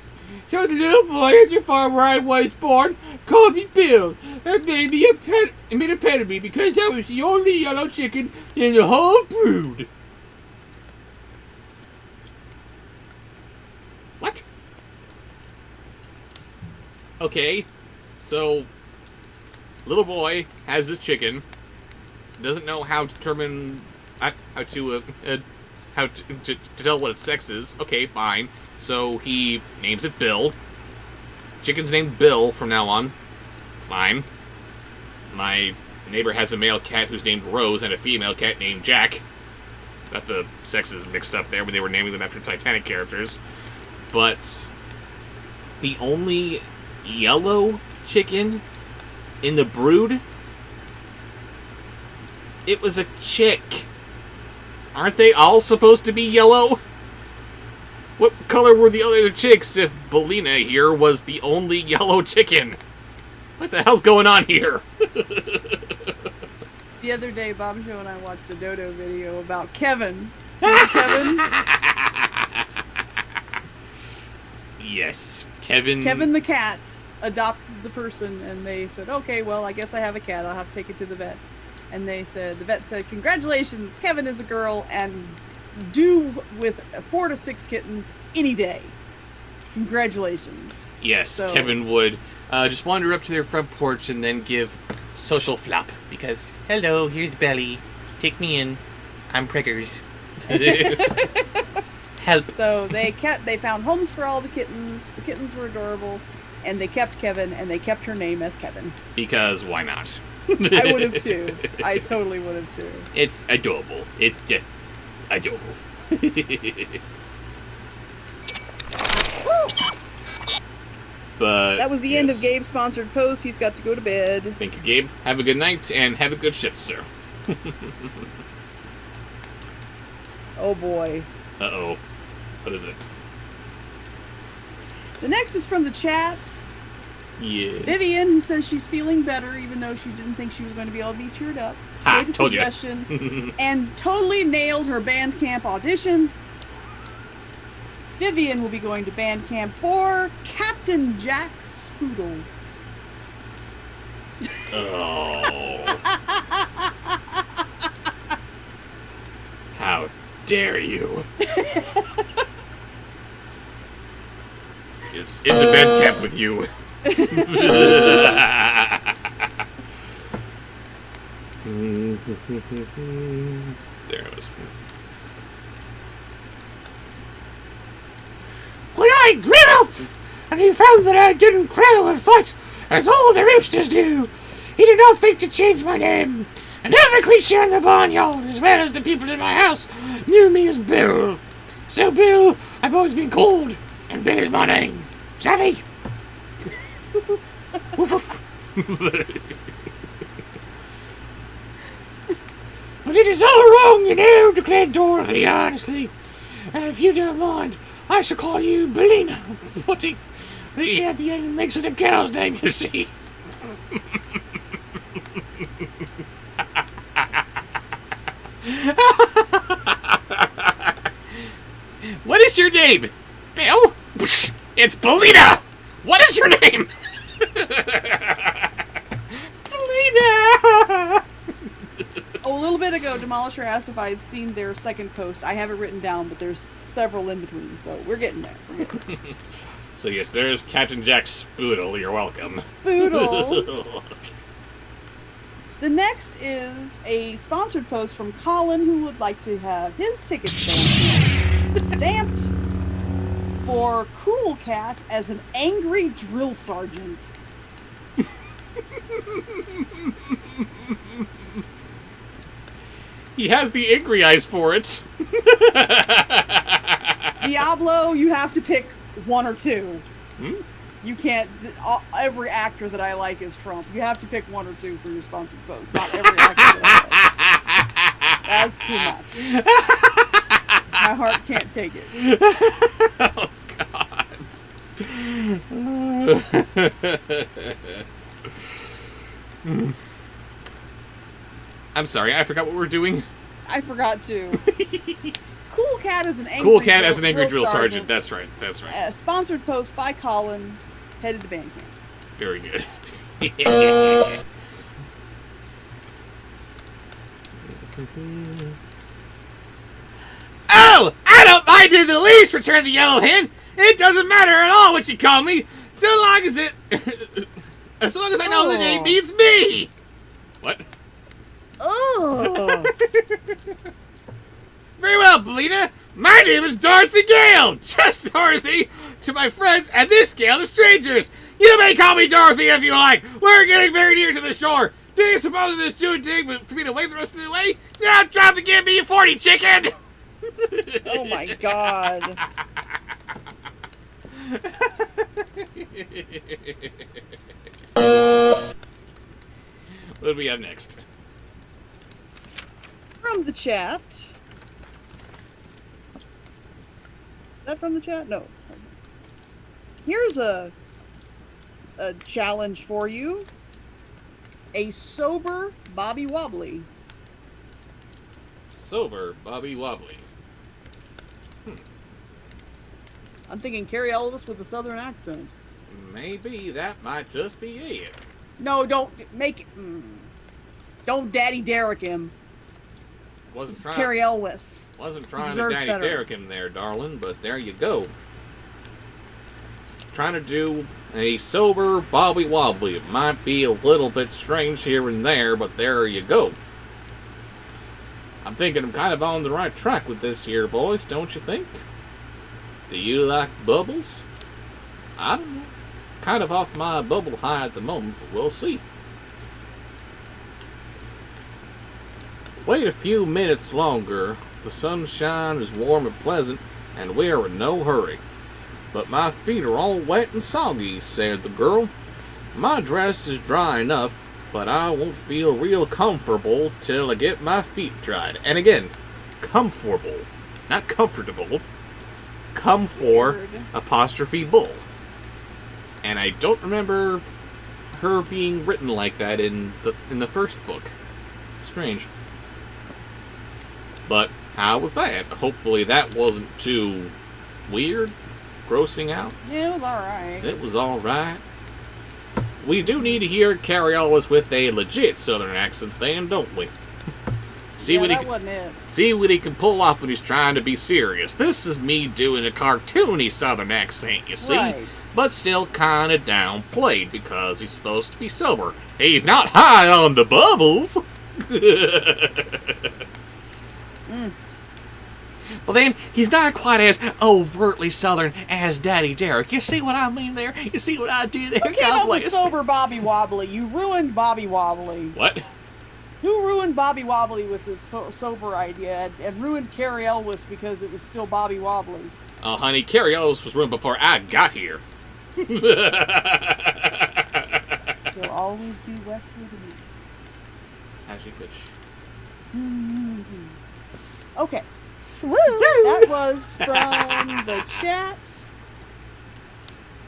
So the little boy at the farm where I was born called me Bill and made a pet of me because I was the only yellow chicken in the whole brood. What? Okay, so little boy has this chicken, doesn't know how to determine how to tell what its sex is. Okay, fine. So he names it Bill. Chicken's named Bill from now on. Fine. My neighbor has a male cat who's named Rose and a female cat named Jack. Got the sexes mixed up there when they were naming them after Titanic characters. But the only yellow chicken in the brood, it was a chick. Aren't they all supposed to be yellow? What color were the other chicks if Belina here was the only yellow chicken? What the hell's going on here? The other day, Bobsheaux and I watched a Dodo video about Kevin. Remember Kevin? Yes, Kevin. Kevin the cat adopted the person, and they said, okay, well, I guess I have a cat. I'll have to take it to the vet. And the vet said, congratulations, Kevin is a girl, and due with 4 to 6 kittens any day. Congratulations. Yes, So- Kevin would just wander up to their front porch and then give social flop because, hello, here's Belly. Take me in. I'm Priggers. Help. So they found homes for all the kittens. The kittens were adorable, and they kept Kevin, and they kept her name as Kevin. Because why not? I would have too. I totally would have too. It's adorable. It's just adorable. But That was the end of yes. Gabe's sponsored post. He's got to go to bed. Thank you, Gabe. Have a good night and have a good shift, sir. Oh boy. Uh-oh. What is it? The next is from the chat. Yes. Vivian, who says she's feeling better, even though she didn't think she was going to be able to be cheered up. Ha, Made a told ya. suggestion and totally nailed her band camp audition. Vivian will be going to band camp for Captain Jack Spoodle. Oh. How dare you? Yes, into bed camp with you. There it was. When I grew up, and he found that I didn't crow and fight as all the roosters do, he did not think to change my name, and every creature in the barnyard, as well as the people in my house, knew me as Bill. So Bill, I've always been called, and Bill is my name. Savvy? Woof woof. But it is all wrong, you know, declared Dorothy, honestly. And if you don't mind, I shall call you Belina. Putting the E at the end makes it a girl's name, you see. What is your name? Bill? It's Belina! What is your name? Belina! Oh, a little bit ago, Demolisher asked if I had seen their second post. I have it written down, but there's several in between, so we're getting there. So yes, there's Captain Jack Spoodle. You're welcome. Spoodle. The next is a sponsored post from Colin, who would like to have his ticket stamped for Cool Cat as an angry drill sergeant. He has the angry eyes for it. Diablo, you have to pick one or two. Hmm? You can't. Every actor that I like is Trump. You have to pick one or two for your sponsored post. Not every actor that I like. That's too much. My heart can't take it. Oh, God. I'm sorry, I forgot what we're doing. I forgot to. Cool Cat is an angry Cool Cat as an angry drill sergeant. That's right, that's right. Sponsored post by Colin, headed to Bandcamp. Very good. Oh, I don't mind in the least, returned the yellow hen. It doesn't matter at all what you call me, so long as it, as long as I know the name means me. What? Oh. Very well, Belina. My name is Dorothy Gale. Just Dorothy to my friends, and this Gale to strangers. You may call me Dorothy if you like. We're getting very near to the shore. Do you suppose this too big for me to wait the rest of the way? Now drop the give me 40, chicken. Oh my God. What do we have next? From the chat. that from the chat? No. Here's a challenge for you. A sober Bobby Wobbly. Sober Bobby Wobbly. I'm thinking Carrie Elvis with a southern accent. Maybe that might just be it. No, don't make it. Don't Daddy Derrick him. Wasn't This is trying. Carrie Elvis. Wasn't trying to Deserves Daddy better. Derrick him there, darling, but there you go. Trying to do a sober Bobby Wobbly. It might be a little bit strange here and there, but there you go. I'm thinking I'm kind of on the right track with this here, boys, don't you think? Do you like bubbles? I don't know. Kind of off my bubble high at the moment, but we'll see. Wait a few minutes longer. The sunshine is warm and pleasant, and we are in no hurry. But my feet are all wet and soggy, said the girl. My dress is dry enough, but I won't feel real comfortable till I get my feet dried. And again, comfortable, not comfortable. Come for Weird. apostrophe bull. And I don't remember her being written like that in the first book. Strange. But how was that? Hopefully that wasn't too weird, grossing out. Yeah, it was alright. It was alright. We do need to hear Carrie Ellis with a legit southern accent then, don't we? See what that wasn't it. See what he can pull off when he's trying to be serious. This is me doing a cartoony southern accent, you see? Right. But still kind of downplayed because he's supposed to be sober. He's not high on the bubbles. Well, then, he's not quite as overtly southern as Daddy Derrick. You see what I mean there? You see what I do there? Who came God up with bless. sober Bobby Wobbly? You ruined Bobby Wobbly. What? Who ruined Bobby Wobbly with this sober idea and ruined Carrie Ellis because it was still Bobby Wobbly? Oh, honey, Carrie Ellis was ruined before I got here. He'll always be Wesley to me. As you wish. Okay. That was from the chat.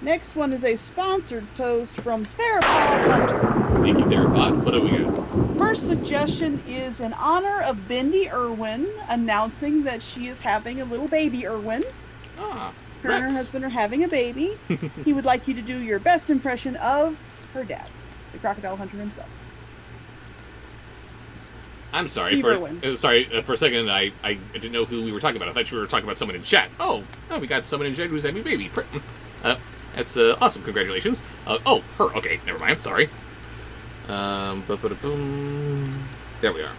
Next one is a sponsored post from Therapod Hunter. Thank you, Therapod. What do we got? First suggestion is in honor of Bindi Irwin announcing that she is having a little baby Irwin. Ah, Her and her Rants. husband are having a baby. He would like you to do your best impression of her dad, the crocodile hunter himself. I'm sorry. Steve For Irwin. for a second, I didn't know who we were talking about. I thought you were talking about someone in chat. Oh, we got someone in chat who's having a baby. That's awesome. Congratulations. Oh, her. Okay, never mind. Sorry. Boom. There we are.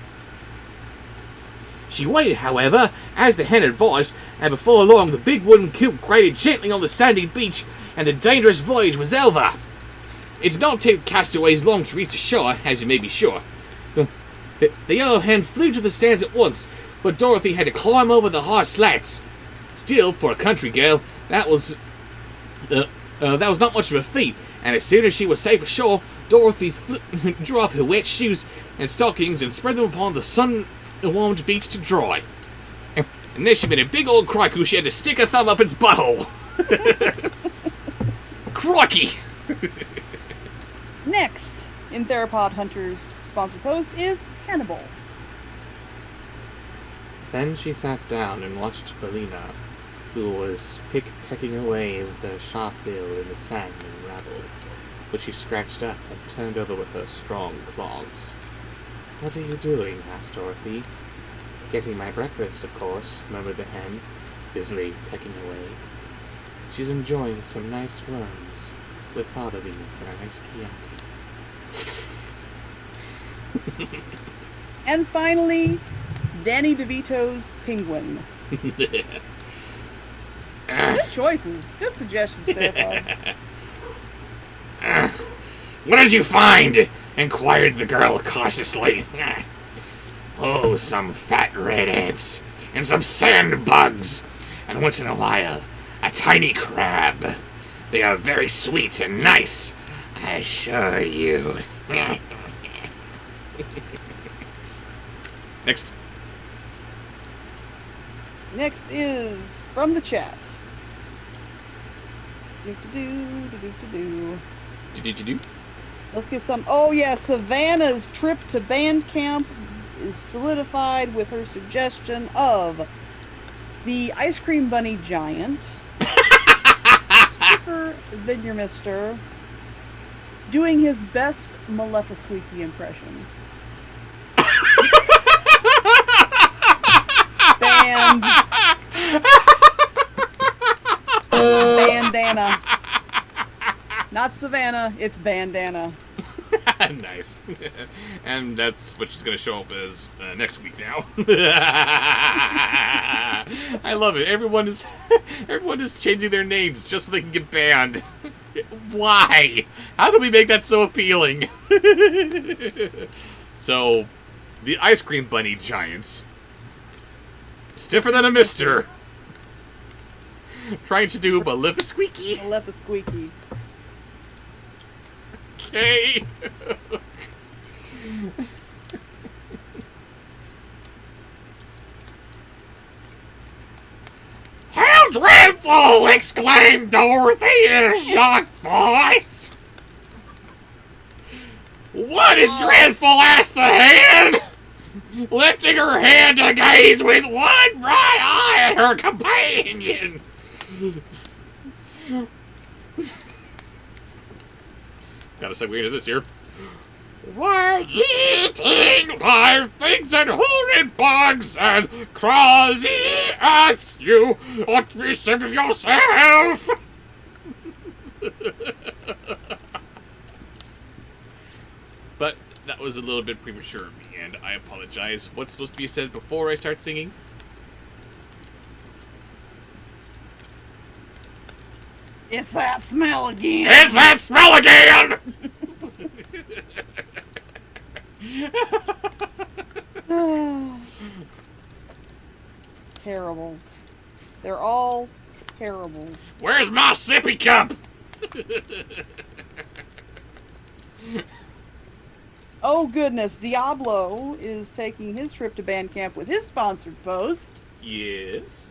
She waited, however, as the hen advised, and before long the big wooden coop grated gently on the sandy beach, and the dangerous voyage was over. It did not take the castaways long to reach the shore, as you may be sure. The yellow hen flew to the sands at once, but Dorothy had to climb over the hard slats. Still, for a country girl, that was not much of a feat, and as soon as she was safe ashore, Dorothy drew off her wet shoes and stockings and spread them upon the sun-warmed beach to dry. And then she made a big old cry because she had to stick her thumb up its butthole. Crikey! Next, in Therapod Hunter's sponsored post is Hannibal. Then she sat down and watched Bellina, who was pecking away with a sharp bill in the sand and gravel, which she scratched up and turned over with her strong claws. "What are you doing?" asked Dorothy. "Getting my breakfast, of course," murmured the hen, busily pecking away. "She's enjoying some nice worms, with Father being for a nice Chianti." And finally, Danny DeVito's Penguin. Good choices. Good suggestions, Therapod. What did you find? Inquired the girl cautiously. Oh, some fat red ants, and some sand bugs, and once in a while, a tiny crab. They are very sweet and nice, I assure you. Next. Next is from the chat. Do-do-do-do. Let's get some. Oh yeah, Savannah's trip to band camp is solidified with her suggestion of the ice cream bunny giant, stiffer than your mister, doing his best Maleficent impression. Band. Bandana. Not Savannah, it's bandana. Nice. And that's what she's going to show up as next week now. I love it. Everyone is changing their names just so they can get banned. Why? How do we make that so appealing? So, the ice cream bunny giants, stiffer than a mister, trying to do Maleficent. Maleficent. Okay. How dreadful! Exclaimed Dorothy in a shocked voice. What is dreadful? Asked the hen, lifting her head to gaze with one bright eye at her companion. Gotta segue into this here. Why, eating live things and holding bugs and crawling ants, you ought to be ashamed of yourself. But that was a little bit premature of me, and I apologize. What's supposed to be said before I start singing? It's that smell again. It's that smell again! Terrible. They're all terrible. Where's my sippy cup? Oh goodness, Diablo is taking his trip to band camp with his sponsored post, Yes.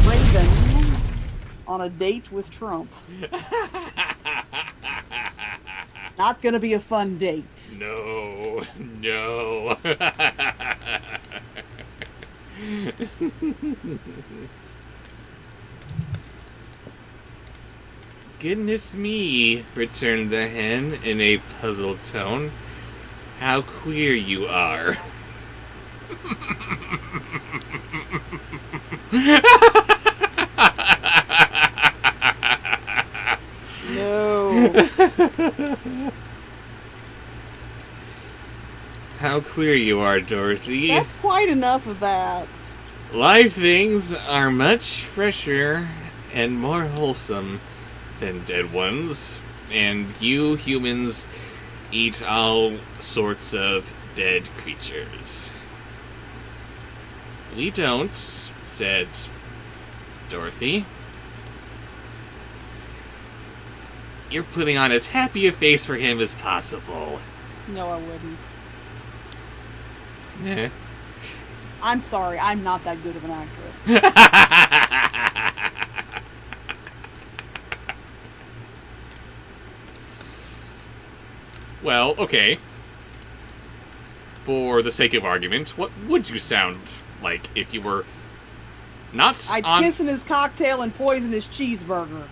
Raven, on a date with Trump. Not gonna be a fun date. No. Goodness me, returned the hen in a puzzled tone. How queer you are. No. How queer you are, Dorothy. That's quite enough of that. Live things are much fresher and more wholesome than dead ones, and you humans eat all sorts of dead creatures. We don't, said Dorothy. You're putting on as happy a face for him as possible. No, I wouldn't. Eh. I'm sorry, I'm not that good of an actress. Well, okay. For the sake of argument, what would you sound like if you were not I'd on piss in his cocktail and poison his cheeseburger.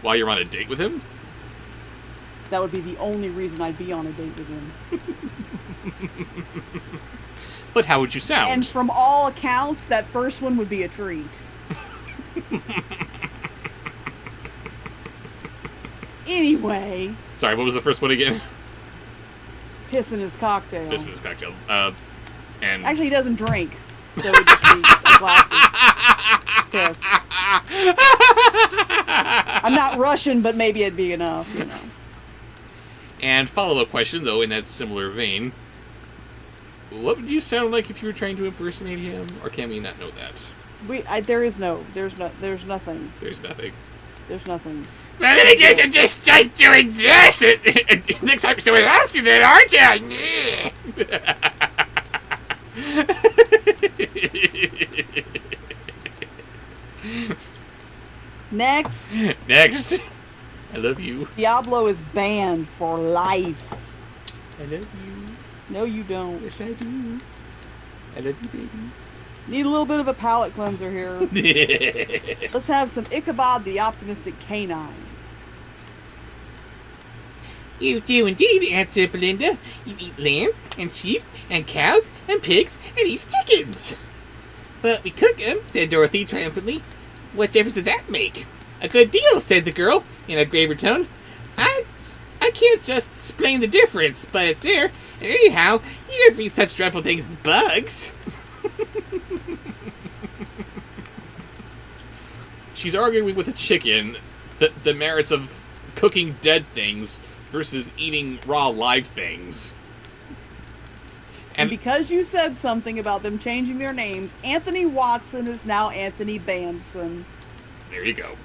while you're on a date with him? That would be the only reason I'd be on a date with him. But how would you sound? And from all accounts, that first one would be a treat. Anyway, Sorry, what was the first one again? piss in his cocktail. This is cocktail. And Actually, he doesn't drink, so it would just be a glass of piss. I'm not Russian, but maybe it'd be enough, you know. And follow-up question, though, in that similar vein. What would you sound like if you were trying to impersonate him? Or can we not know that? There's nothing. There's nothing. There's nothing. Well, then I guess I'm just start doing this. Next time someone asks me that, aren't you? Next, Next. I love you. Diablo is banned for life. I love you. No, you don't. Yes, I do. I love you, baby. Need a little bit of a palate cleanser here. Let's have some Ichabod the Optimistic Canine. You do indeed, answered Belinda. You eat lambs, and sheep, and cows, and pigs, and even chickens. But we cook them, said Dorothy triumphantly. What difference does that make? A good deal, said the girl, in a graver tone. I can't just explain the difference, but it's there. And anyhow, you never eat such dreadful things as bugs. She's arguing with a chicken the merits of cooking dead things versus eating raw live things. And because you said something about them changing their names, Anthony Watson is now Anthony Banson. There you go.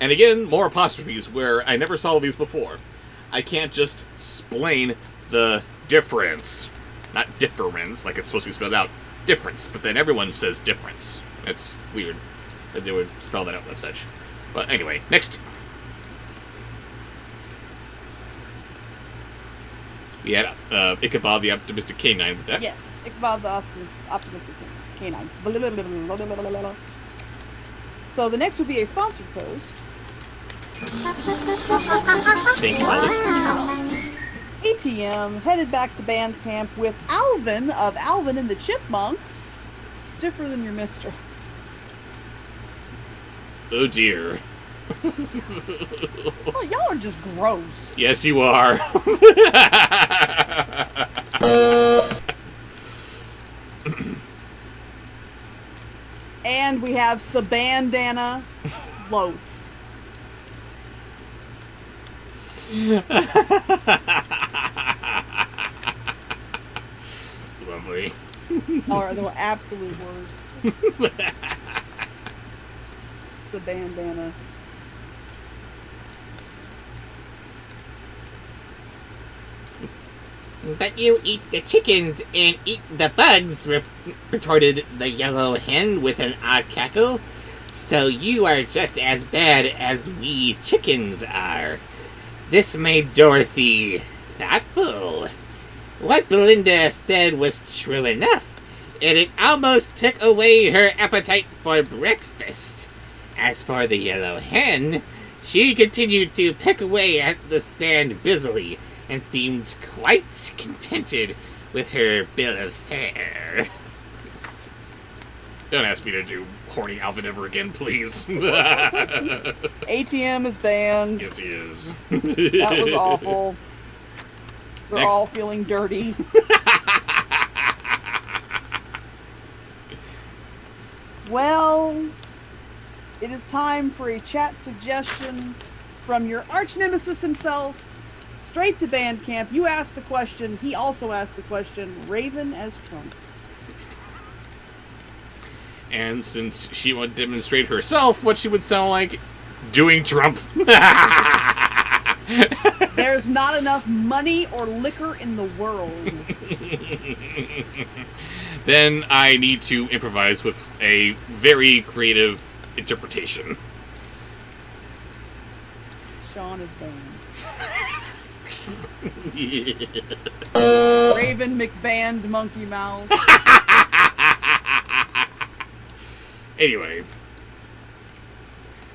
And again, more apostrophes where I never saw these before. I can't just explain the difference. Not difference, like it's supposed to be spelled out. Difference, but then everyone says difference. It's weird that they would spell that out as such. But anyway, next. We had Ichabod the Optimistic Canine with that. Yes, Ichabod the Optimistic Canine. So the next would be a sponsored post. Thank you, Molly. ATM headed back to band camp with Alvin of Alvin and the Chipmunks. Stiffer than your mister. Oh dear. Oh, y'all are just gross. Yes, you are. And we have Sabandana Floats. Lovely. Or the absolute worst. Sabandana. But you eat the chickens and eat the bugs, retorted the yellow hen with an odd cackle. So you are just as bad as we chickens are. This made Dorothy thoughtful. What Belinda said was true enough, and it almost took away her appetite for breakfast. As for the yellow hen, she continued to peck away at the sand busily, and seemed quite contented with her bill of fare. Don't ask me to do horny Alvin ever again, please. ATM is banned. Yes, he is. That was awful. We're Next. all feeling dirty. Well, it is time for a chat suggestion from your arch nemesis himself. Straight to Bandcamp. You asked the question. He also asked the question. Raven as Trump. And since she would demonstrate herself what she would sound like doing Trump. There's not enough money or liquor in the world. Then I need to improvise with a very creative interpretation. Sean is banned. Raven McBand Monkey Mouse. Anyway.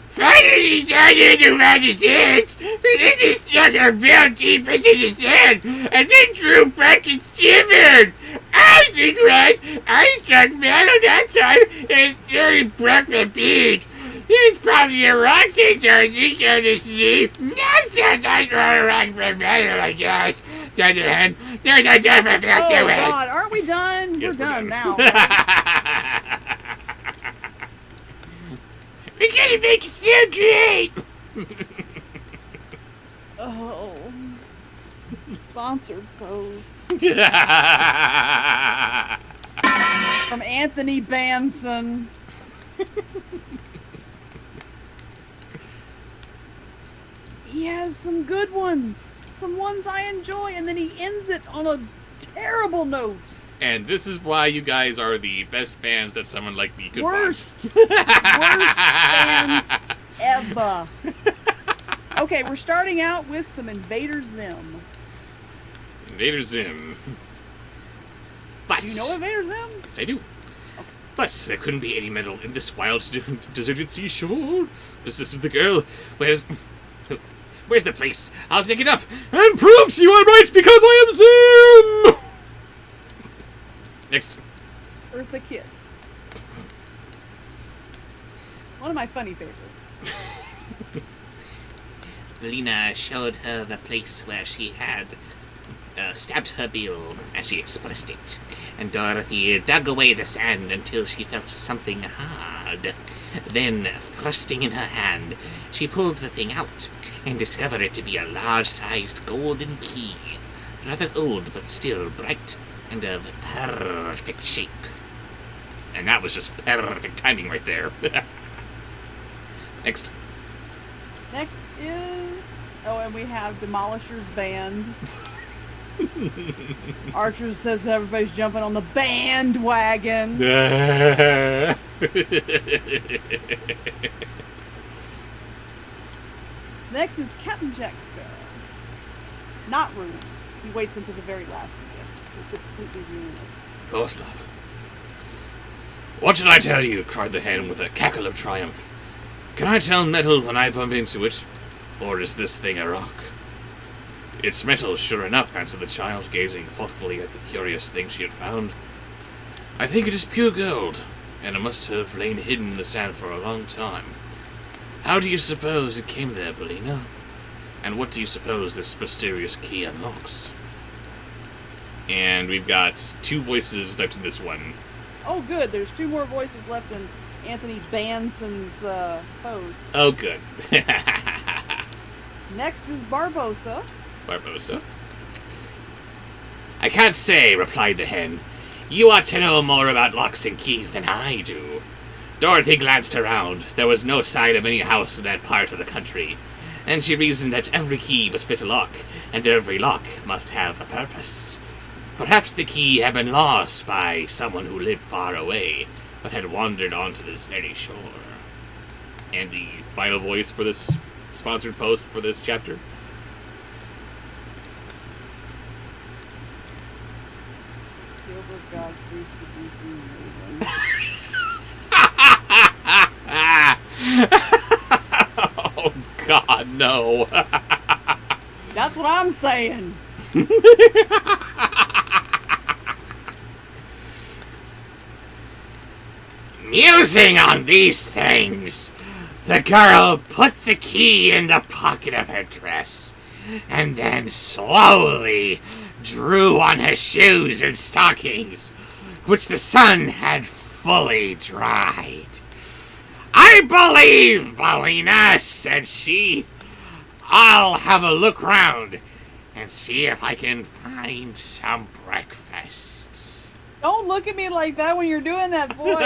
Finally, started to run his hands, but then he stuck her bill deep into the sand, and then drew back and shivered. I was glad I struck metal that time, and nearly broke my beak. He was probably a rock chaser, and he tried to sleep. Nonsense, I throw a rock for metal, I guess. Said the hen, there's a different feel Oh to it. God, aren't we done? Yes, we're done now. We're gonna make it so great. Oh. Sponsored post. From Anthony Banson. He has some good ones. Some ones I enjoy, and then he ends it on a terrible note. And this is why you guys are the best fans that someone like me could Worst fans ever. Okay, we're starting out with some Invader Zim. Invader Zim. But Do you know Invader Zim? yes, I do. But there couldn't be any metal in this wild, deserted seashore. Persisted the girl. Where's the place? I'll take it up and prove to you I'm right because I am Zim. Next. Eartha Kitt. One of my funny favorites. Lena showed her the place where she had stabbed her bill, as she expressed it, and Dorothy dug away the sand until she felt something hard. Then, thrusting in her hand, she pulled the thing out and discovered it to be a large-sized golden key, rather old but still bright and of perfect shape. And that was just perfect timing right there. Next. Next is... Oh, and we have Demolisher's band. Archer says everybody's jumping on the bandwagon. Next is Captain Jack Sparrow. Not ruined. He waits until the very last second to completely ruin it. Of course, love. What should I tell you? Cried the hen with a cackle of triumph. Can I tell metal when I bump into it? Or is this thing a rock? It's metal, sure enough, answered the child, gazing thoughtfully at the curious thing she had found. I think it is pure gold, and it must have lain hidden in the sand for a long time. How do you suppose it came there, Bellina? And what do you suppose this mysterious key unlocks? And we've got 2 voices left in this one. Oh, good. There's 2 more voices left in Anthony Banson's pose. Oh, good. Next is Barbossa. Barbossa. I can't say, replied the hen. You ought to know more about locks and keys than I do. Dorothy glanced around. There was no sign of any house in that part of the country, and she reasoned that every key must fit a lock, and every lock must have a purpose. Perhaps the key had been lost by someone who lived far away, but had wandered onto this very shore. And the final voice for this sponsored post for this chapter. Gilbert Godfrey seducing Raven. Oh, God, no. That's what I'm saying. Musing on these things, the girl put the key in the pocket of her dress, and then slowly drew on her shoes and stockings, which the sun had fully dried. I believe, Bellina, said she. I'll have a look round and see if I can find some breakfast. Don't look at me like that when you're doing that voice.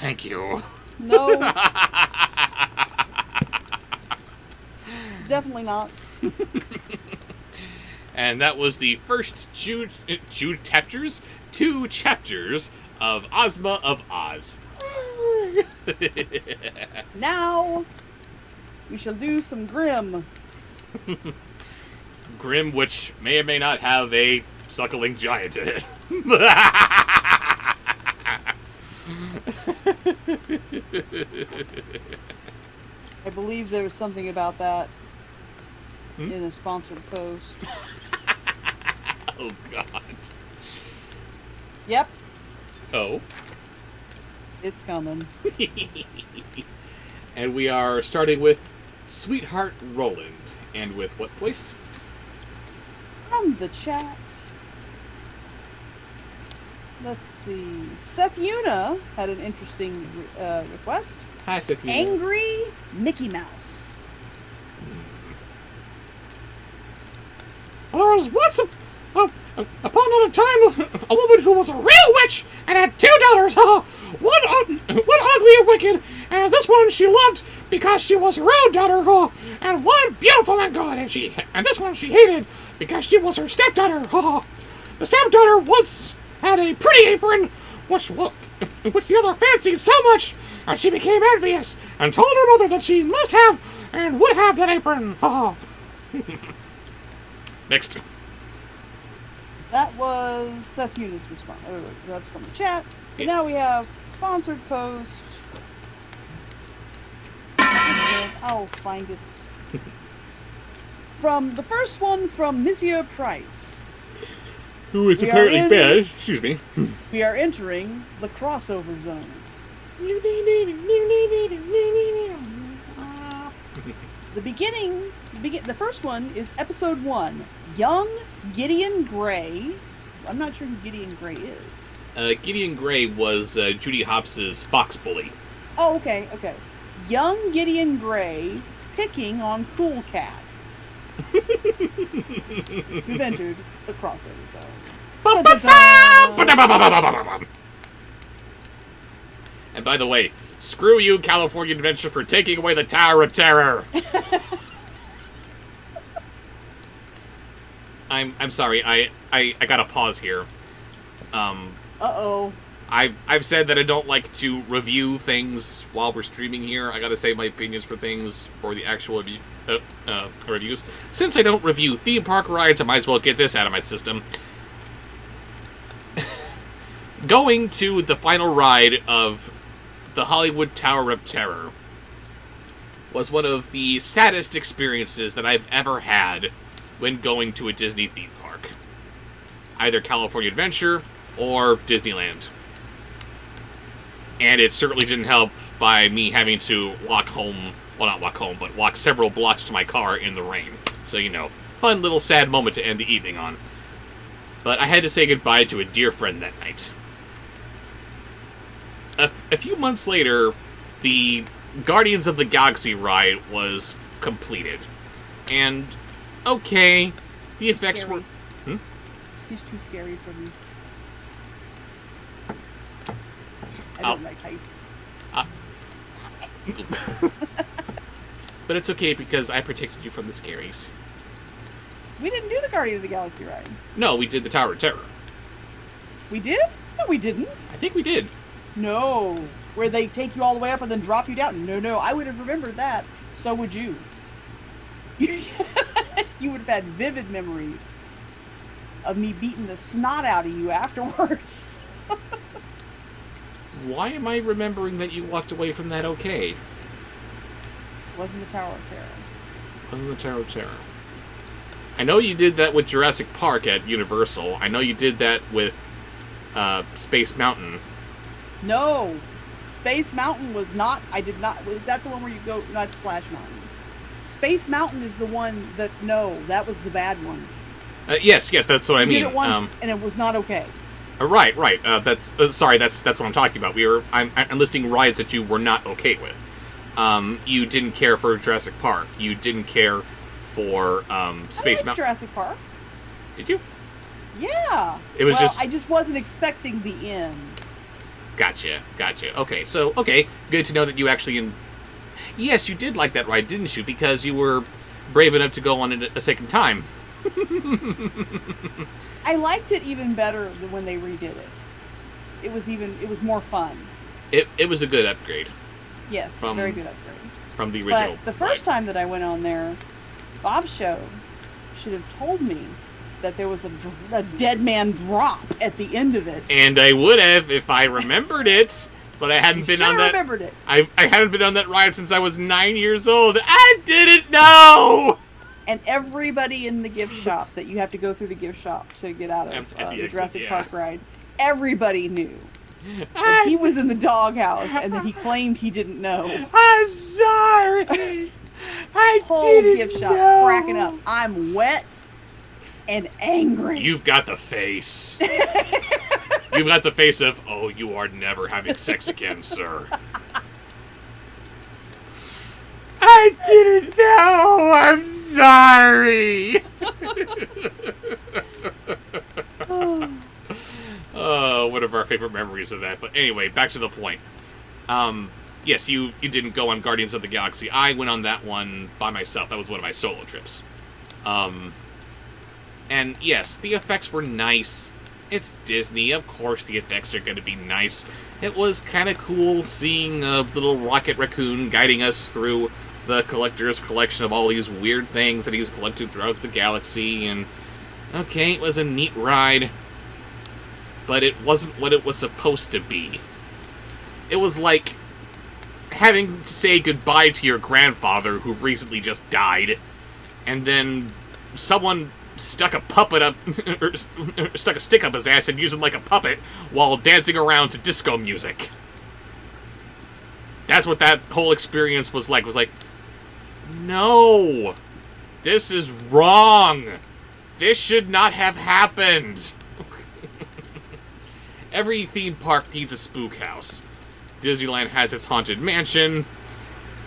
Thank you. No. Definitely not. And that was the first two chapters of Ozma of Oz. Now, we shall do some Grimm. Grimm, which may or may not have a suckling giant in it. I believe there was something about that in a sponsored post. Oh, God. Yep, Oh. it's coming. And we are starting with Sweetheart Roland. And with what voice? From the chat. Let's see. Seth Una had an interesting request. Hi, Seth. Angry Mickey Mouse. There was once upon a time a woman who was a real witch and had 2 daughters. One ugly and wicked, and this one she loved because she was her own daughter, and one beautiful and good, and this one she hated because she was her stepdaughter. The stepdaughter once had a pretty apron, which the other fancied so much, and she became envious and told her mother that she must have and would have that apron. Next. That was Seth Eunice response. That's from the chat. So Yes. now we have sponsored post. I'll find it. From the first one from Monsieur Price. Who is We are apparently in- bad. Excuse me. We are entering the crossover zone. The first one is episode 1. Young Gideon Gray. I'm not sure who Gideon Gray is. Gideon Gray was Judy Hopps' fox bully. Oh, okay. Young Gideon Gray picking on Cool Cat. We've entered the crossover zone. Da-da-da. And by the way, screw you, California Adventure, for taking away the Tower of Terror. I'm sorry. I gotta pause here. Uh-oh. I've said that I don't like to review things while we're streaming here. I gotta save my opinions for things for the actual reviews. Since I don't review theme park rides, I might as well get this out of my system. Going to the final ride of the Hollywood Tower of Terror was one of the saddest experiences that I've ever had when going to a Disney theme park. Either California Adventure or Disneyland. And it certainly didn't help by me having to walk home, well, not walk home, but walk several blocks to my car in the rain. So, fun little sad moment to end the evening on. But I had to say goodbye to a dear friend that night. A few months later, the Guardians of the Galaxy ride was completed. And, okay, the effects Scary. were... He's too scary for me. I Oh. don't like heights. But it's okay because I protected you from the scaries. We didn't do the Guardian of the Galaxy ride. No, we did the Tower of Terror. We did? No, we didn't. I think we did. No. Where they take you all the way up and then drop you down. No. I would have remembered that. So would you. You would have had vivid memories of me beating the snot out of you afterwards. Why am I remembering that you walked away from that okay? Wasn't the Tower of Terror. Wasn't the Tower of Terror. I know you did that with Jurassic Park at Universal. I know you did that with Space Mountain. No. Space Mountain was not. I did not. Was that the one where you go? Not Splash Mountain. Space Mountain is the one that. No, that was the bad one. Yes, that's what I You mean. did it once and it was not okay. Right. That's sorry. That's what I'm talking about. I'm listing rides that you were not okay with. You didn't care for Jurassic Park. You didn't care for Space I liked Mountain. Jurassic Park. Did you? Yeah. It was just. I just wasn't expecting the end. Gotcha. Okay, good to know that you actually... Yes, you did like that ride, didn't you? Because you were brave enough to go on it a second time. I liked it even better than when they redid it. It was more fun. It was a good upgrade Yes, From- very good upgrade. from the original. But the first time that I went on there, Bobsheaux should have told me that there was a dead man drop at the end of it. And I would have if I remembered it, but I hadn't been on Should've that... remembered it. I hadn't been on that ride since I was 9 years old. I didn't know! And everybody in the gift shop, that you have to go through the gift shop to get out of At the the exit, Jurassic yeah. Park ride, everybody knew. And he was in the doghouse, and then he claimed he didn't know. I'm sorry. I Whole didn't gift shop know. cracking up. I'm wet and angry. You've got the face. You've got the face of, oh, you are never having sex again, sir. I didn't know. I'm sorry. One of our favorite memories of that. But anyway, back to the point. yes, you didn't go on Guardians of the Galaxy. I went on that one by myself. That was one of my solo trips. And yes, the effects were nice. It's Disney, of course the effects are going to be nice. It was kind of cool seeing a little rocket raccoon guiding us through the collector's collection of all these weird things that he's collected throughout the galaxy, and okay, it was a neat ride, but it wasn't what it was supposed to be. It was like having to say goodbye to your grandfather who recently just died, and then someone stuck a puppet up, or stuck a stick up his ass and used him like a puppet while dancing around to disco music. That's what that whole experience was like. No! This is wrong! This should not have happened! Every theme park needs a spook house. Disneyland has its Haunted Mansion,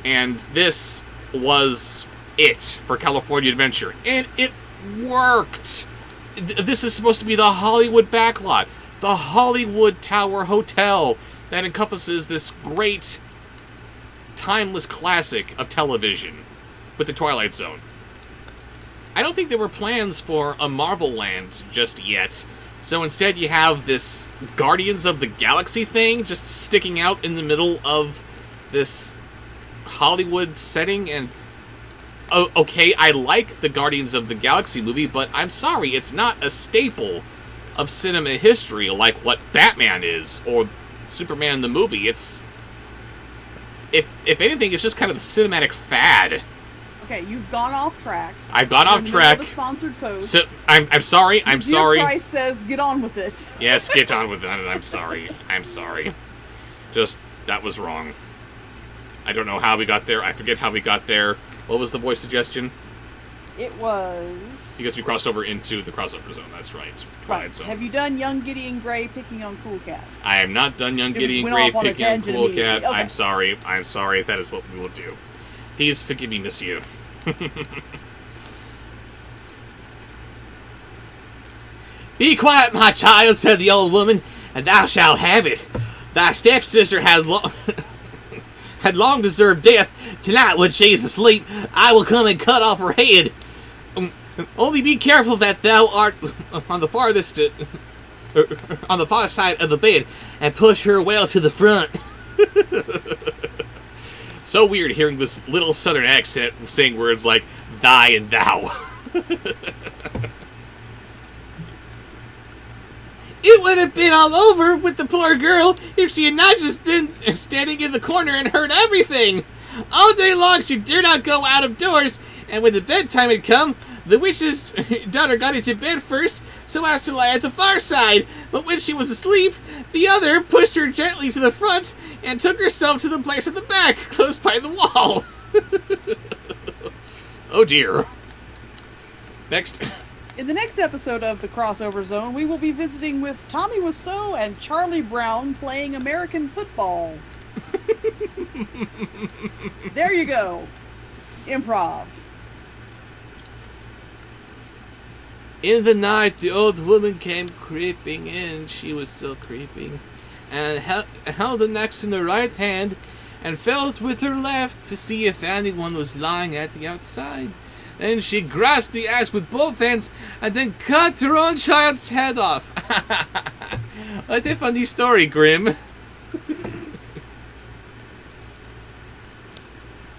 and this was it for California Adventure. And it worked! This is supposed to be the Hollywood backlot. The Hollywood Tower Hotel that encompasses this great, timeless classic of television with the Twilight Zone. I don't think there were plans for a Marvel Land just yet. So instead you have this Guardians of the Galaxy thing just sticking out in the middle of this Hollywood setting, and okay, I like the Guardians of the Galaxy movie, but I'm sorry, it's not a staple of cinema history like what Batman is, or Superman the movie. It's, if anything, it's just kind of a cinematic fad. Okay, you've gone off track. I've gone off track. The sponsored post. So I'm sorry. I'm sorry. Price says, get on with it. Yes, get on with it. I'm sorry. I'm sorry. Just, that was wrong. I don't know how we got there. I forget how we got there. What was the voice suggestion? It was... Because we crossed over into the crossover zone. That's right. Right. Zone. Have you done Young Gideon Grey picking on Cool Cat? I am not done Young It Gideon went Grey off on a picking on tangent Cool Cat. immediately. Okay. I'm sorry. I'm sorry. That is what we will do. Please forgive me, monsieur. Be quiet, my child, said the old woman, and thou shalt have it. Thy stepsister had long deserved death. Tonight, when she is asleep, I will come and cut off her head. Only be careful that thou art on the farthest, on the far side of the bed, and push her well to the front. So weird hearing this little southern accent saying words like thy and thou. It would have been all over with the poor girl if she had not just been standing in the corner and heard everything. All day long she dared not go out of doors, and when the bedtime had come, the witch's daughter got into bed first so as to lie at the far side, but when she was asleep, the other pushed her gently to the front and took herself to the place at the back, close by the wall. Oh dear. Next. In the next episode of The Crossover Zone, we will be visiting with Tommy Wiseau and Charlie Brown playing American football. There you go. Improv. In the night, the old woman came creeping in. She was still creeping. And held an axe in her right hand and felt with her left to see if anyone was lying at the outside. Then she grasped the axe with both hands and then cut her own child's head off. What a funny story, Grimm.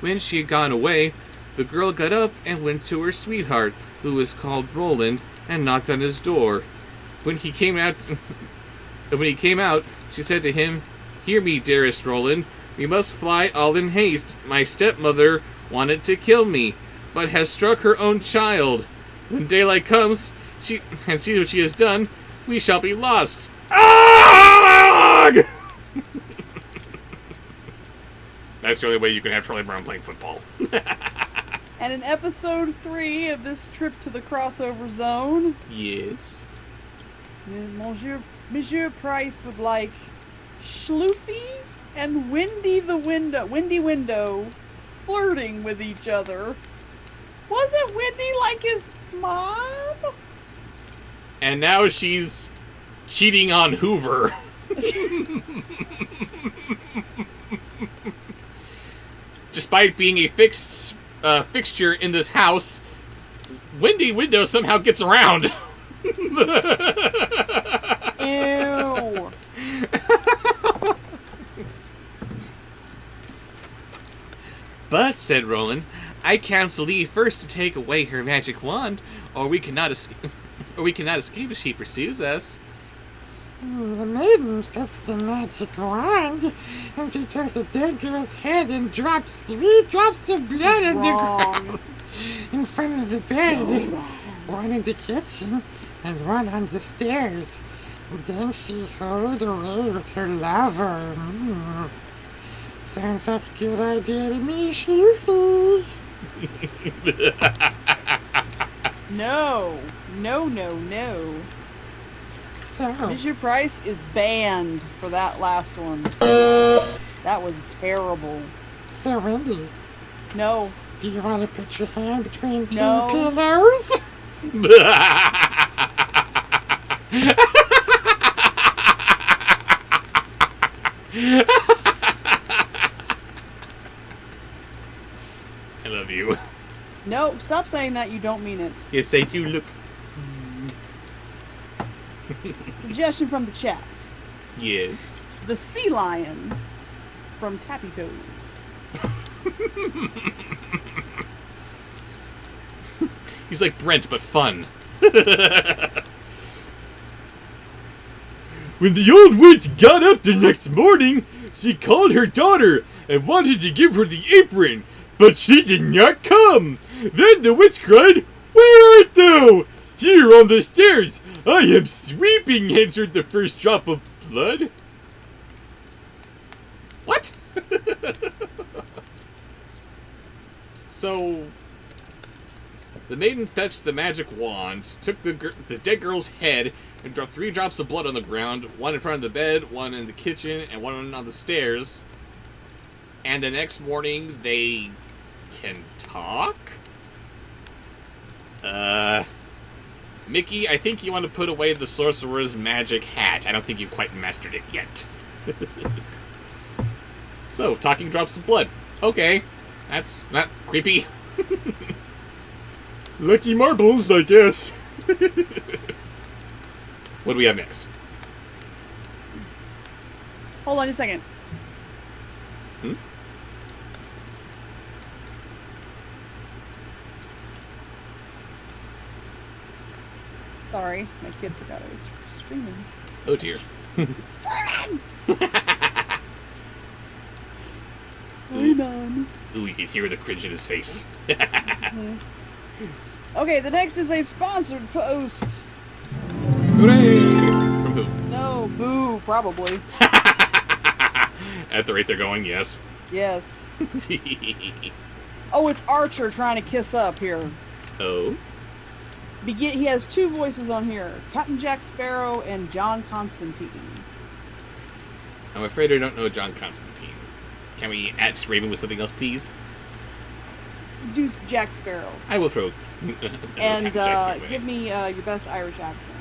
When she had gone away, the girl got up and went to her sweetheart, who was called Roland, and knocked on his door. When he came out, she said to him, "Hear me, dearest Roland. We must fly all in haste. My stepmother wanted to kill me, but has struck her own child. When daylight comes, and sees what she has done, we shall be lost." Ugh! That's the only way you can have Charlie Brown playing football. And in episode 3 of this trip to the crossover zone, Yes. Monsieur Price would like Schloofy and Windy Window flirting with each other. Wasn't Windy like his mom? And now she's cheating on Hoover. despite being a fixture in this house, Windy Window somehow gets around. Ew. But, said Roland, I counsel thee first to take away her magic wand, or we cannot escape if she pursues us. The maiden fits the magic wand, and she took the dead girl's head and dropped 3 drops of blood on the ground in front of the bed. One in the kitchen and one on the stairs. Then she hurried away with her lover. Sounds like a good idea to me, Sloofy. No. So, Fisher Price is banned for that last one. That was terrible. so Wendy, No. do you want to put your hand between 2 No. pillows? I love you. No, stop saying that. You don't mean it. Yes, I do. Look. Suggestion from the chat. Yes. The Sea Lion from Tappy Toes. He's like Brent, but fun. When the old witch got up the next morning, she called her daughter and wanted to give her the apron, but she did not come. Then the witch cried, "Where art thou?" "Here on the stairs. I am sweeping," answered the first drop of blood. What? So, the maiden fetched the magic wand, took the dead girl's head, and dropped 3 drops of blood on the ground, one in front of the bed, one in the kitchen, and one on the stairs. And the next morning, they can talk? Mickey, I think you want to put away the sorcerer's magic hat. I don't think you've quite mastered it yet. So, talking drops of blood. Okay. That's not creepy. Lucky marbles, I guess. What do we have next? Hold on a second. Hmm? Sorry, my kid forgot I was streaming. Oh dear. Streaming! Hey, Mom. Ooh, you can hear the cringe in his face. Okay, the next is a sponsored post. Hooray! From who? No, boo, probably. At the rate they're going, yes. Yes. Oh, it's Archer trying to kiss up here. Oh? He has 2 voices on here. Captain Jack Sparrow and John Constantine. I'm afraid I don't know John Constantine. Can we add Raven with something else, please? Do Jack Sparrow. I will throw... And Jack away. give me your best Irish accent.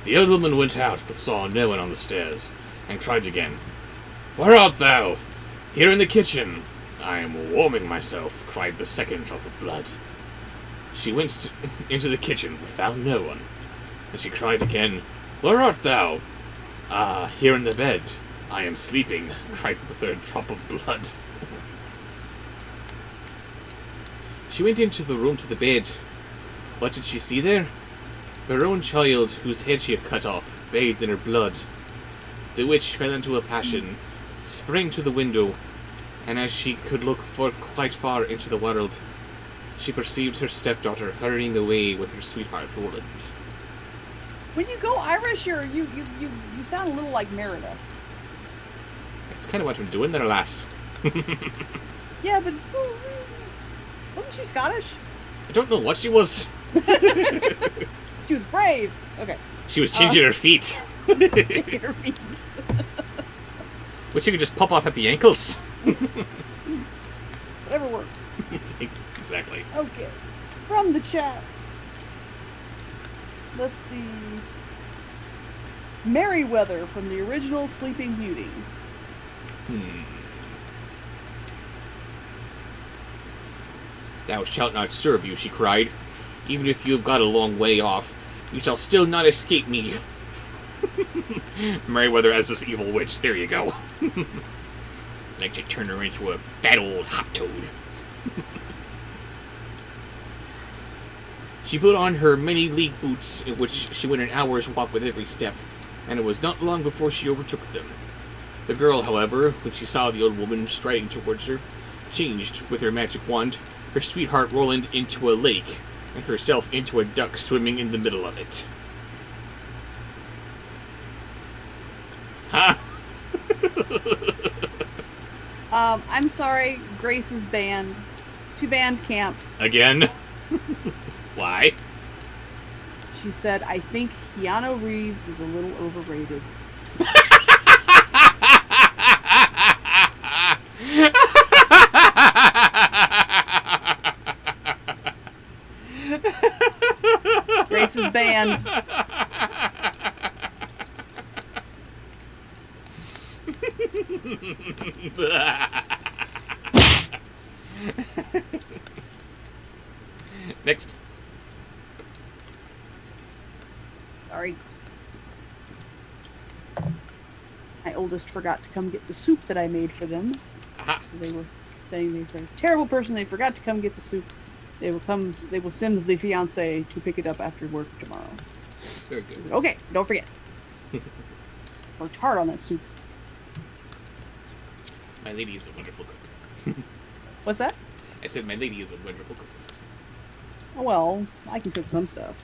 The old woman went out, but saw no one on the stairs, and cried again. "Where art thou?" "Here in the kitchen. I am warming myself," cried the second drop of blood. She went into the kitchen, but found no one. And she cried again, "Where art thou?" "Ah, here in the bed. I am sleeping," cried the third drop of blood. She went into the room to the bed. What did she see there? Her own child, whose head she had cut off, bathed in her blood. The witch fell into a passion, sprang to the window, and as she could look forth quite far into the world, she perceived her stepdaughter hurrying away with her sweetheart Roland. When you go Irish, you sound a little like Merida. That's kind of what I'm doing there, lass. Yeah, but still, wasn't she Scottish? I don't know what she was. She was brave. Okay. She was changing her feet, Her feet. which you could just pop off at the ankles. Whatever worked. Exactly. Okay. From the chat. Let's see. Merryweather from the original Sleeping Beauty. Thou shalt not serve you, she cried. Even if you have got a long way off, you shall still not escape me. Merryweather as this evil witch. There you go. I'd like to turn her into a fat old hop toad. She put on her many-league boots, in which she went an hour's walk with every step, and it was not long before she overtook them. The girl, however, when she saw the old woman striding towards her, changed with her magic wand her sweetheart Roland into a lake, and herself into a duck swimming in the middle of it. Huh? I'm sorry, Grace is banned. To band camp. Again? Why? She said, I think Keanu Reeves is a little overrated. Grace is banned. Next. Sorry. My oldest forgot to come get the soup that I made for them. Aha. So they were saying they were a terrible person. They forgot to come get the soup. They will send the fiance to pick it up after work tomorrow. Very good. Okay, don't forget. Worked hard on that soup. My lady is a wonderful cook. What's that? I said my lady is a wonderful cook. Oh, well, I can cook some stuff.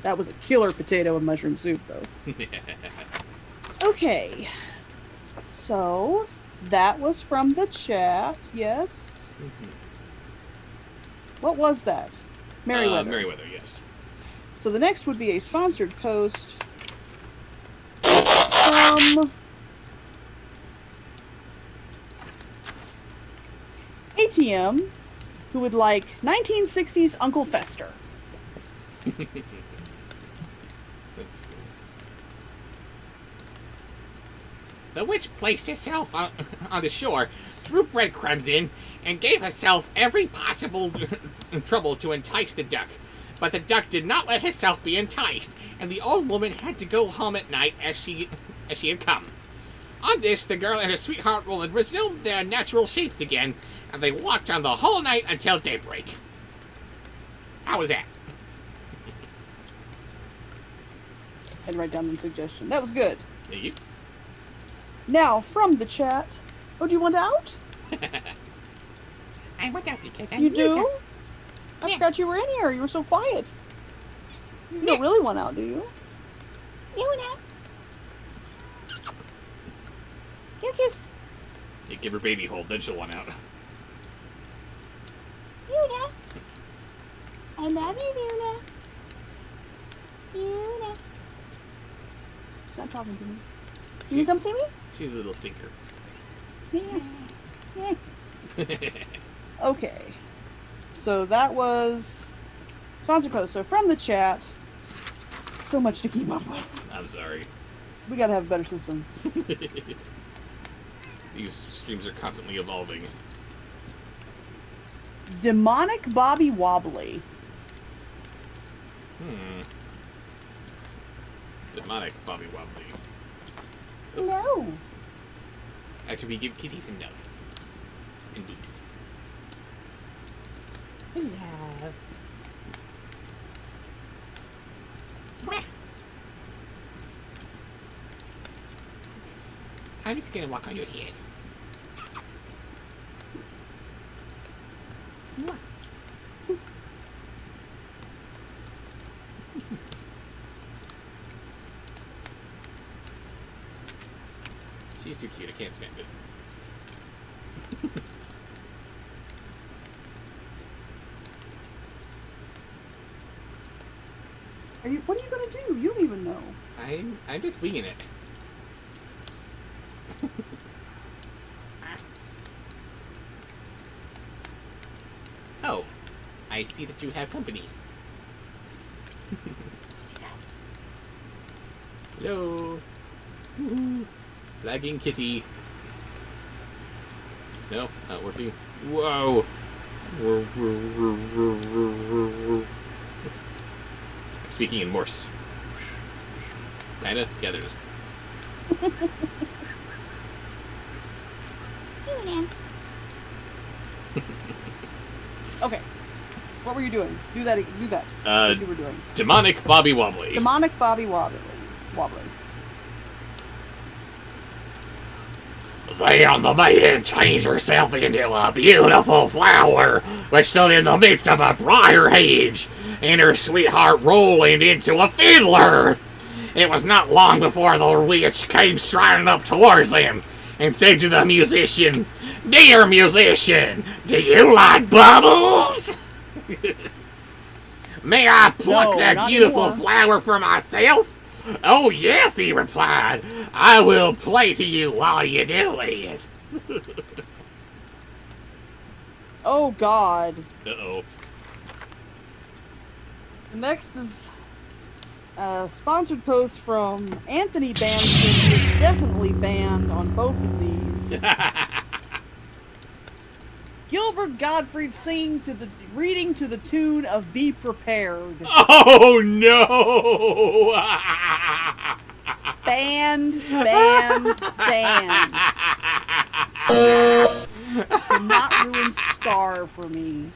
That was a killer potato and mushroom soup, though. Okay. So, that was from the chat, yes? What was that? Merryweather. Merryweather, yes. So the next would be a sponsored post from ATM, who would like 1960s Uncle Fester. Let's see. The witch placed herself on the shore, threw breadcrumbs in, and gave herself every possible trouble to entice the duck. But the duck did not let herself be enticed, and the old woman had to go home at night as she had come. On this, the girl and her sweetheart Roland resumed their natural shapes again, and they walked on the whole night until daybreak. How was that? I'd write down the suggestion. That was good. Thank you. Now, from the chat. Oh, do you want out? I went out because I You need do? to. I Yeah. forgot you were in here. You were so quiet. You don't really want out, do you? You know. You kiss. You give her baby hold, then she'll want out. Una. I love you, Una. Una. She's not talking to me. Can you come see me? She's a little stinker. Yeah. Yeah. Okay. So that was sponsor post. So from the chat, so much to keep up with. I'm sorry. We gotta have a better system. These streams are constantly evolving. Demonic Bobby Wobbly. Demonic Bobby Wobbly. No. After we give kitties some love. And beeps. Love. I'm just gonna walk on your head. She's too cute, I can't stand it. What are you gonna do? You don't even know. I'm just winging it. Oh, I see that you have company. Hello. Flagging kitty. No, not working. Whoa. I'm speaking in Morse. Kinda? Yeah, there it is. Okay. What were you doing? Do that. What you were doing. Demonic Bobby Wobbly. Demonic Bobby Wobbly. Then the maiden changed herself into a beautiful flower, which stood in the midst of a briar hedge, and her sweetheart rolled into a fiddler. It was not long before the witch came striding up towards them, and said to the musician, "Dear musician, do you like bubbles? May I pluck No, that not beautiful anymore. flower for myself?" "Oh, yes," he replied. "I will play to you while you do it." Oh God. Uh-oh. Next is a sponsored post from Anthony Banston, who is definitely banned on both of these. Gilbert Gottfried reading to the tune of "Be Prepared." Oh, no! Banned. Do not ruin Scar for me.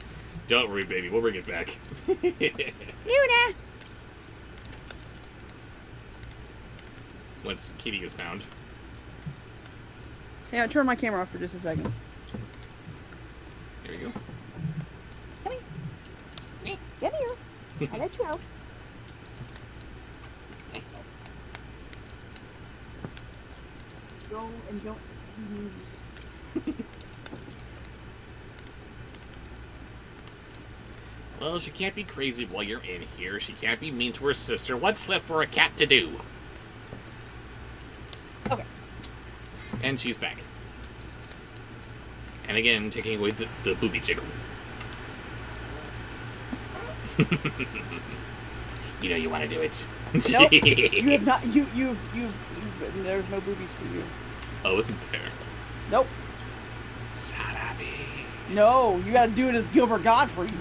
Don't worry, baby. We'll bring it back. Luna! Once Kitty is found. Hey, I'll turn my camera off for just a second. There we go. Get here. I'll let you out. Go and don't move. Well, she can't be crazy while you're in here. She can't be mean to her sister. What's left for a cat to do? Okay. And she's back. And again, taking away the booby jiggle. You know you want to do it. Nope. You have not. You've. There's no boobies for you. Oh, isn't there? Nope. Salabi. No, you gotta do it as Gilbert Gottfried.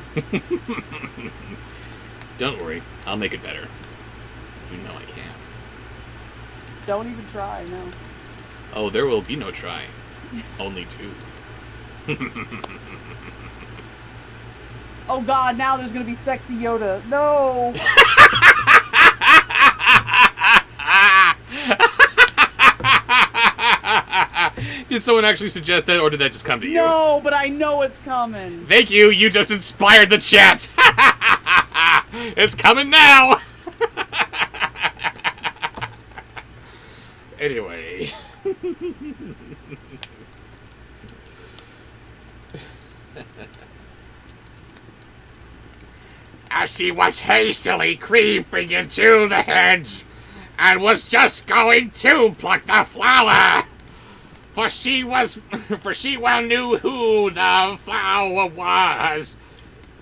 Don't worry, I'll make it better. You know I can. Don't even try, no. Oh, there will be no try. Only two. Oh God, now there's gonna be sexy Yoda. No! Did someone actually suggest that, or did that just come to you? No, but I know it's coming. Thank you, you just inspired the chat! It's coming now! Anyway. As she was hastily creeping into the hedge, and was just going to pluck the flower, for she well knew who the flower was.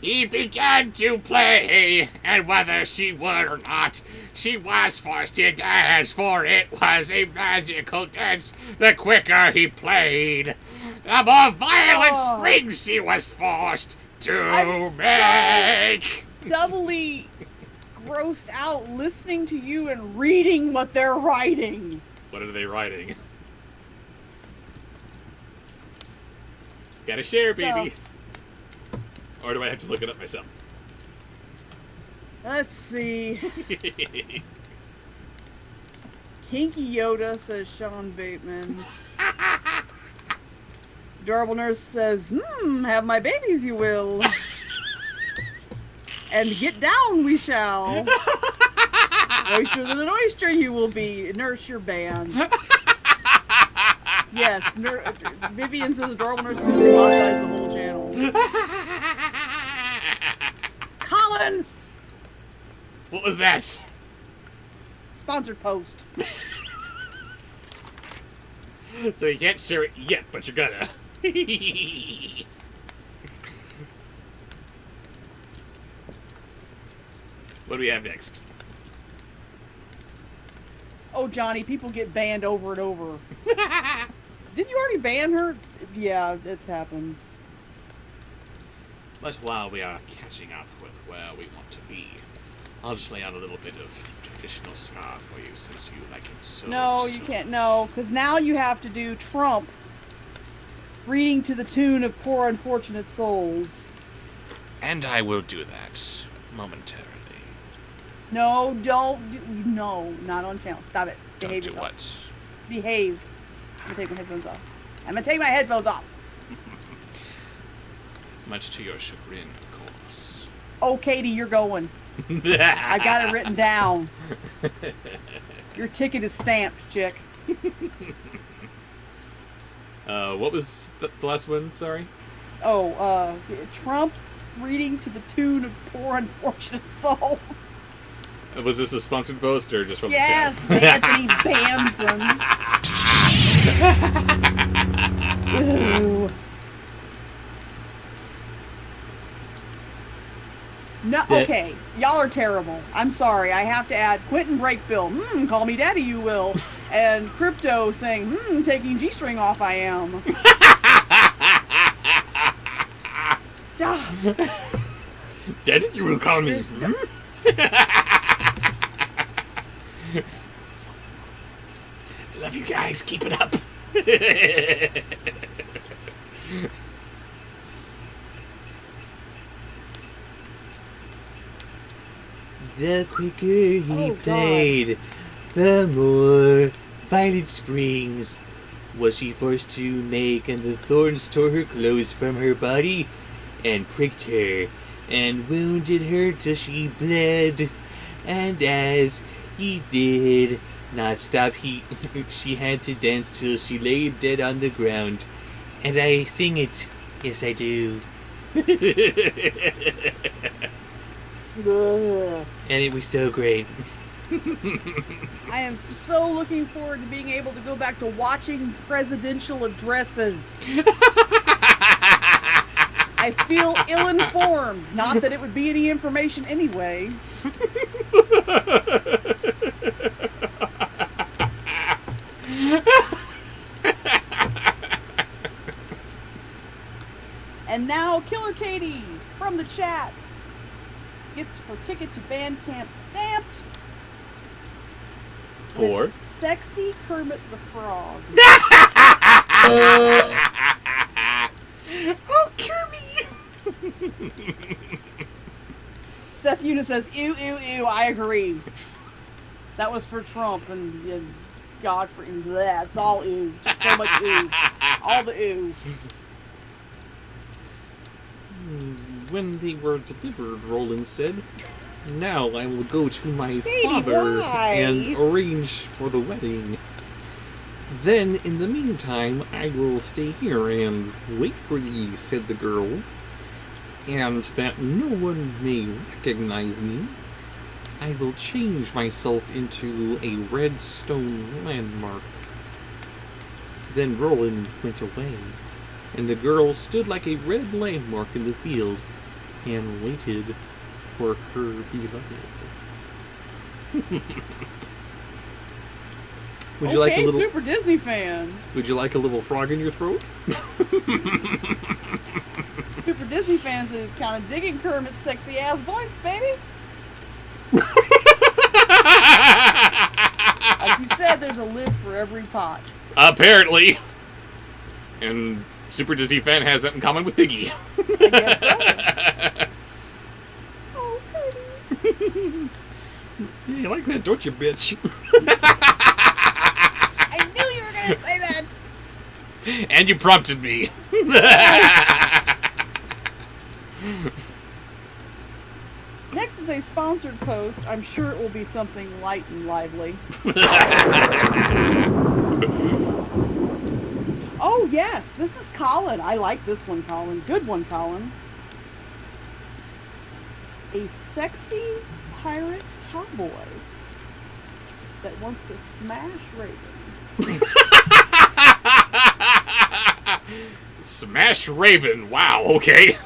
He began to play, and whether she would or not, she was forced to dance, for it was a magical dance. The quicker he played, the more violent springs she was forced to I'm make. Doubly grossed out listening to you and reading what they're writing. What are they writing? Gotta share, baby. Or do I have to look it up myself? Let's see. Kinky Yoda, says Sean Bateman. Adorable Nurse says, have my babies you will. And get down we shall. Oyster than an oyster you will be. Nurse your band. Yes, Vivian says Adorable Nurse is going to monetize the whole channel. Colin! What was that? Sponsored post. So you can't share it yet, but you're gonna. What do we have next? Oh, Johnny, people get banned over and over. Didn't you already ban her? Yeah, it happens. But while we are catching up with where we want to be, I'll just lay out a little bit of traditional ska for you since you like it so No, you can't. No, because now you have to do Trump reading to the tune of Poor Unfortunate Souls. And I will do that momentarily. No, don't. No, not on channel. Stop it. Behave Don't do yourself. what? Behave. I'm gonna take my headphones off. I'm gonna take my headphones off. Much to your chagrin, of course. Oh, Katie, you're going. I got it written down. Your ticket is stamped, chick. What was the last one? Sorry. Oh, Trump reading to the tune of Poor Unfortunate Souls. Was this a sponsored post or just from Yes, the channel? Anthony Bamson. Ooh. No, okay, y'all are terrible. I'm sorry. I have to add Quentin Brakebill. Call me daddy, you will. And Crypto saying, taking G-string off, I am. Stop. Daddy, you will call me. Love you guys. Keep it up. The quicker he played, the more Violet Springs was she forced to make, and the thorns tore her clothes from her body and pricked her and wounded her till she bled. And as he did not stop, she had to dance till she lay dead on the ground. And I sing it, yes I do. And it was so great. I am so looking forward to being able to go back to watching presidential addresses. I feel ill-informed. Not that it would be any information anyway. And now, Killer Katie from the chat gets her ticket to Bandcamp stamped. For? With Sexy Kermit the Frog. Oh, Kirby! Seth Una says, ew, ew, ew, I agree. That was for Trump and Godfrey and bleh. It's all ew. Just so much ew. All the ew. When they were delivered, Roland said, now I will go to my Katie, father why? and arrange for the wedding. Then, in the meantime, I will stay here and wait for thee, said the girl. And that no one may recognize me, I will change myself into a red stone landmark. Then Roland went away, and the girl stood like a red landmark in the field and waited for her beloved. Would you like a little? Super Disney fan. Would you like a little frog in your throat? Super Disney fans is kind of digging Kermit's sexy ass voice, baby. Like you said, there's a lid for every pot. Apparently. And Super Disney fan has that in common with Piggy. I guess so. Oh, Kermit. Yeah, you like that, don't you, bitch? I knew you were gonna say that. And you prompted me. Next is a sponsored post. I'm sure it will be something light and lively. Oh, yes. This is Colin. I like this one, Colin. Good one, Colin. A sexy pirate cowboy that wants to smash Raven. Smash Raven. Wow, okay.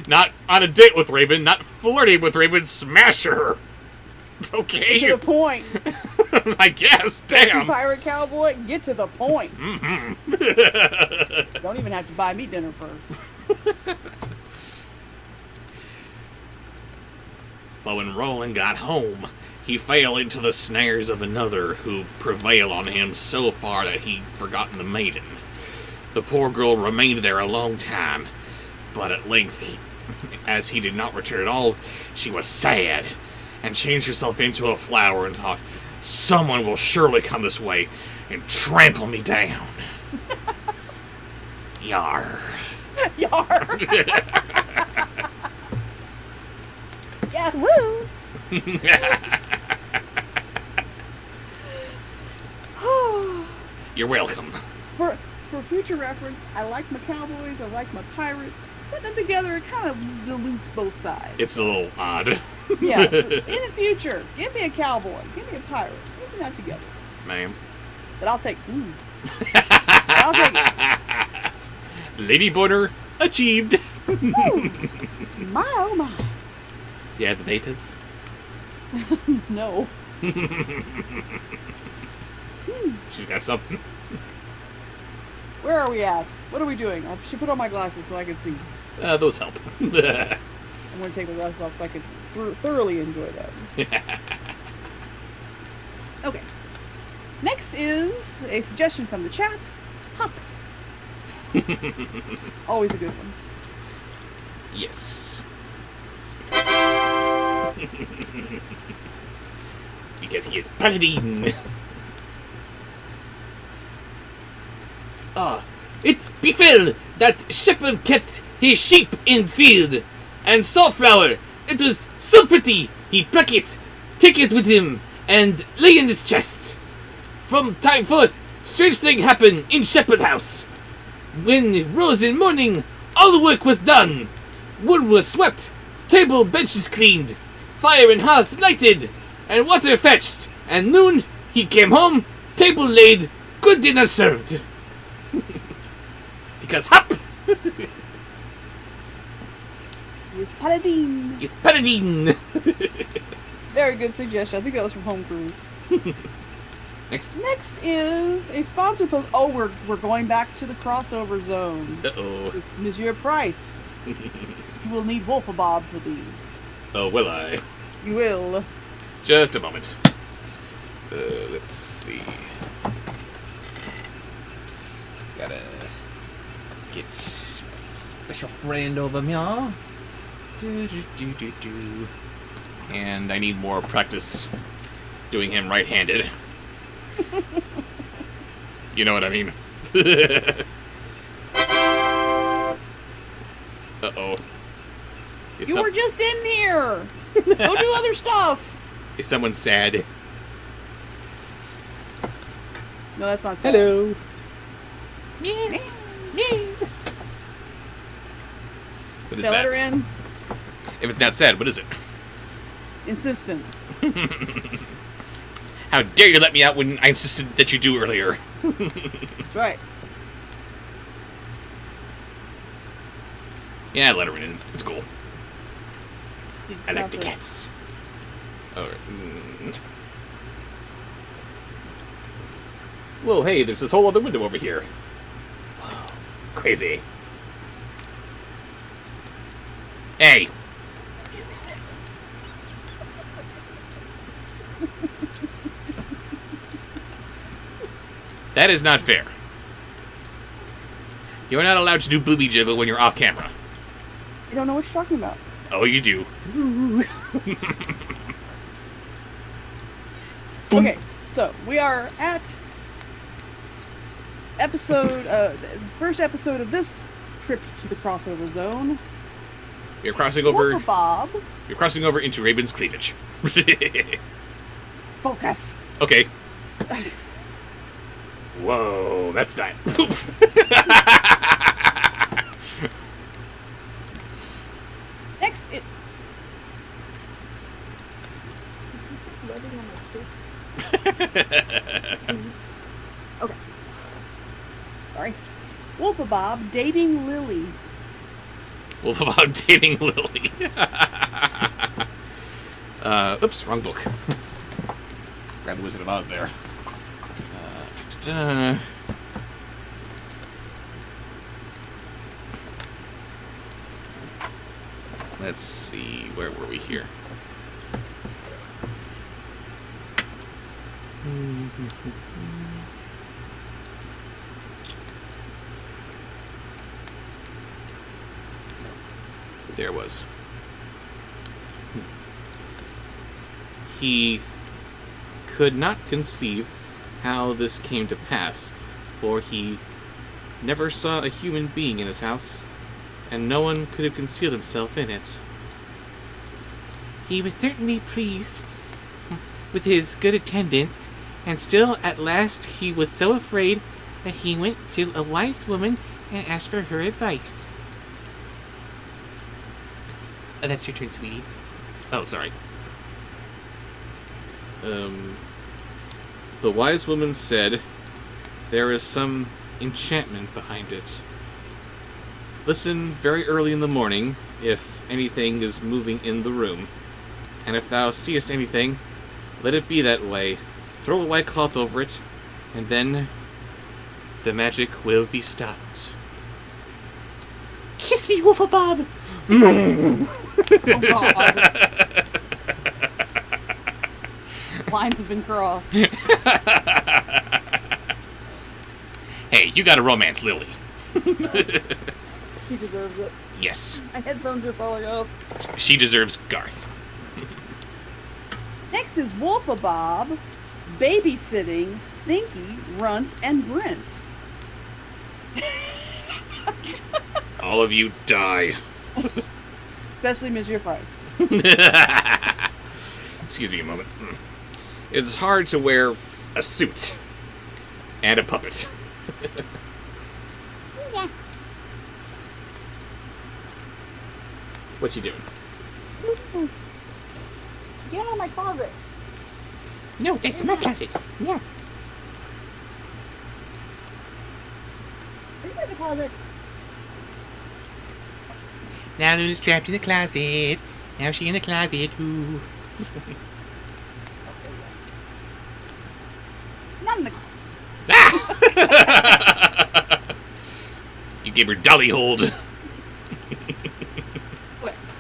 Not on a date with Raven, not flirting with Raven, smash her. Okay. To the point. I guess. Sexy Damn. pirate cowboy, get to the point. Mm-hmm. Don't even have to buy me dinner first. But when Roland got home, he fell into the snares of another who prevailed on him so far that he'd forgotten the maiden. The poor girl remained there a long time, but at length, as he did not return at all, she was sad, and changed herself into a flower and thought, someone will surely come this way and trample me down. Yar. Yar. Yes, woo. You're welcome. For future reference, I like my cowboys, I like my pirates. Putting them together, it kind of dilutes both sides. It's a little odd. Yeah, in the future, give me a cowboy, give me a pirate. Put them not together. Ma'am. But I'll take, I'll take it. Lady Boner achieved. Ooh, my, oh my. Yeah, the vapors. No. She's got something. Where are we at? What are we doing? I should put on my glasses so I can see. Those help. I'm going to take my glasses off so I can thoroughly enjoy that. Okay. Next is a suggestion from the chat. Hop. Always a good one. Yes. Because he is paladin. It befell that shepherd kept his sheep in field, and saw flower. It was so pretty, he pluck it, take it with him, and lay in his chest. From time forth, strange thing happened in shepherd house. When rose in morning, all the work was done. Wood was swept, table benches cleaned, fire and hearth lighted, and water fetched. And noon, he came home, table laid, good dinner served. Because hop It's Paladin. is paladin. Very good suggestion. I think that was from Home Cruise. Next. Next is a sponsor post. Oh, we're going back to the crossover zone. Uh-oh. With Monsieur Price. You will need Wolfabob for these. Oh, will I? You will. Just a moment. Let's see. Gotta get my special friend over here. Do. And I need more practice doing him right-handed. You know what I mean? Uh-oh. You were just in here. Go do other stuff. Is someone sad? No, that's not sad. Hello. What is Let that? her in. If it's not sad, what is it? Insistent. How dare you let me out when I insisted that you do earlier? That's right. Yeah, let her in. It's cool. I like the cats. Alright. Whoa, hey, there's this whole other window over here. Whoa, crazy. Hey. That is not fair. You're not allowed to do booby jiggle when you're off camera. You don't know what you're talking about. Oh, you do. Okay, so we are at the first episode of this trip to the crossover zone. You're crossing over. Bob. You're crossing over into Raven's cleavage. Focus. Okay. Whoa, that's not. Next, Okay. Sorry. Wolfabob dating Lily. Wolf about dating Lily. Oops, wrong book. grab the Wizard of Oz there. Da-da. Let's see, where were we here? There was. He could not conceive how this came to pass, for he never saw a human being in his house, and no one could have concealed himself in it. He was certainly pleased with his good attendance, and still at last he was so afraid that he went to a wise woman and asked for her advice. Oh, that's your turn, sweetie. Oh, sorry. The wise woman said, "There is some enchantment behind it. Listen very early in the morning, if anything is moving in the room. And if thou seest anything, let it be that way. Throw a white cloth over it, and then the magic will be stopped." Kiss me, Wolf-a-Bob! Oh, God. Lines have been crossed. Hey, you got a romance, Lily. She deserves it. Yes, My headphones are falling off. she deserves Garth. Next is Wolf-a-Bob, babysitting Stinky, Runt, and Brent. All of you die. Especially Monsieur Price. Excuse me a moment. It's hard to wear a suit and a puppet. Yeah. What you doing? Get out of my closet. No, that's my closet. Yeah. Get out of the closet. Now Luna's trapped in the closet. Now she in the closet. Ooh. Not in the closet. You gave her dolly hold. Wait,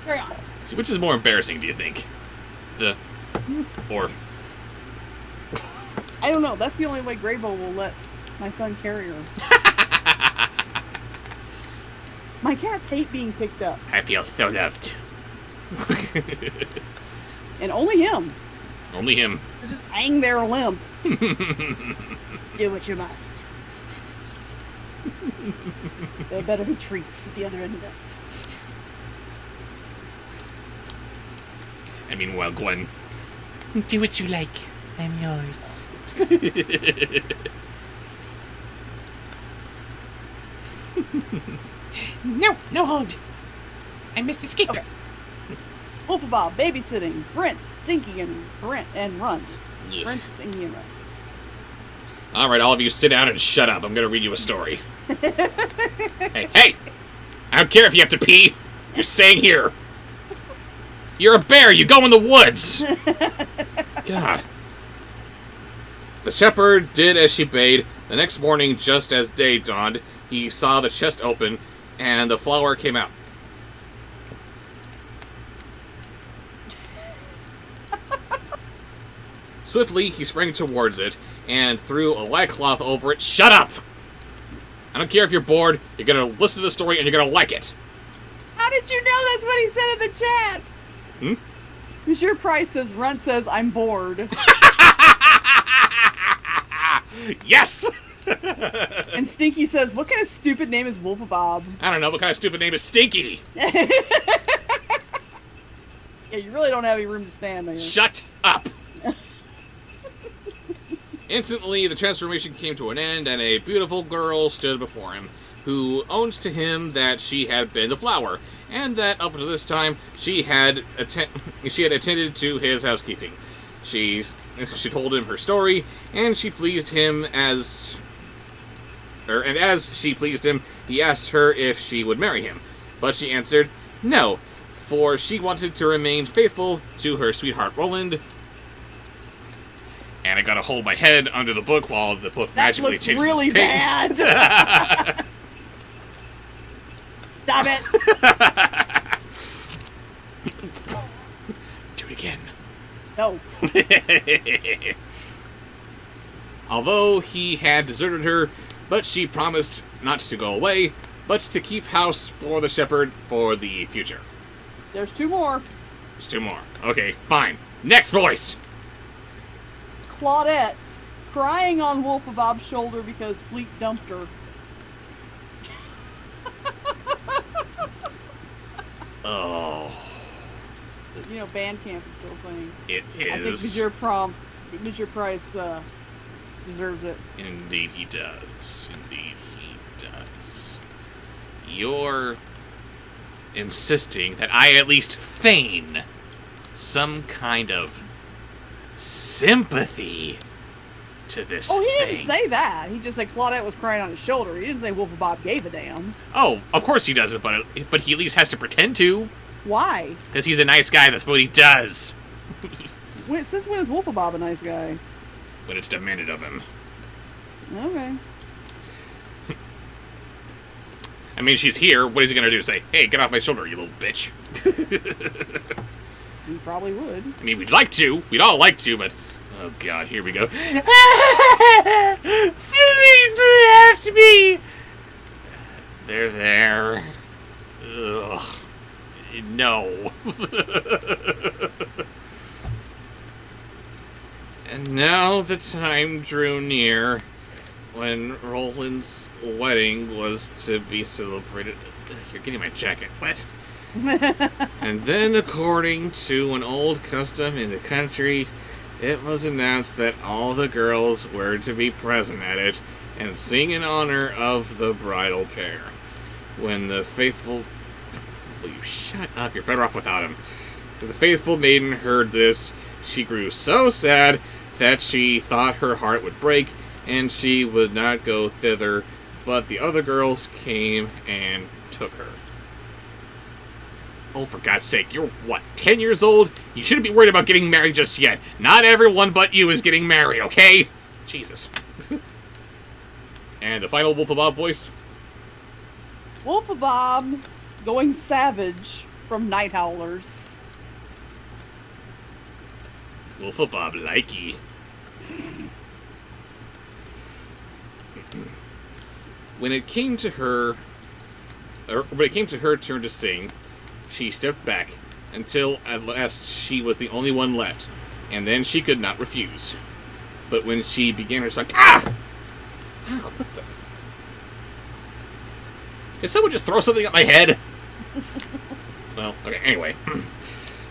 carry on. So which is more embarrassing, do you think? Or I don't know. That's the only way Graybo will let my son carry her. My cats hate being picked up. I feel so loved. And only him. Only him. They just hang there limp. Do what you must. There better be treats at the other end of this. And meanwhile, Gwen. Do what you like. I'm yours. No, no hold. I missed the skip. Okay. Wolf-a-Bob, babysitting, Brent, Stinky, and Runt. Brent, Stinky, and Runt. All right, all of you, sit down and shut up. I'm gonna read you a story. Hey! I don't care if you have to pee. You're staying here. You're a bear. You go in the woods. God. The shepherd did as she bade. The next morning, just as day dawned, he saw the chest open, and the flower came out. Swiftly, he sprang towards it, and threw a white cloth over it. Shut up! I don't care if you're bored. You're gonna listen to the story, and you're gonna like it. How did you know that's what he said in the chat? Monsieur Price says, Runt says, I'm bored. Yes! And Stinky says, what kind of stupid name is Wolf-a-Bob? I don't know. What kind of stupid name is Stinky? Yeah, you really don't have any room to stand there. Shut up! Instantly, the transformation came to an end, and a beautiful girl stood before him, who owned to him that she had been the flower, and that up until this time she had attended to his housekeeping. She told him her story, and she pleased him as she pleased him, he asked her if she would marry him, but she answered no, for she wanted to remain faithful to her sweetheart Roland. And I gotta hold my head under the book while the book That magically looks changes really its page. bad. Stop it. Do it again. No. Although he had deserted her, but she promised not to go away, but to keep house for the shepherd for the future. There's 2 more. There's 2 more. Okay, fine. Next voice! Claudette, crying on Wolf of Bob's shoulder because Fleet dumped her. Oh, You know, Bandcamp is still playing. it I think is. Mr. Price deserves it. Indeed he does. Indeed he does. You're insisting that I at least feign some kind of sympathy to this Oh, he thing. didn't say that. He just said Claudette was crying on his shoulder. He didn't say Wolf of Bob gave a damn. Oh, of course he doesn't, but he at least has to pretend to, Why? because he's a nice guy. That's what he does Since when is Wolf of Bob a nice guy? when it's demanded of him. Okay. I mean, she's here. What is he gonna do? Say, "Hey, get off my shoulder, you little bitch." He probably would. I mean, we'd like to. We'd all like to, but oh god, here we go. Please left me. There. Ugh. No. And now the time drew near when Roland's wedding was to be celebrated. You're getting my jacket wet. And then, according to an old custom in the country, it was announced that all the girls were to be present at it and sing in honor of the bridal pair. When the faithful... Will you shut up? You're better off without him. When the faithful maiden heard this, she grew so sad that she thought her heart would break, and she would not go thither, but the other girls came and took her. Oh, for God's sake, you're, what, 10 years old? You shouldn't be worried about getting married just yet. Not everyone but you is getting married, okay? Jesus. And the final Wolf of Bob voice? Wolf of Bob going savage from Night Howlers. Wolf of Bob likey. When it came to her turn to sing, she stepped back until at last she was the only one left, and then she could not refuse. But when she began her song, ah! Ow, what the? Did someone just throw something at my head? Well, okay, anyway.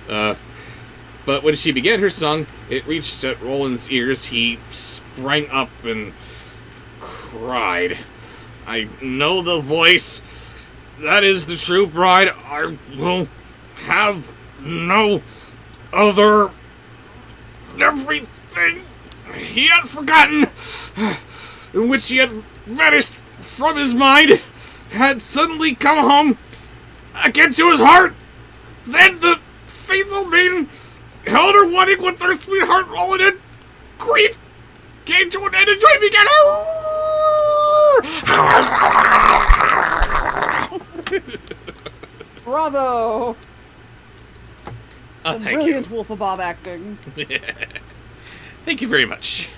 But when she began her song, it reached at Roland's ears. He sprang up and cried. I know the voice. That is the true bride. I will have no other. Everything he had forgotten, in which he had vanished from his mind, had suddenly come home again to his heart. Then the faithful maiden held her wedding with their sweetheart Roland, and grief came to an end, and joy began. Bravo! Oh, Some thank brilliant you. Wolf of Bob acting. Thank you very much.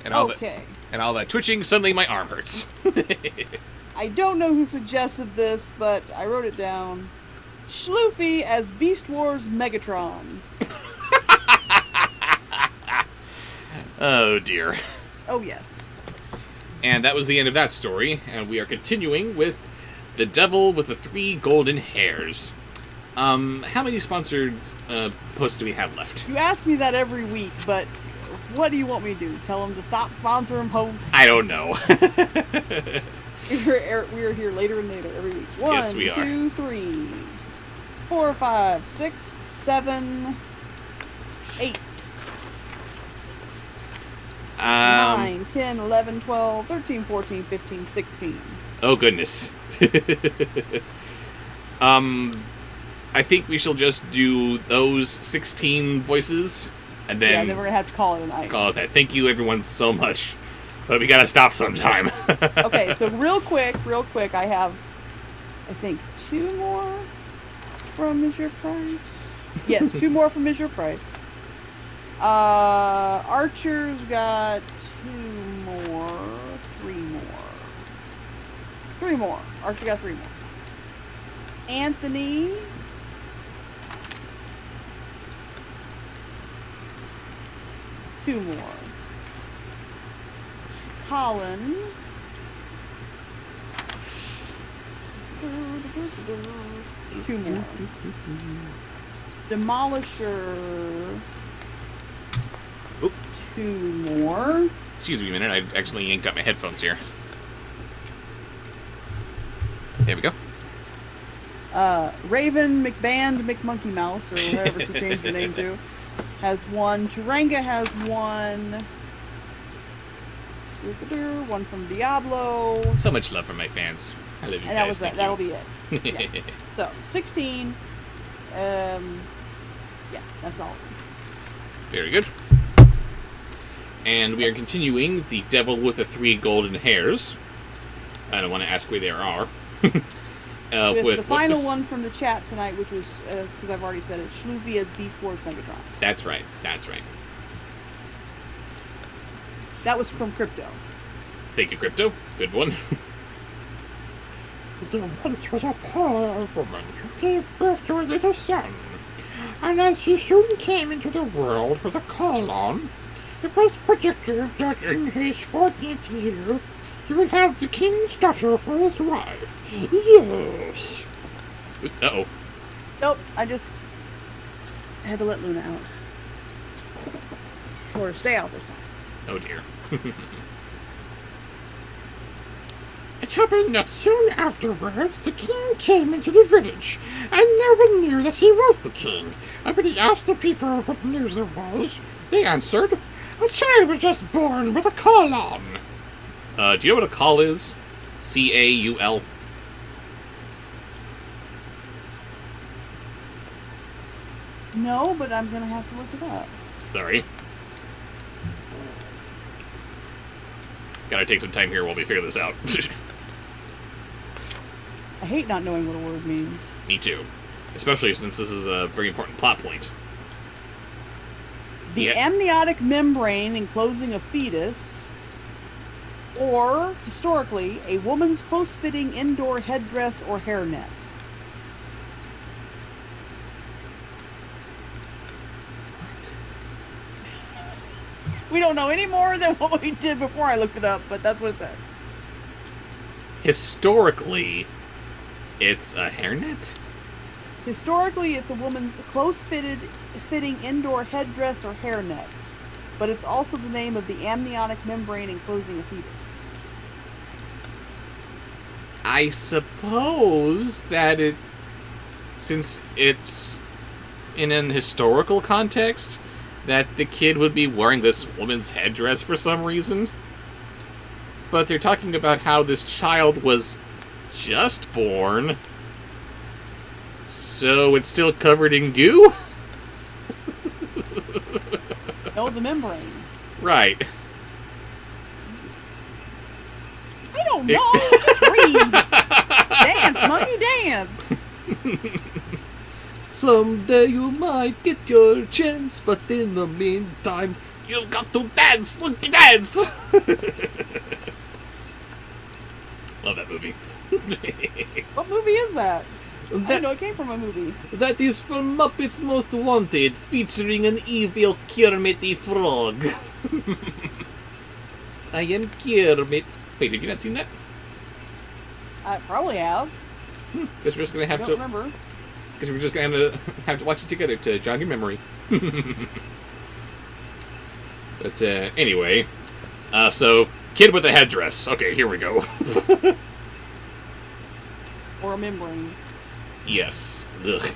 And all Okay. all that twitching, suddenly my arm hurts. I don't know who suggested this, but I wrote it down. Schloofy as Beast Wars Megatron. Oh dear. Oh, yes. And that was the end of that story, and we are continuing with The Devil with the 3 Golden Hairs. How many sponsored posts do we have left? You ask me that every week, but what do you want me to do? Tell them to stop sponsoring posts? I don't know. We're here later and later every week. 1, Yes, we are. 2, 3, 4, 5, 6, 7, 8, 9, 10, 11, 12, 13, 14, 15, 16. Oh goodness. I think we shall just do those 16 voices, and Yeah, then then we're gonna have to call it a night. call it that. Thank you, everyone, so much. But we gotta stop sometime. Okay, so real quick, I have, I think, 2 more from Is Your Price? Yes, 2 more from Is Your Price. Archer's got 2 more, 3 more. 3 more. Archer got 3 more. Anthony. Two more. Colin. Two more. Demolisher. Oop. 2 more. Excuse me a minute, I accidentally yanked out my headphones here. There we go. Raven McBand McMonkey Mouse, or whatever she changed the name to, has 1. Turanga has 1. One from Diablo. So much love from my fans. I love you And guys. that was that. Thank That'll you. be it. Yeah. So 16. Yeah, that's all. Very good. And we are continuing the Devil with the 3 golden hairs. I don't want to ask where they are. With the final one from the chat tonight, which was, because I've already said it, Schluvia's Beast Wars Megatron. That's right. That's right. That was from Crypto. Thank you, Crypto. Good one. There once was a poor woman who gave birth to a little son. And as he soon came into the world with a colon, it was predicted that in his 14th year he would have the king's daughter for his wife. Yes. Uh-oh. Nope, I just had to let Luna out. Or stay out this time. Oh, dear. It happened that soon afterwards the king came into the village, and no one knew that he was the king. And when he asked the people what news there was, they answered, a child was just born with a colon. Do you know what a call is? C-A-U-L. No, but I'm gonna have to look it up. Sorry. Gotta take some time here while we figure this out. I hate not knowing what a word means. Me too. Especially since this is a very important plot point. The Yeah. amniotic membrane enclosing a fetus, or, historically, a woman's close-fitting indoor headdress or hairnet. We don't know any more than what we did before I looked it up, but that's what it said. Historically, it's a hairnet? Historically, it's a woman's close-fitting indoor headdress or hairnet, but it's also the name of the amniotic membrane enclosing a fetus. I suppose that since it's in an historical context, that the kid would be wearing this woman's headdress for some reason. But they're talking about how this child was just born, so it's still covered in goo? No, the membrane. Right. I don't know. Just read. Dance, monkey, dance. Someday you might get your chance, but in the meantime, you've got to dance, monkey dance! Love that movie. What movie is that? I That, didn't know it came from a movie. that is from Muppets Most Wanted, featuring an evil Kermit the Frog. I am Kermit. Wait, have you not seen that? I probably have. Guess we're just gonna I have don't to. remember. Guess we're just gonna have to watch it together to jog your memory. But anyway, so kid with a headdress. Okay, here we go. Or a membrane. Yes. Ugh.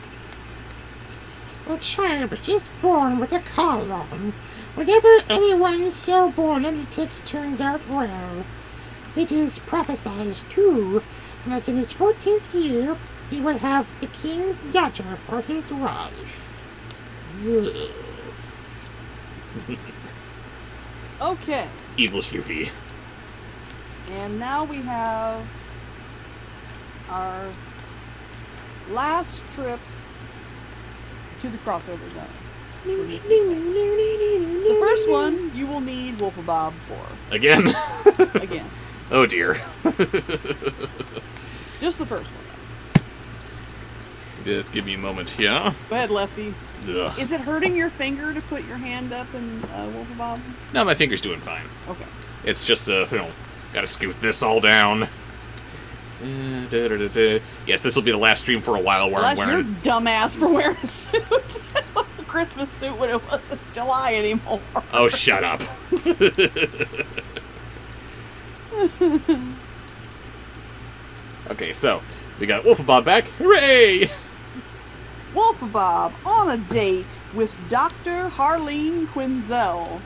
A child was just born with a colon. Whenever anyone so born undertakes turns out well, it is prophesied, too, that in his 14th year he will have the king's daughter for his wife. Yes. Okay. Evil Snoopy. And now we have our last trip to the crossover zone. The first one you will need Wolfabob for. Again? Again. Oh dear. Just the first one. Just give me a moment here. Go ahead, Lefty. Ugh. Is it hurting your finger to put your hand up in Wolfabob? No, my finger's doing fine. Okay. It's just, gotta scoot this all down. Yes, this will be the last stream for a while where I'm Unless you're wearing... dumbass for wearing a suit. A Christmas suit when it wasn't July anymore. Oh, shut up. Okay, so, we got Wolfabob back. Hooray! Wolfabob on a date with Dr. Harleen Quinzel.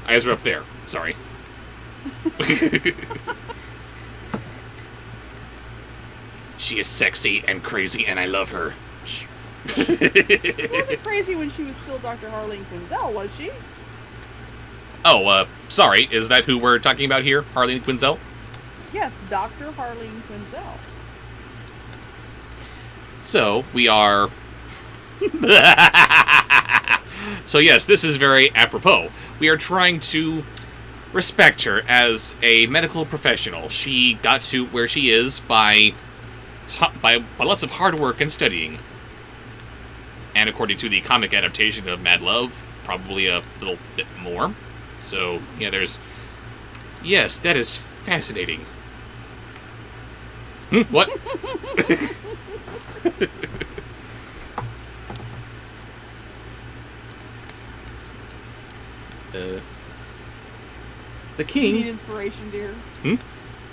Eyes are up there. Sorry. She is sexy and crazy, and I love her. She wasn't crazy when she was still Dr. Harleen Quinzel, was she? Oh, sorry. Is that who we're talking about here? Harleen Quinzel? Yes, Dr. Harleen Quinzel. So, we are... So yes, this is very apropos. We are trying to respect her as a medical professional. She got to where she is by lots of hard work and studying. And according to the comic adaptation of Mad Love, probably a little bit more. So, yeah, there's... Yes, that is fascinating. What? The You need king... inspiration, dear. Hmm?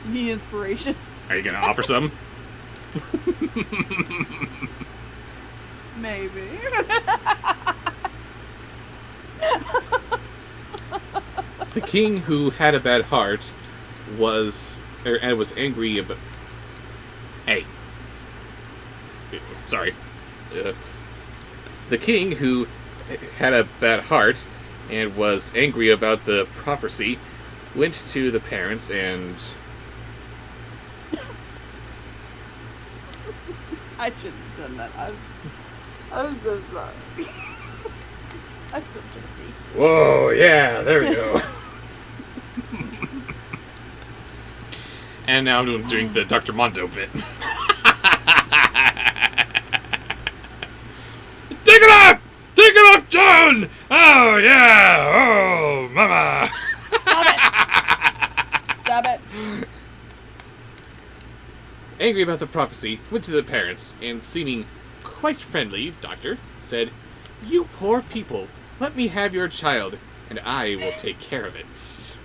You need inspiration. Are you gonna offer some? Maybe. The king who had a bad heart was angry about... Hey. Sorry. The king who had a bad heart and was angry about the prophecy went to the parents and... I shouldn't have done that. I'm so sorry. I feel dirty. Whoa, yeah, there we go. And now I'm doing the Dr. Mondo bit. Take it off! Take it off, John! Oh, yeah! Oh, mama! Stop it! Stop it! Angry about the prophecy, went to the parents, and seeming quite friendly, Doctor, said, "You poor people, let me have your child, and I will take care of it."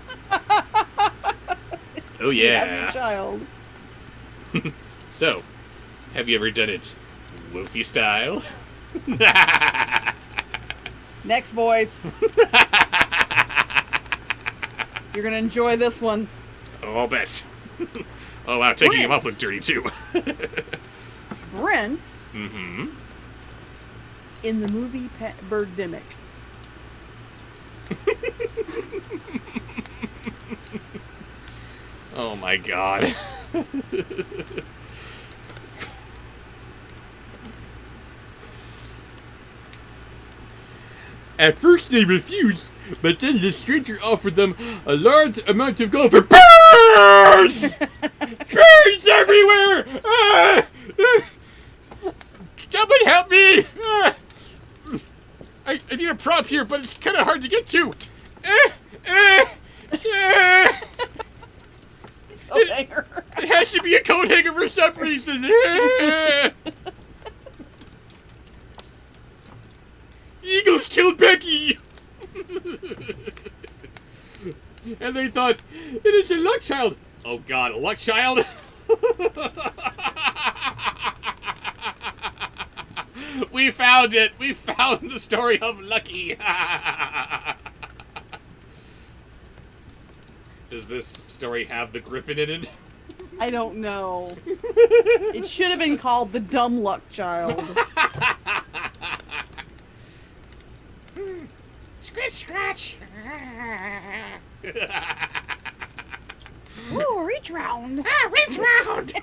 Oh, You yeah. have your child. So, have you ever done it Wolfie style? Next voice. You're gonna enjoy this one. Oh, I'll bet. Oh, wow, taking him off looked dirty, too. Brent Mm-hmm. in the movie Birdemic. Oh, my God. At first they refused, but then the stranger offered them a large amount of gold for birds! Birds everywhere! Ah! Someone help me! Ah! I need a prop here, but it's kind of hard to get to. Coat hanger. It has to be a coat hanger for some reason. Eagles killed Becky! And they thought, it is a luck child. Oh, God, a luck child? We found it! We found the story of Lucky! Does this story have the griffin in it? I don't know. It should have been called The Dumb Luck Child. Scratch, scratch. Ooh, reach round. Rinse round.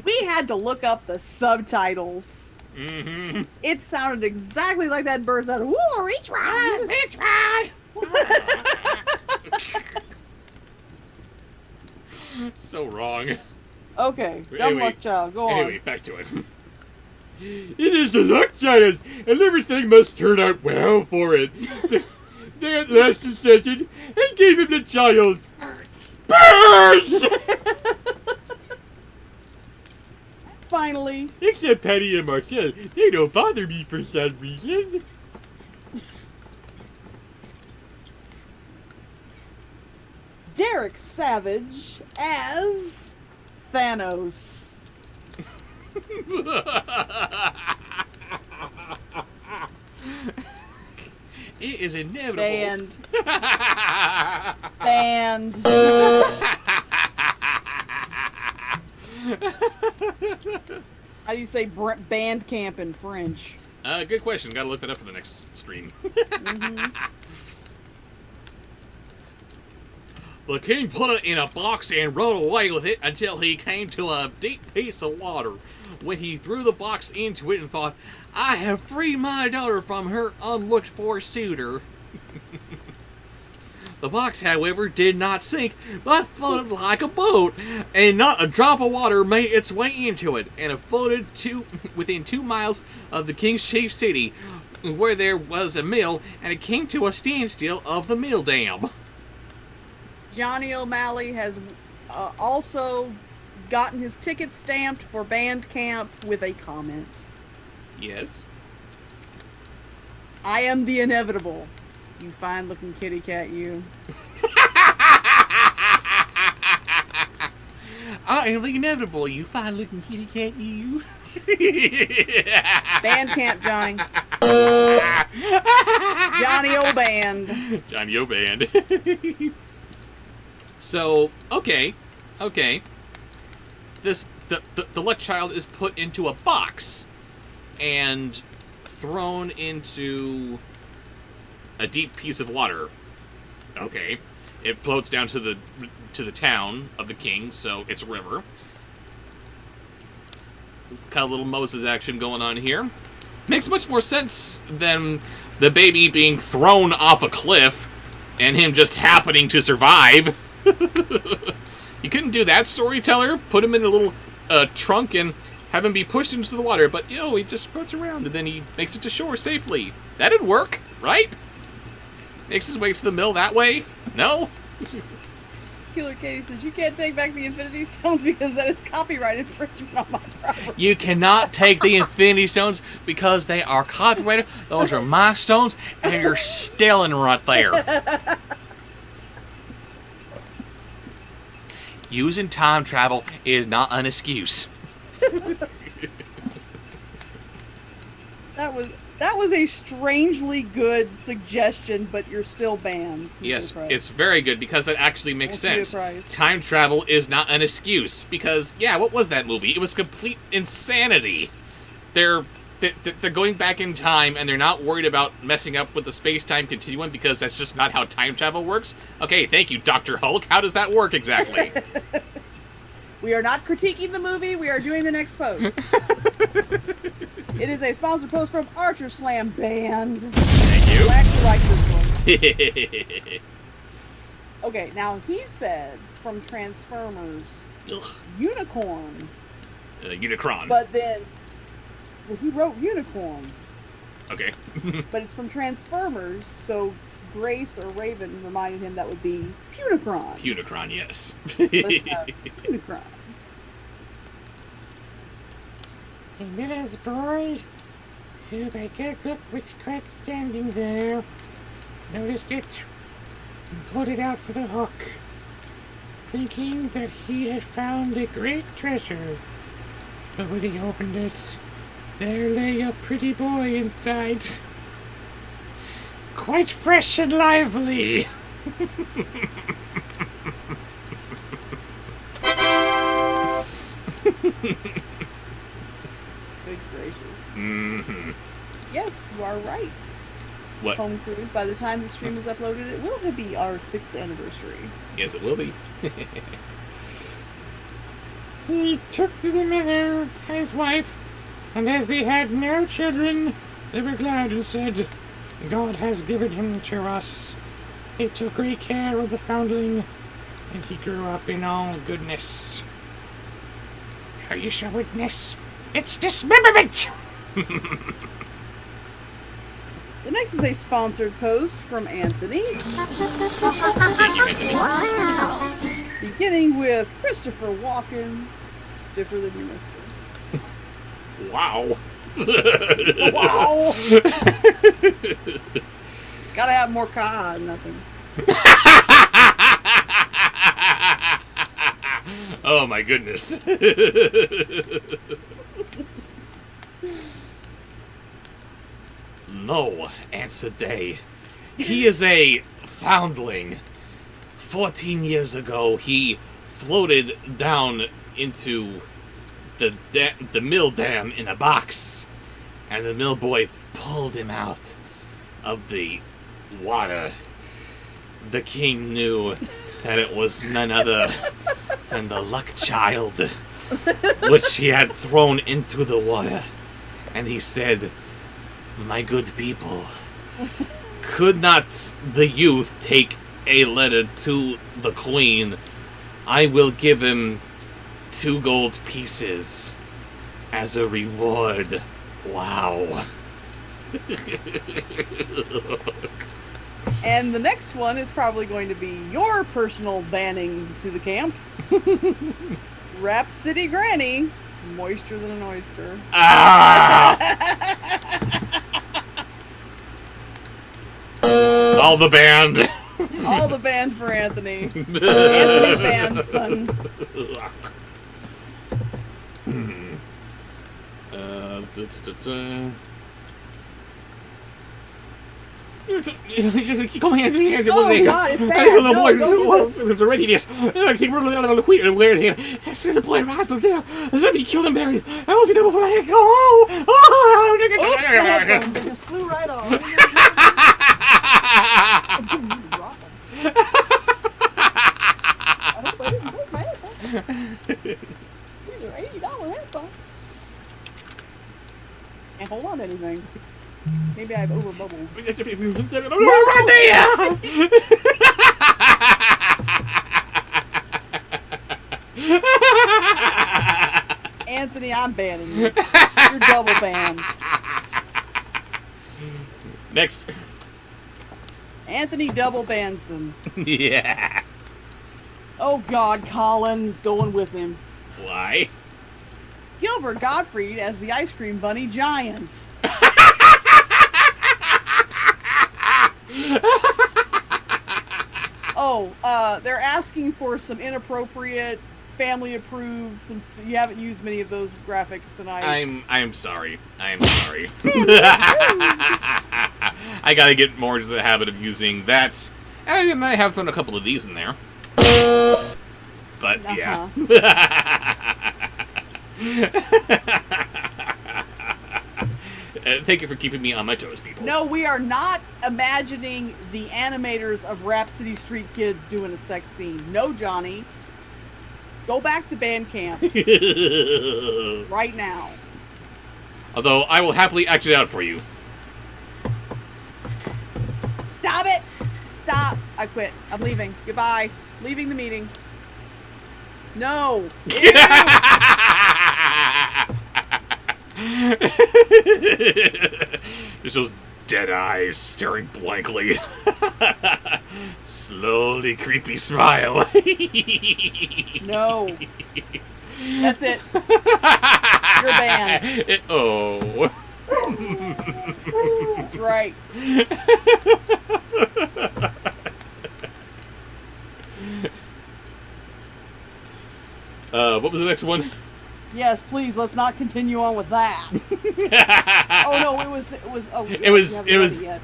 We had to look up the subtitles. Mm-hmm. It sounded exactly like that bird sounded. Ooh, reach round. Rinse round. So wrong. Okay, Dumb Anyway- Luck Child, go Anyway, on. back to it. It is the luck child, and everything must turn out well for it. They at last assented and gave him the child. Birds. Birds! Finally, Except Patty and Marcel, they don't bother me for some reason. Derek Savage as Thanos. It is inevitable. Banned. Banned. How do you say band camp in French? Good question. Gotta look that up for the next stream. The king put it in a box and rode away with it until he came to a deep piece of water. When he threw the box into it and thought, I have freed my daughter from her unlooked-for suitor. The box, however, did not sink, but floated like a boat, and not a drop of water made its way into it, and it floated within 2 miles of the king's chief city, where there was a mill, and it came to a standstill of the mill dam. Johnny O'Malley has also gotten his ticket stamped for band camp with a comment. Yes. I am the inevitable. You fine-looking kitty cat, you. I am the inevitable, you fine-looking kitty cat, you. Band camp, Johnny. Johnny O'Band. Johnny O'Band. So, okay. The luck child is put into a box and thrown into a deep piece of water. Okay. It floats down to the town of the king, so it's a river. Kind of little Moses action going on here. Makes much more sense than the baby being thrown off a cliff and him just happening to survive. You couldn't do that, storyteller. Put him in a little trunk and have him be pushed into the water, but he just floats around and then he makes it to shore safely. That'd work, right? Makes his way to the mill that way? No? Killer Katie says, you can't take back the Infinity Stones because that is copyright infringement on my property. You cannot take the Infinity Stones because they are copyrighted. Those are my stones, and you're stealing right there. Using time travel is not an excuse. That was a strangely good suggestion, but you're still banned. Yes, it's very good because that actually makes Won't be sense. surprised. Time travel is not an excuse because, what was that movie? It was complete insanity. They're going back in time and they're not worried about messing up with the space-time continuum because that's just not how time travel works. Okay, thank you, Dr. Hulk. How does that work exactly? We are not critiquing the movie. We are doing the next post. It is a sponsored post from Archer Slam Band. Thank you. I actually like this one. Okay, now he said from Transformers, Ugh. unicorn. Unicron. But then, he wrote unicorn. Okay. But it's from Transformers, so Grace or Raven reminded him that would be Punicron. Unicron, yes. Punicron. And little boy, who by good luck was caught standing there, noticed it and pulled it out for the hook, thinking that he had found a great treasure. But when he opened it, there lay a pretty boy inside. quite fresh and lively. Good gracious. Mm-hmm. Yes, you are right. What? Home Cruise, by the time the stream is uploaded, it will be our 6th anniversary. Yes, it will be. He took to the mother of his wife, and as they had no children, they were glad and said, God has given him to us. He took great care of the foundling, and he grew up in all goodness. Are you shall witness its dismemberment? The next is a sponsored post from Anthony. Beginning with Christopher Walken, stiffer than your mister. Wow. Wow! Gotta have more caca, nothing. Oh my goodness. No, answered they. He is a foundling. 14 years ago, he floated down into the mill dam in a box, and the mill boy pulled him out of the water. The king knew that it was none other than the luck child, which he had thrown into the water. And he said, my good people, could not the youth take a letter to the queen? I will give him 2 gold pieces as a reward. Wow. And the next one is probably going to be your personal banning to the camp. Rap City Granny, moister than an oyster. All the band. All the band for Anthony. Anthony band, son. Keep going, Anthony. Oh, God, it's bad. No, don't do this. The readiness. Keep rolling on the queen. Where is he? As soon as the boy arrives there, let me kill them berries. I won't be done before I go home. Oops, the headphones just flew right off. I hope I didn't break my headphones. These are $80 headphones. Can't hold on to anything. Maybe I've overbubbled. Right there! Anthony, I'm banning you. You're double banned. Next. Anthony Double Banson. Yeah. Oh God, Colin's going with him. Why? Gilbert Gottfried as the ice cream bunny giant. Oh, they're asking for some inappropriate, family-approved. You haven't used many of those graphics tonight. I'm sorry. I'm sorry. I gotta get more into the habit of using that. And I have thrown a couple of these in there. But yeah. Thank you for keeping me on my toes, people. No, we are not imagining the animators of Rhapsody Street Kids doing a sex scene. No, Johnny. Go back to Bandcamp. Right now. Although, I will happily act it out for you. Stop it! Stop! I quit. I'm leaving. Goodbye. Leaving the meeting. No! Just those dead eyes staring blankly. Slowly creepy smile. No. That's it. You're banned. Oh. That's right. What was the next one? Yes, please. Let's not continue on with that. Oh no, it was. Oh, It was. Yet.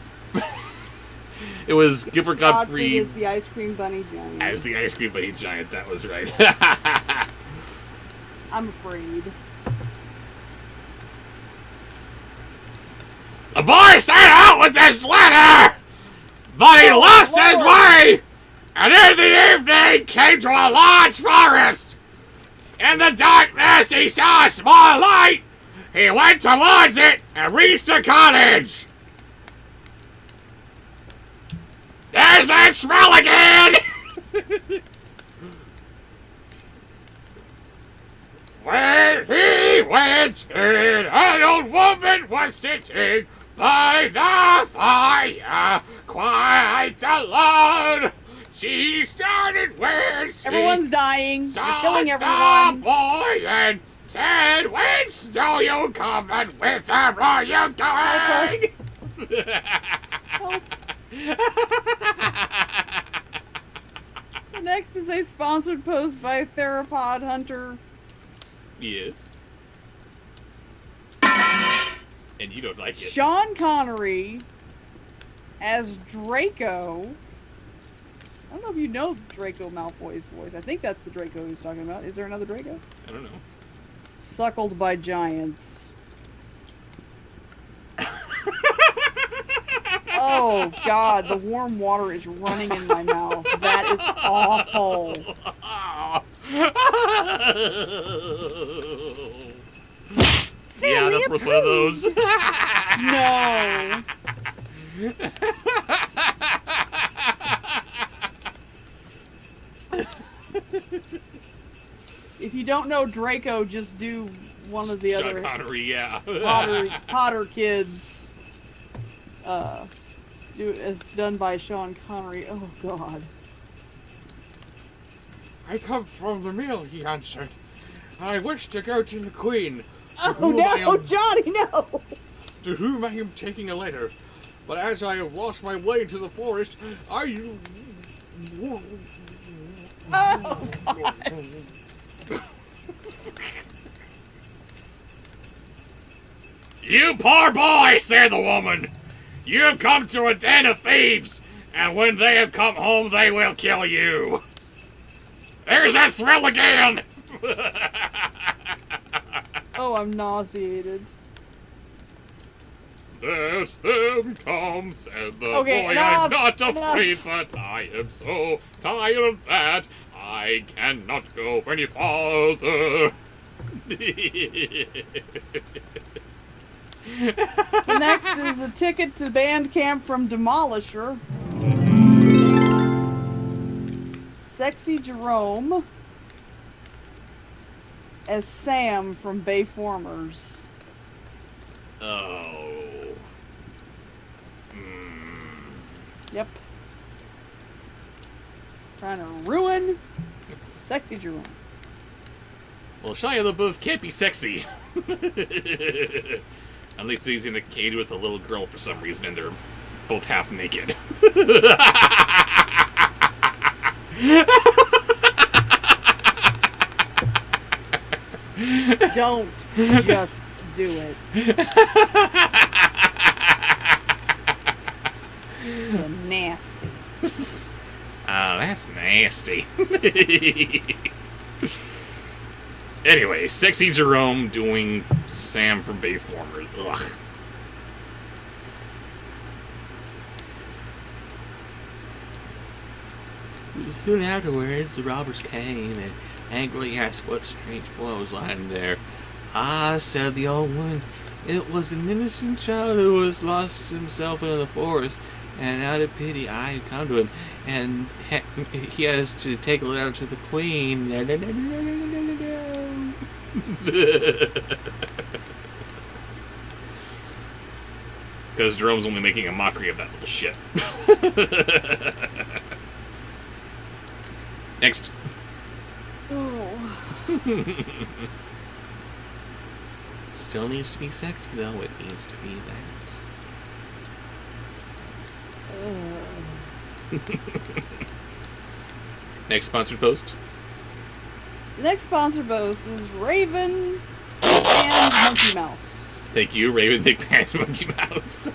It was Gilbert Godfrey Gottfried is the ice cream bunny giant. as the ice cream bunny giant. That was right. I'm afraid. The boy started out with this letter, but he lost his Lord. way, and in the evening came to a large forest. In the darkness, he saw a small light. He went towards it and reached a cottage. There's that smell again! When he went in, an old woman was sitting by the fire, quite alone. She started whistling. Everyone's dying. They're Saw killing the everyone. boy and said, "Whence do you come and whither are you Help going?" us. Help. Next is a sponsored post by Theropod Hunter. Yes. And you don't like it. Sean Connery as Draco. I don't know if you know Draco Malfoy's voice. I think that's the Draco he's talking about. Is there another Draco? I don't know. Suckled by giants. Oh God, the warm water is running in my mouth. That is awful. Yeah, that's worth one of those. No. If you don't know Draco, just do one of the Sean other Connery, yeah. Potter kids. Do as done by Sean Connery. Oh God. I come from the mill, he answered. I wish to go to the queen. Oh no, Johnny, no! To whom I am taking a letter. But as I have lost my way into the forest, I... Oh God. "You poor boy," said the woman. "You have come to a den of thieves, and when they have come home, they will kill you." There's that smell again! Oh, I'm nauseated. There's them come, said the Okay, boy. enough, I'm not enough. afraid, but I am so tired that I cannot go any farther. The next is a ticket to band camp from Demolisher. Sexy Jerome as Sam from Bayformers. Oh. Yep. Trying to ruin Sexy Jerome. Well, Shia LaBeouf can't be sexy. At least he's in a cage with a little girl for some reason, and they're both half naked. Don't just do it. So nasty. Oh, that's nasty. Anyway, Sexy Jerome doing Sam from Bayformers. Ugh. Soon afterwards, the robbers came and angrily asked what strange boy was lying there. "Ah," said the old woman, "it was an innocent child who was lost himself in the forest, and out of pity I had come to him, and he has to take a letter to the queen." Because Jerome's only making a mockery of that little shit. Next. Oh. Still needs to be sexy, though. It needs to be that. Next sponsored post. Next sponsor post is Raven and Monkey Mouse. Thank you, Raven McMahon Monkey Mouse.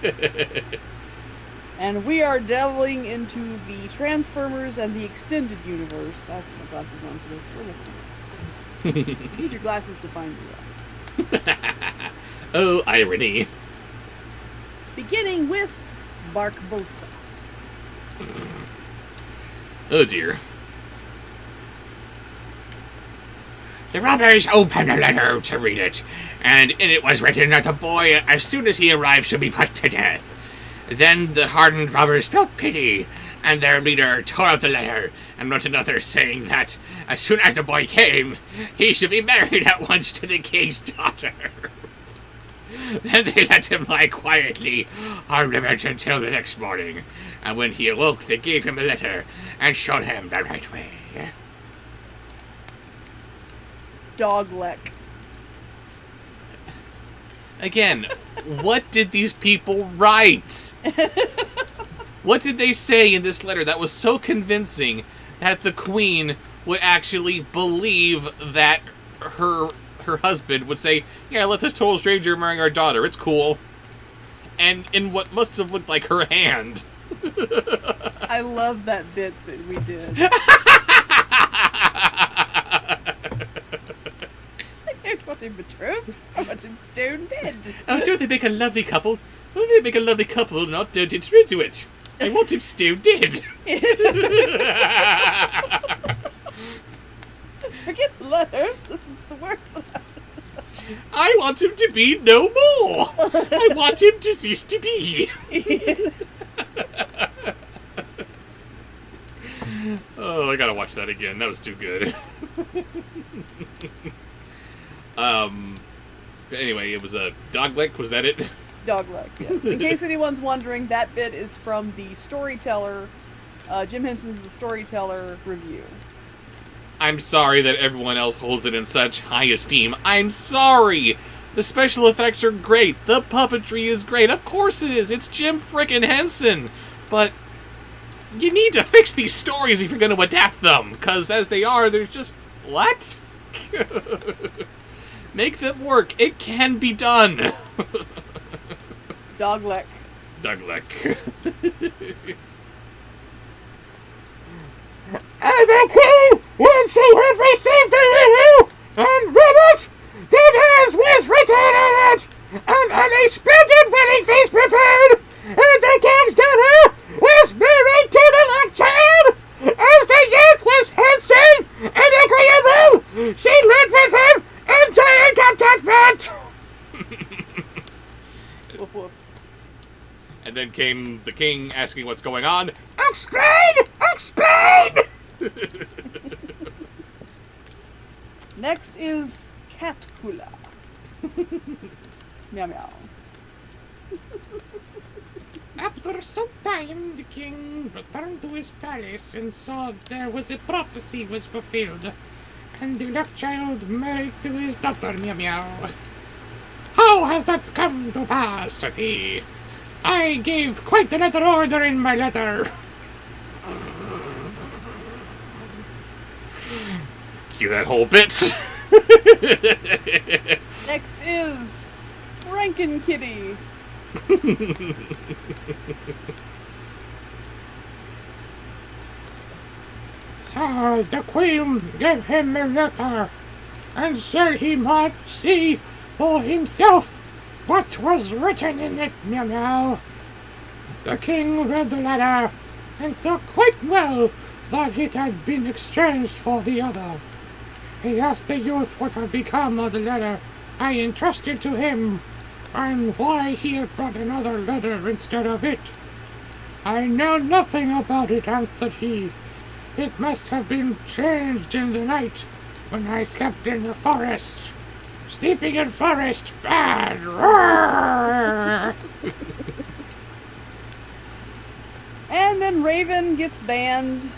And we are delving into the Transformers and the extended universe. I have to put my glasses on for this. Where are my glasses? You need your glasses to find your glasses. Oh, irony. Beginning with Barbossa. Oh dear. The robbers opened a letter to read it, and in it was written that the boy, as soon as he arrived, should be put to death. Then the hardened robbers felt pity, and their leader tore up the letter and wrote another saying that, as soon as the boy came, he should be married at once to the king's daughter. Then they let him lie quietly on the bench until the next morning, and when he awoke, they gave him a letter and showed him the right way. Dogleg. Again, what did these people write? What did they say in this letter that was so convincing that the queen would actually believe that her husband would say, yeah, let this total stranger marry our daughter, it's cool. And in what must have looked like her hand. I love that bit that we did. I don't want him betrothed. I want him stone dead. Oh, don't they make a lovely couple? Don't they make a lovely couple? Not don't enter into it. I want him stone dead. Forget the letter. Listen to the words. I want him to be no more. I want him to cease to be. Oh, I gotta watch that again. That was too good. Anyway, it was a dogleg. Was that it? Dogleg, yes. In case anyone's wondering, that bit is from the Storyteller, Jim Henson's The Storyteller review. I'm sorry that everyone else holds it in such high esteem. I'm sorry! The special effects are great. The puppetry is great. Of course it is. It's Jim frickin' Henson. But you need to fix these stories if you're going to adapt them. Because as they are, they're just... What? Make them work. It can be done. Dogleg. Dogleg. And the king, once he had received the review and read it, did as was written in it, and a splendid wedding feast prepared, and the king's daughter was married to the luck child. As the youth was handsome and agreeable, she lived with him, enjoying contentment. Woof, woof. And then came the king asking what's going on. Explain! Explain! Next is Catcula. Meow meow. After some time, the king returned to his palace and saw there was a prophecy was fulfilled, and the luck child married to his daughter, Meow Meow. How has that come to pass, Sati? I gave quite another order in my letter. Cue that whole bit. Next is Frankenkitty. So the queen gave him a letter, and said he might see for himself what was written in it, Meow Meow. The king read the letter, and saw quite well that it had been exchanged for the other. He asked the youth what had become of the letter I entrusted to him, and why he had brought another letter instead of it. I know nothing about it, answered he. It must have been changed in the night when I slept in the forest. Sleeping in forest, bad. Roar! And then Raven gets banned,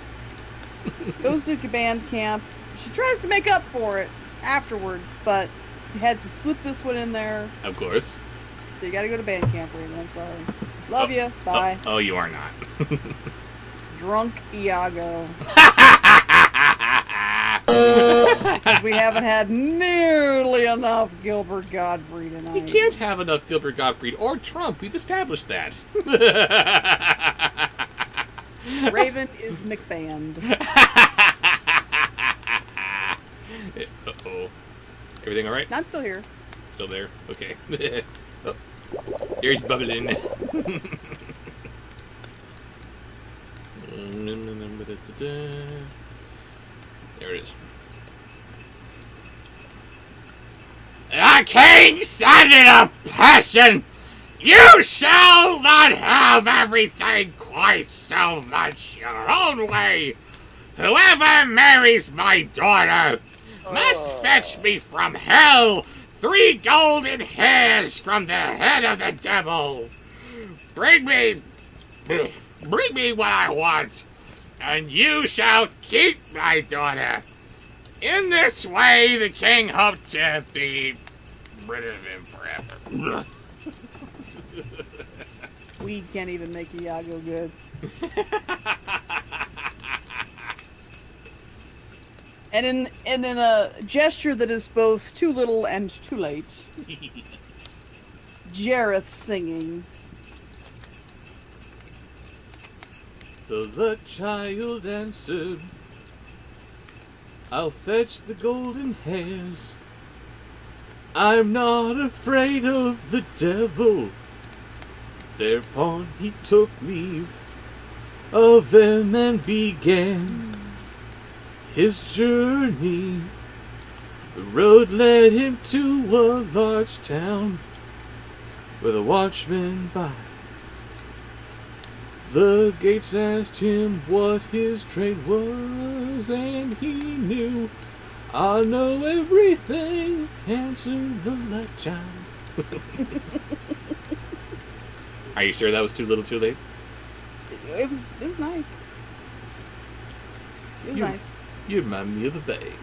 goes to band camp. She tries to make up for it afterwards, but had to slip this one in there. Of course. So you gotta go to band camp, Raven. I'm sorry. Love you. Bye. Oh, you are not. Drunk Iago. We haven't had nearly enough Gilbert Godfrey tonight. We can't have enough Gilbert Gottfried or Trump. We've established that. Raven is McBand. Uh-oh. Everything all right? I'm still here. Still there? Okay. Oh. There's bubbling. There it is. The king said in a passion, "You shall not have everything quite so much your own way. Whoever marries my daughter must fetch me from hell 3 golden hairs from the head of the devil. Bring me what I want, and you shall keep my daughter." In this way, the king hoped to be rid of him forever. We can't even make Iago good. And in a gesture that is both too little and too late, Jareth singing. So the child answered, "I'll fetch the golden hairs. I'm not afraid of the devil." Thereupon he took leave of them and began his journey. The road led him to a large town with a watchman by. The gates asked him what his trade was, and he knew. "I know everything," answered the lad child. Are you sure that was too little too late? It was nice. It was nice. You remind me of the babe.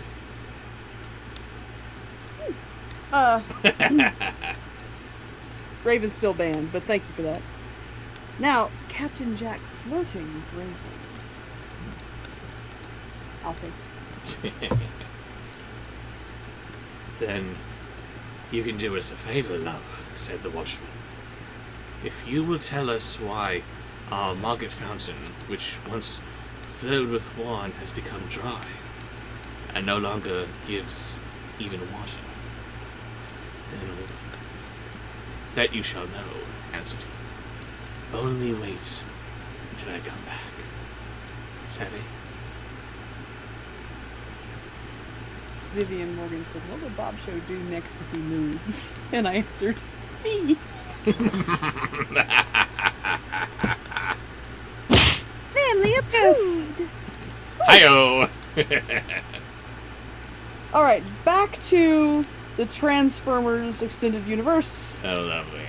Raven's still banned, but thank you for that. Now, Captain Jack flirting with Raven. I'll take it. Then you can do us a favor, love, said the watchman. If you will tell us why our market fountain, which once flowed with wine, has become dry and no longer gives even water, then that you shall know, answered he. Only wait until I come back. Savvy? Vivian Morgan said, "What would Bobsheaux do next if he moves?" And I answered, "Me." Family approved. Hi-yo! All right, back to the Transformers Extended Universe Oh, lovely.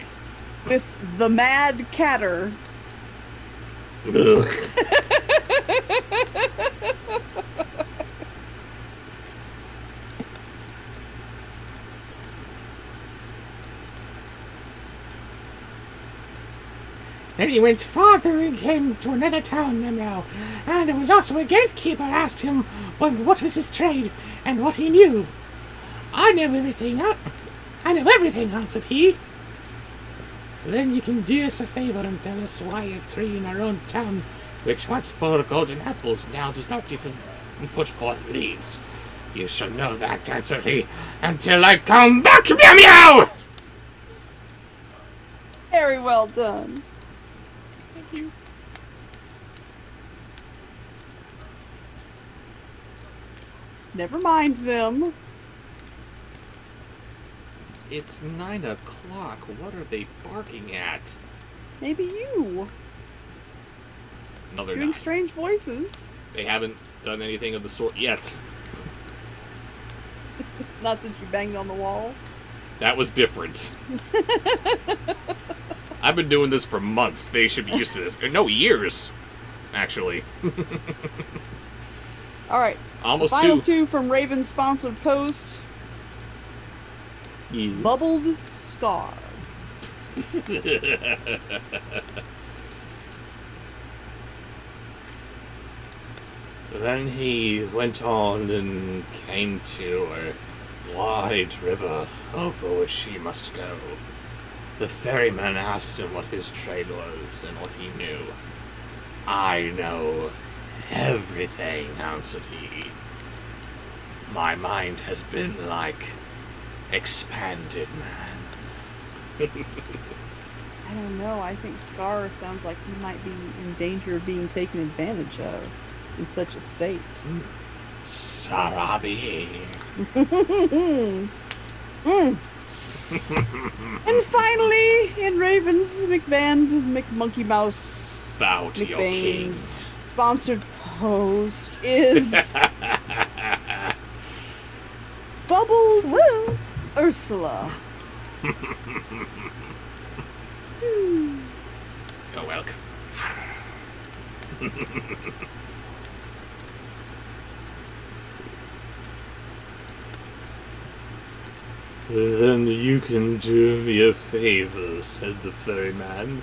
with the Mad Catter. Then he went farther and came to another town now, and there was also a gatekeeper asked him what was his trade and what he knew. I know everything, answered he. Then you can do us a favor and tell us why a tree in our own town, which once bore golden apples, now does not even put forth leaves. You shall know that, answered he, until I come back, meow meow! Very well done. Thank you. Never mind them. It's 9 o'clock. What are they barking at? Maybe you. No, they're Doing not. strange voices. They haven't done anything of the sort yet. Not since you banged on the wall. That was different. I've been doing this for months. They should be used to this. No, years, actually. All right. Almost The final 2. two from Raven's sponsored post. Yes. Bubbled Scar. Then he went on and came to a wide river over which he must go. The ferryman asked him what his trade was and what he knew. I know everything, answered he. My mind has been like expanded, man. I don't know. I think Scar sounds like he might be in danger of being taken advantage of in such a state. Sarabi. And finally, in Raven's McBand, McMonkey Mouse, Bow to your king. McBane's sponsored post is Bubbled Ursula. You're welcome. Then you can do me a favor, said the ferryman,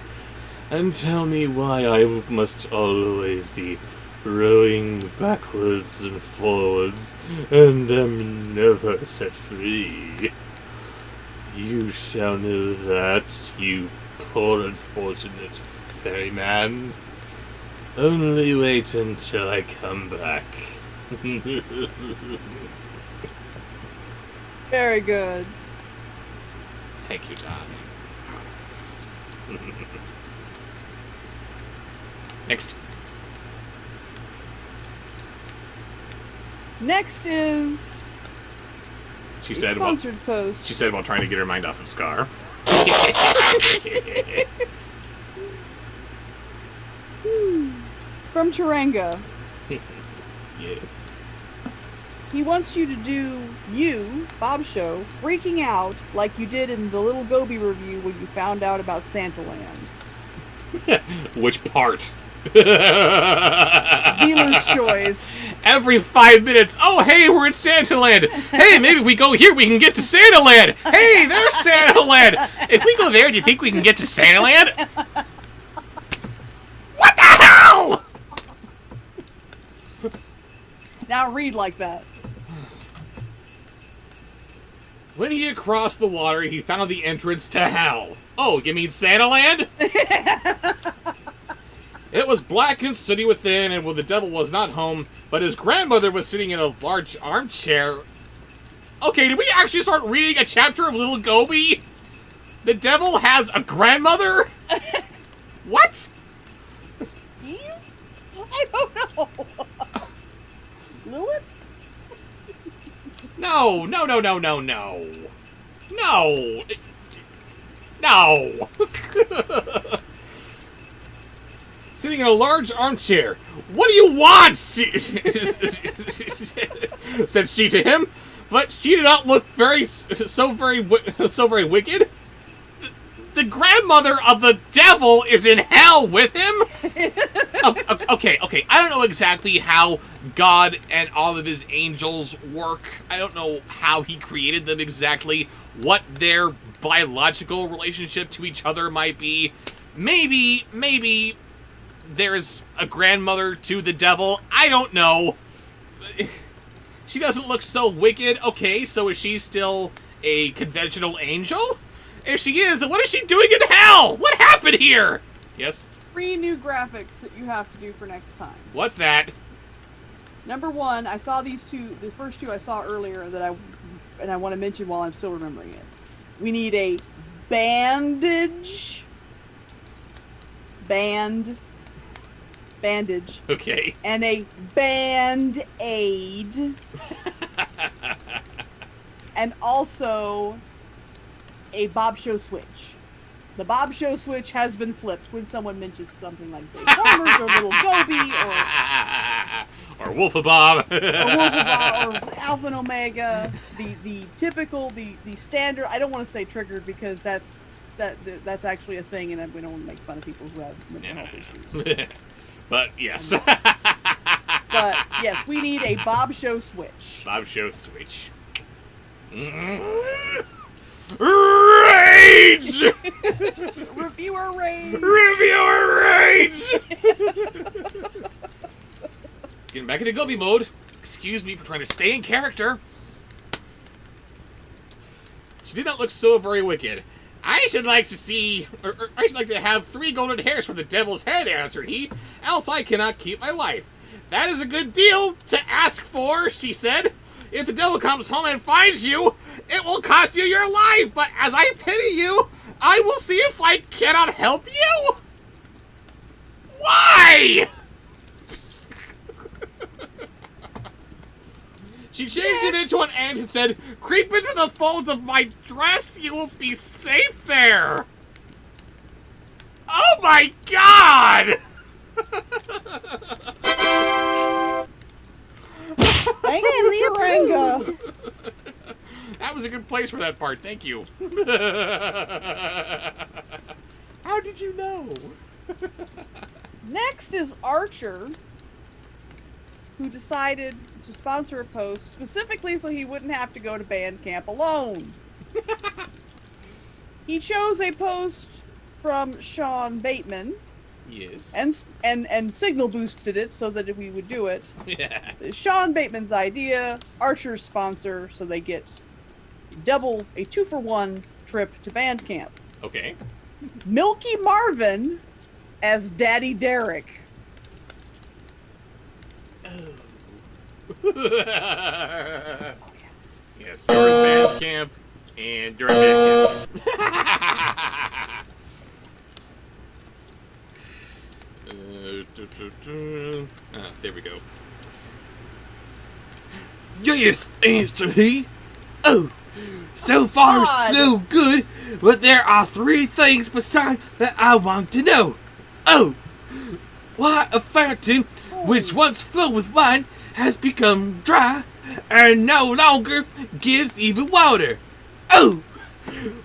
and tell me why I must always be rowing backwards and forwards, and am never set free. You shall know that, you poor unfortunate ferryman. Only wait until I come back. Very good. Thank you, darling. Next. Next is She a said while, sponsored post. she said while trying to get her mind off of Scar. From Taranga. Yes. He wants you to do Bobsheaux, freaking out like you did in the Little Goby review when you found out about Santa Land. Which part? Dealer's choice. Every 5 minutes. Oh, hey, we're in Santa Land. Hey, maybe if we go here, we can get to Santa Land. Hey, there's Santa Land. If we go there, do you think we can get to Santa Land? What the hell? Now read like that. When he had crossed the water, he found the entrance to hell. Oh, you mean Santa Land? It was black and sooty within, and the devil was not home, but his grandmother was sitting in a large armchair. Okay, did we actually start reading a chapter of Little Goby? The devil has a grandmother? What? Eve? I don't know. Lilith? No. No. Sitting in a large armchair. What do you want? Said she to him, but she did not look so very wicked. The grandmother of the devil is in hell with him? Okay. I don't know exactly how God and all of his angels work. I don't know how he created them exactly, what their biological relationship to each other might be. Maybe there's a grandmother to the devil. I don't know. She doesn't look so wicked. Okay, so is she still a conventional angel? If she is, then what is she doing in hell? What happened here? Yes? 3 new graphics that you have to do for next time. What's that? Number 1, I saw these two, the first 2 I saw earlier that I want to mention while I'm still remembering it. We need a bandage. Okay. And a band-aid. And also a Bobsheaux switch. The Bobsheaux switch has been flipped when someone mentions something like Transformers or Little Goby or Wolfabob. or Alpha and Omega. The typical, the standard. I don't want to say triggered because that's actually a thing, and we don't want to make fun of people who have mental health issues. But yes. But yes, we need a Bobsheaux switch. Bobsheaux switch. Rage! Reviewer rage! Reviewer rage! Getting back into Gobi mode. Excuse me for trying to stay in character. She did not look so very wicked. I should like to see, or I should like to have 3 golden hairs from the devil's head, answered he, else I cannot keep my life. That is a good deal to ask for, she said. If the devil comes home and finds you, it will cost you your life, but as I pity you, I will see if I cannot help you. Why? She changed it into an ant and said, creep into the folds of my dress, you will be safe there. Oh my god! Thank you, Karanga. That was a good place for that part, thank you. How did you know? Next is Archer, who decided to sponsor a post specifically so he wouldn't have to go to band camp alone. He chose a post from Sean Bateman. Yes. And signal boosted it so that we would do it. Yeah. Sean Bateman's idea, Archer's sponsor, so they get double a 2-for-1 trip to band camp. Okay. Milky Marvin as Daddy Derek. Yes, during band camp and during band camp too. There we go. Yes, answered he. Oh, so far God. so good, but there are 3 things besides that I want to know. Oh, why a fountain which once flowed with wine has become dry and no longer gives even water. Oh,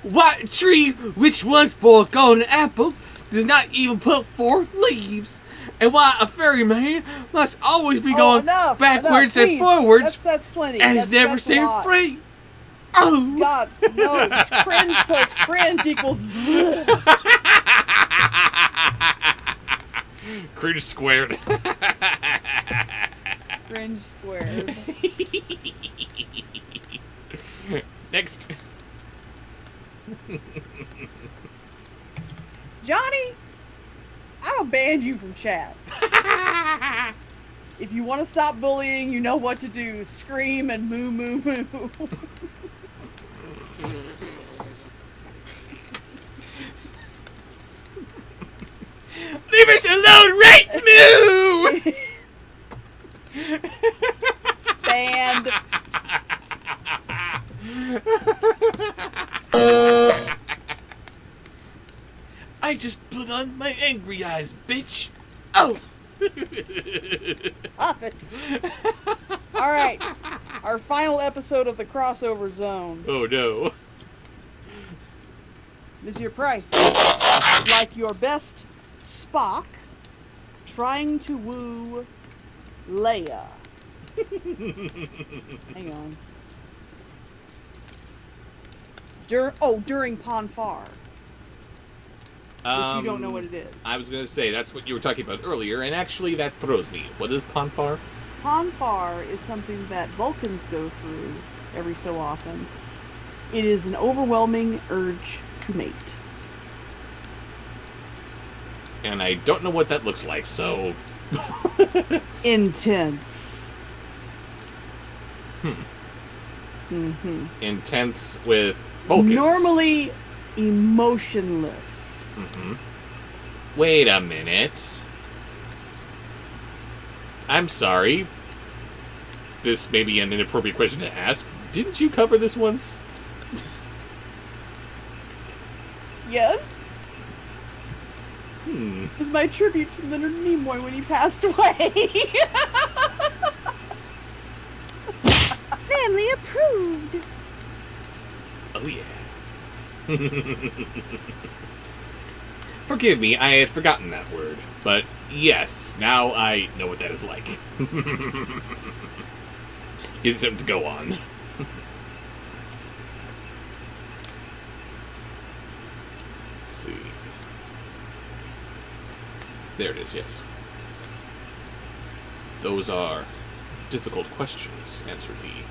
why a tree which once bore golden apples does not even put forth leaves. And why a ferryman must always be going backwards and please. forwards That's plenty. and is never that's a set lot. free. Oh, God, no. Cringe plus cringe equals bleh. Cringe squared. Cringe squared. Next. Johnny, I don't ban you from chat. If you want to stop bullying, you know what to do. Scream and moo moo moo. leave us alone, right, Moo? Banned. I just put on my angry eyes, bitch. Oh. Stop it. All right. Our final episode of the crossover zone. Oh no. This is your price. Like your best Spock trying to woo Leia. Hang on. During Ponfar. Which you don't know what it is. I was going to say, that's what you were talking about earlier, and actually that throws me. What is Ponfar? Ponfar is something that Vulcans go through every so often. It is an overwhelming urge to mate. And I don't know what that looks like, so... Intense. Intense with Vulcans. Normally emotionless. Wait a minute. I'm sorry. This may be an inappropriate question to ask. Didn't you cover this once? Yes. It was my tribute to Leonard Nimoy when he passed away. Family approved. Oh yeah. Forgive me, I had forgotten that word. But yes, now I know what that is like. Gives him to go on. Let's see. There it is, yes. Those are difficult questions, answered he.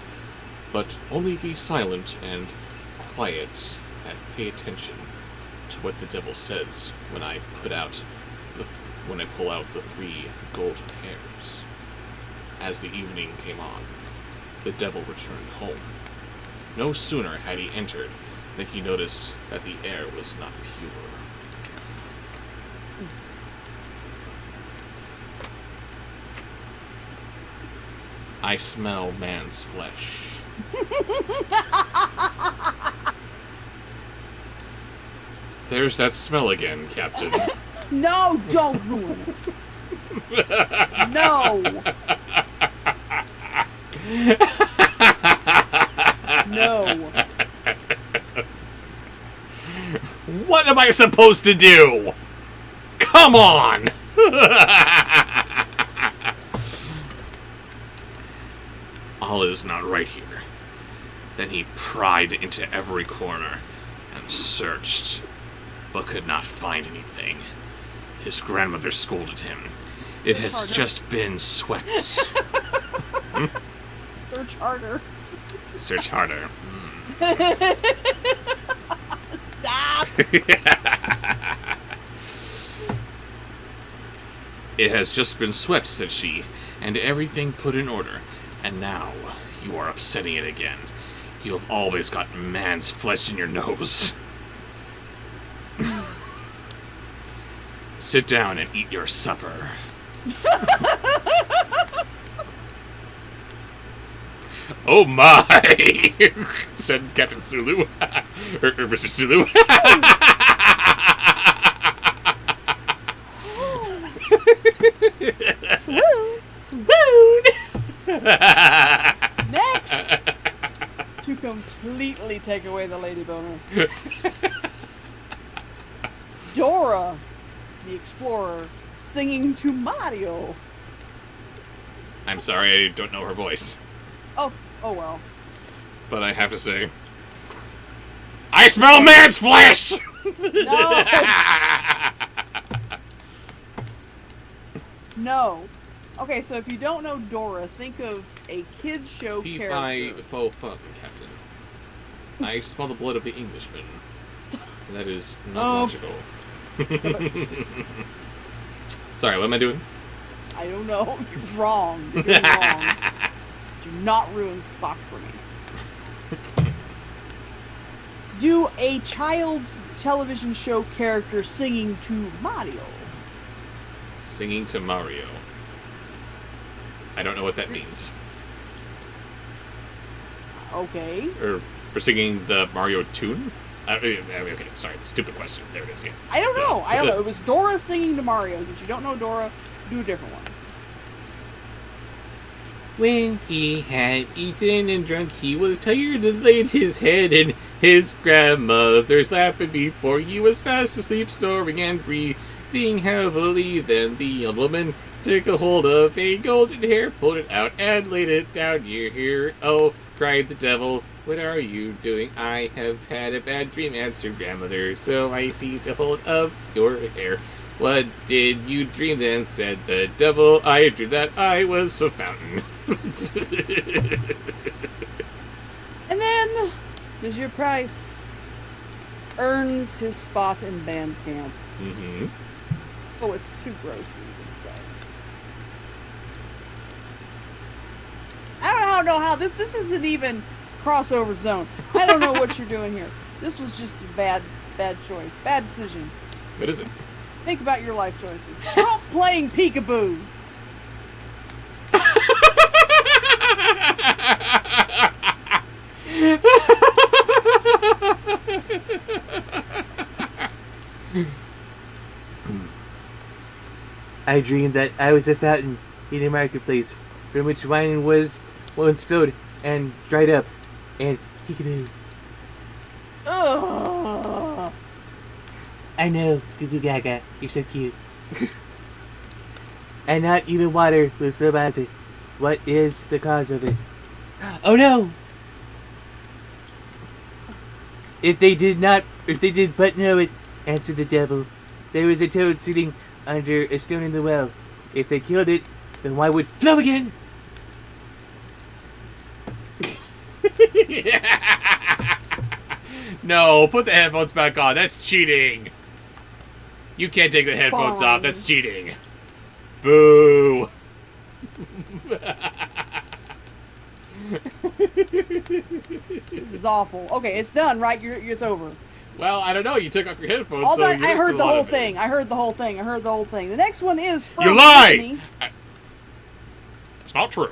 But only be silent and quiet, and pay attention to what the devil says when I pull out the 3 golden hairs. As the evening came on, the devil returned home. No sooner had he entered than he noticed that the air was not pure. I smell man's flesh. There's that smell again, Captain. No, don't ruin it. No. No. What am I supposed to do? Come on! All is not right here. Then he pried into every corner and searched, but could not find anything. His grandmother scolded him. It has just been swept. Search harder. Search harder. Stop. It has just been swept, said she, and everything put in order. And now you are upsetting it again. You have always got man's flesh in your nose. Sit down and eat your supper. Oh my! Said Captain Sulu. or Mr. Sulu. Swoon. Next, to completely take away the lady boner, Dora, the explorer, singing to Mario. I'm sorry, I don't know her voice. Oh well. But I have to say, I smell man's flesh! No. No. Okay, so if you don't know Dora, think of a kids show Fee character. fi fo fum, Captain. I smell the blood of the Englishman. That is not logical. Sorry, what am I doing? I don't know. You're wrong. You're doing wrong. Do not ruin Spock for me. Do a child's television show character singing to Mario. Singing to Mario. I don't know what that means. Okay. Or singing the Mario tune? Okay, sorry, stupid question. There it is, yeah. I don't know. I don't know. It was Dora singing to Mario. Since you don't know Dora, do a different one. When he had eaten and drunk, he was tired and laid his head in his grandmother's lap, and before he was fast asleep, snoring and breathing heavily, then the old woman took a hold of a golden hair, pulled it out, and laid it down near here. Oh, cried the devil, what are you doing? I have had a bad dream, answered grandmother, so I seized a hold of your hair. What did you dream then? Said the devil. I dreamed that I was a fountain. And then, here's your price. Earns his spot in band camp. Mm-hmm. Oh, it's too gross to even say. I don't know how this isn't even crossover zone. I don't know what you're doing here. This was just a bad choice. Bad decision. What is it? Think about your life choices. Trump playing peekaboo. I dreamed that I was a fountain in a marketplace from which wine was once filled and dried up, and peekaboo. Ugh. I know, Goo Goo Gaga, you're so cute. And not even water will flow out of it. What is the cause of it? Oh no! If they did but know it, answered the devil. There was a toad sitting under a stone in the well. If they killed it, then why would flow again? No, put the headphones back on. That's cheating. You can't take the headphones Fine. off. That's cheating. Boo. This is awful. Okay, it's done, right? It's over. Well, I don't know. You took off your headphones, All so that, you I missed a heard the lot whole of it. thing. I heard the whole thing. I heard the whole thing. The next one is from You lie! Anthony. It's not true.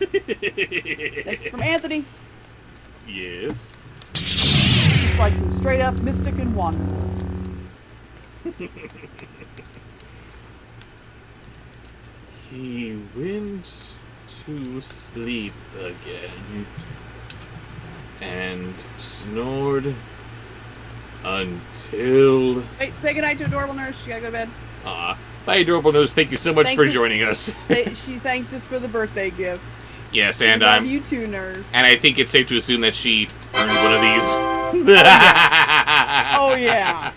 Next is from Anthony. Yes. Just like some straight up Mystic and Wanderer. He went to sleep again and snored until... Wait, say goodnight to Adorable Nurse. She gotta go to bed. Bye, Adorable Nose. Thank you so much Thanks for us- joining us. She thanked us for the birthday gift. Yes, We and love you too, Nurse. and I think it's safe to assume that she earned one of these. Oh yeah.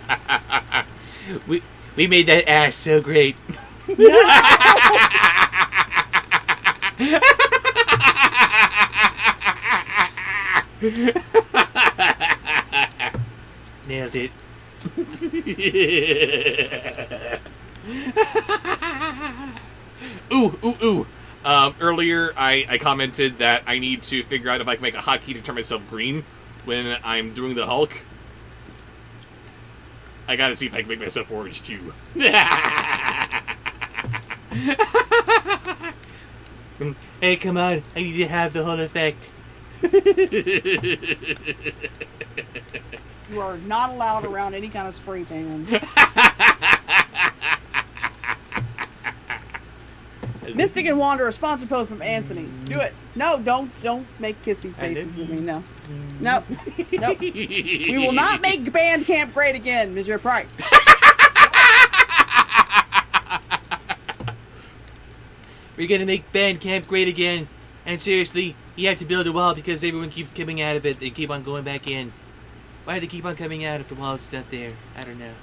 We made that ass so great. Nailed it. Ooh. Earlier, I commented that I need to figure out if I can make a hotkey to turn myself green when I'm doing the Hulk. I gotta see if I can make myself orange, too. Hey, come on. I need to have the whole effect. You are not allowed around any kind of spray tan. Mystic and Wanderer, sponsor post from Anthony. Do it. No, don't make kissing faces with me. No. Nope. We will not make Bandcamp great again, Mr. Price. We're gonna make Bandcamp great again. And seriously, you have to build a wall because everyone keeps coming out of it. They keep on going back in. Why do they keep on coming out if the wall's not there? I don't know.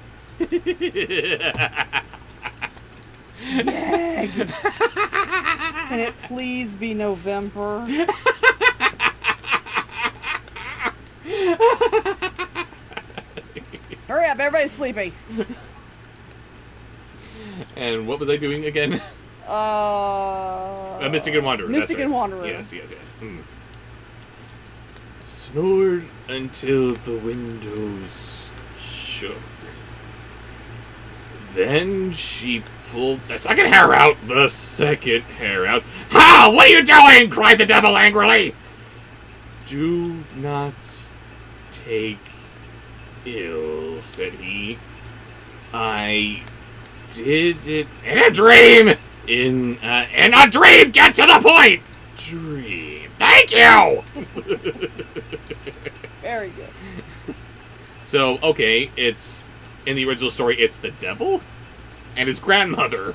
Yay. Can it please be November? Hurry up, everybody's sleepy. And what was I doing again? Mystic and Wanderer. Mystic that's right. and Wanderer. Yes. Snored until the windows shook. Then she pulled the second hair out. Ha! What are you doing? Cried the devil angrily. Do not take ill, said he. I did it In a dream! in In a dream! Get to the point! dream. Thank you! Very good. So, okay, it's in the original story, it's the devil and his grandmother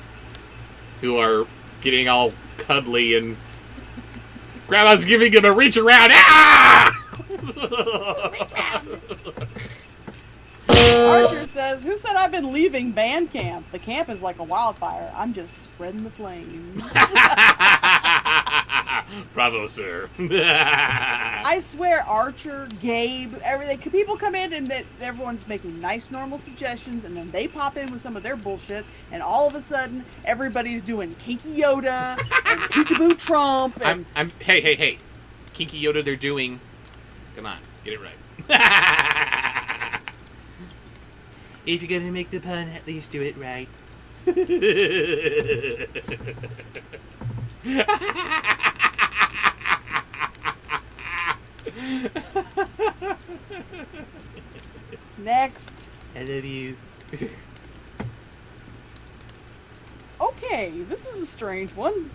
who are getting all cuddly, and Grandma's giving him a reach around. Ah! Archer says, "Who said I've been leaving band camp? The camp is like a wildfire. I'm just spreading the flames." Bravo, sir. I swear, Archer, Gabe, everything. People come in and everyone's making nice, normal suggestions, and then they pop in with some of their bullshit, and all of a sudden, everybody's doing Kinky Yoda and Peekaboo Trump. And Hey. Kinky Yoda, they're doing. Come on, get it right. If you're gonna make the pun, at least do it right. next. I love you. Okay, this is a strange one.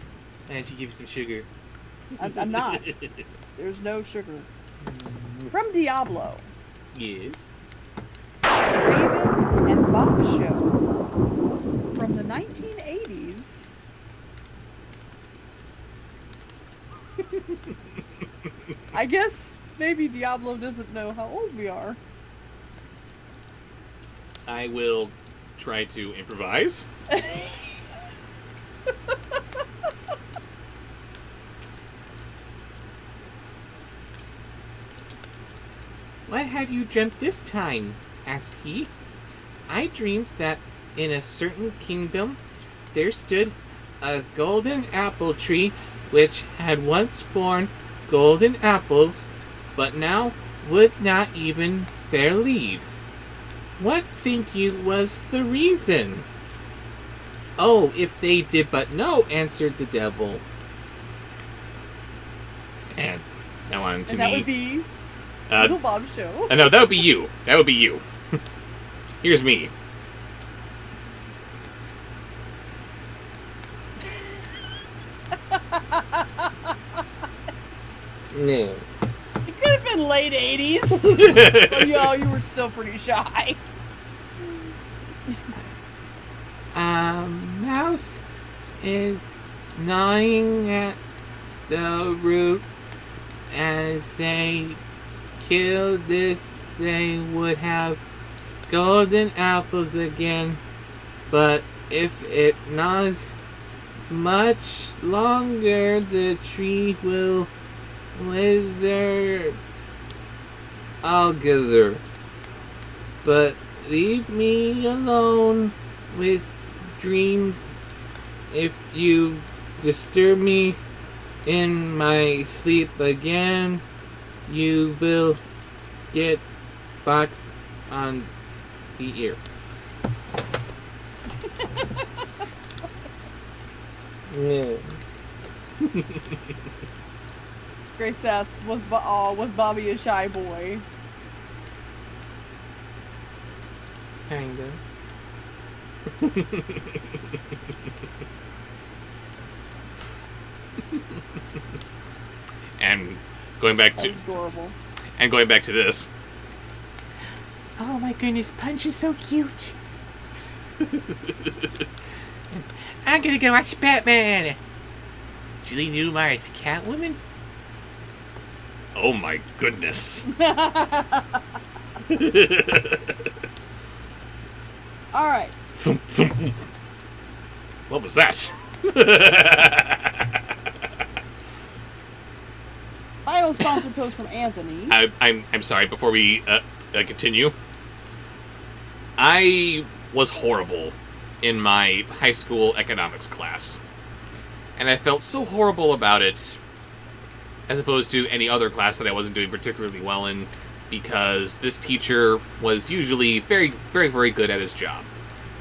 And she gives some sugar. I'm not. There's no sugar. From Diablo. Yes. Raven and Bobsheaux from the 1980s. I guess maybe Diablo doesn't know how old we are. I will try to improvise. have you dreamt this time? Asked he. I dreamed that in a certain kingdom there stood a golden apple tree which had once borne golden apples, but now would not even bear leaves. What think you was the reason? Oh, if they did but know, answered the devil. And now on to And me. that would be Little Bobsheaux. No, that would be you. That would be you. Here's me. No. It could have been late 80s. But yo, you were still pretty shy. Mouse is gnawing at the root. As they killed this, they would have golden apples again. But if it gnaws much longer, the tree will wither altogether. But leave me alone with dreams. If you disturb me in my sleep again, you will get box on the ear. No. Grace asks, was Bobby a shy boy? Kinda. And going back That's to adorable. this. Oh my goodness, Punch is so cute. I'm gonna go watch Batman. Julie Newmar's Catwoman? Oh my goodness. All right. What was that? Final sponsor post from Anthony. I'm sorry. Before we continue, I was horrible in my high school economics class, and I felt so horrible about it, as opposed to any other class that I wasn't doing particularly well in, because this teacher was usually very, very, very good at his job,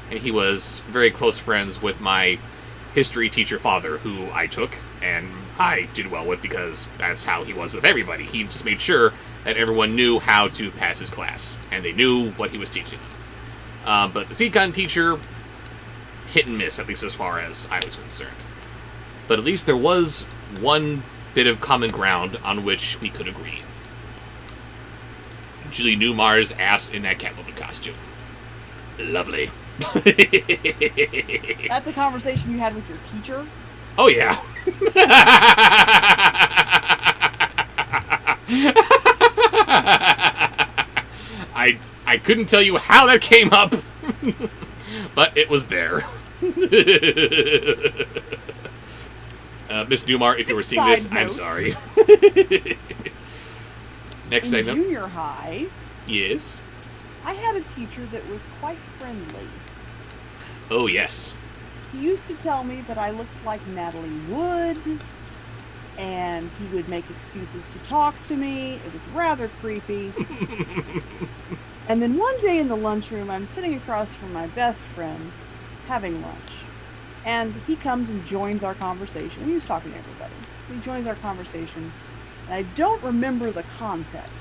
and he was very close friends with my history teacher father, who I took, and I did well with because that's how he was with everybody. He just made sure that everyone knew how to pass his class, and they knew what he was teaching them. But the econ teacher, hit and miss, at least as far as I was concerned. But at least there was one bit of common ground on which we could agree. Julie Newmar's ass in that Catwoman costume. Lovely. That's a conversation you had with your teacher? Oh, yeah. I couldn't tell you how that came up, but it was there. Miss Newmar, if you were seeing this, I'm sorry. Next In item. junior high, Yes. I had a teacher that was quite friendly. Oh, yes. He used to tell me that I looked like Natalie Wood, and he would make excuses to talk to me. It was rather creepy. And then one day in the lunchroom, I'm sitting across from my best friend, having lunch. And he comes and joins our conversation. He was talking to everybody. He joins our conversation, and I don't remember the context.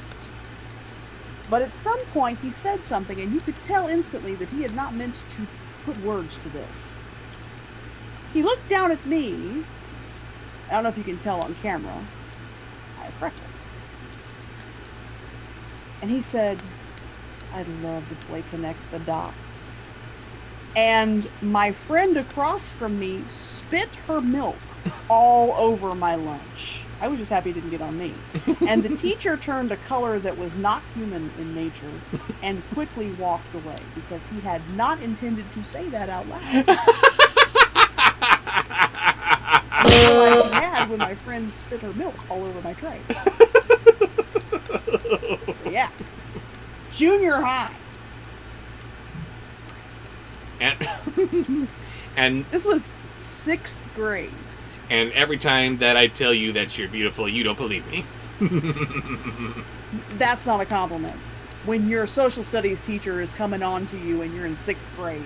But at some point, he said something, and you could tell instantly that he had not meant to put words to this. He looked down at me. I don't know if you can tell on camera. I have freckles. And he said, "I'd love to play Connect the Dots." And my friend across from me spit her milk all over my lunch. I was just happy it didn't get on me. And the teacher turned a color that was not human in nature and quickly walked away because he had not intended to say that out loud. So I had when my friend spit her milk all over my tray. So, yeah. Junior high. And This was 6th grade. and every time that I tell you that you're beautiful, you don't believe me. That's not a compliment. When your social studies teacher is coming on to you and you're in 6th grade.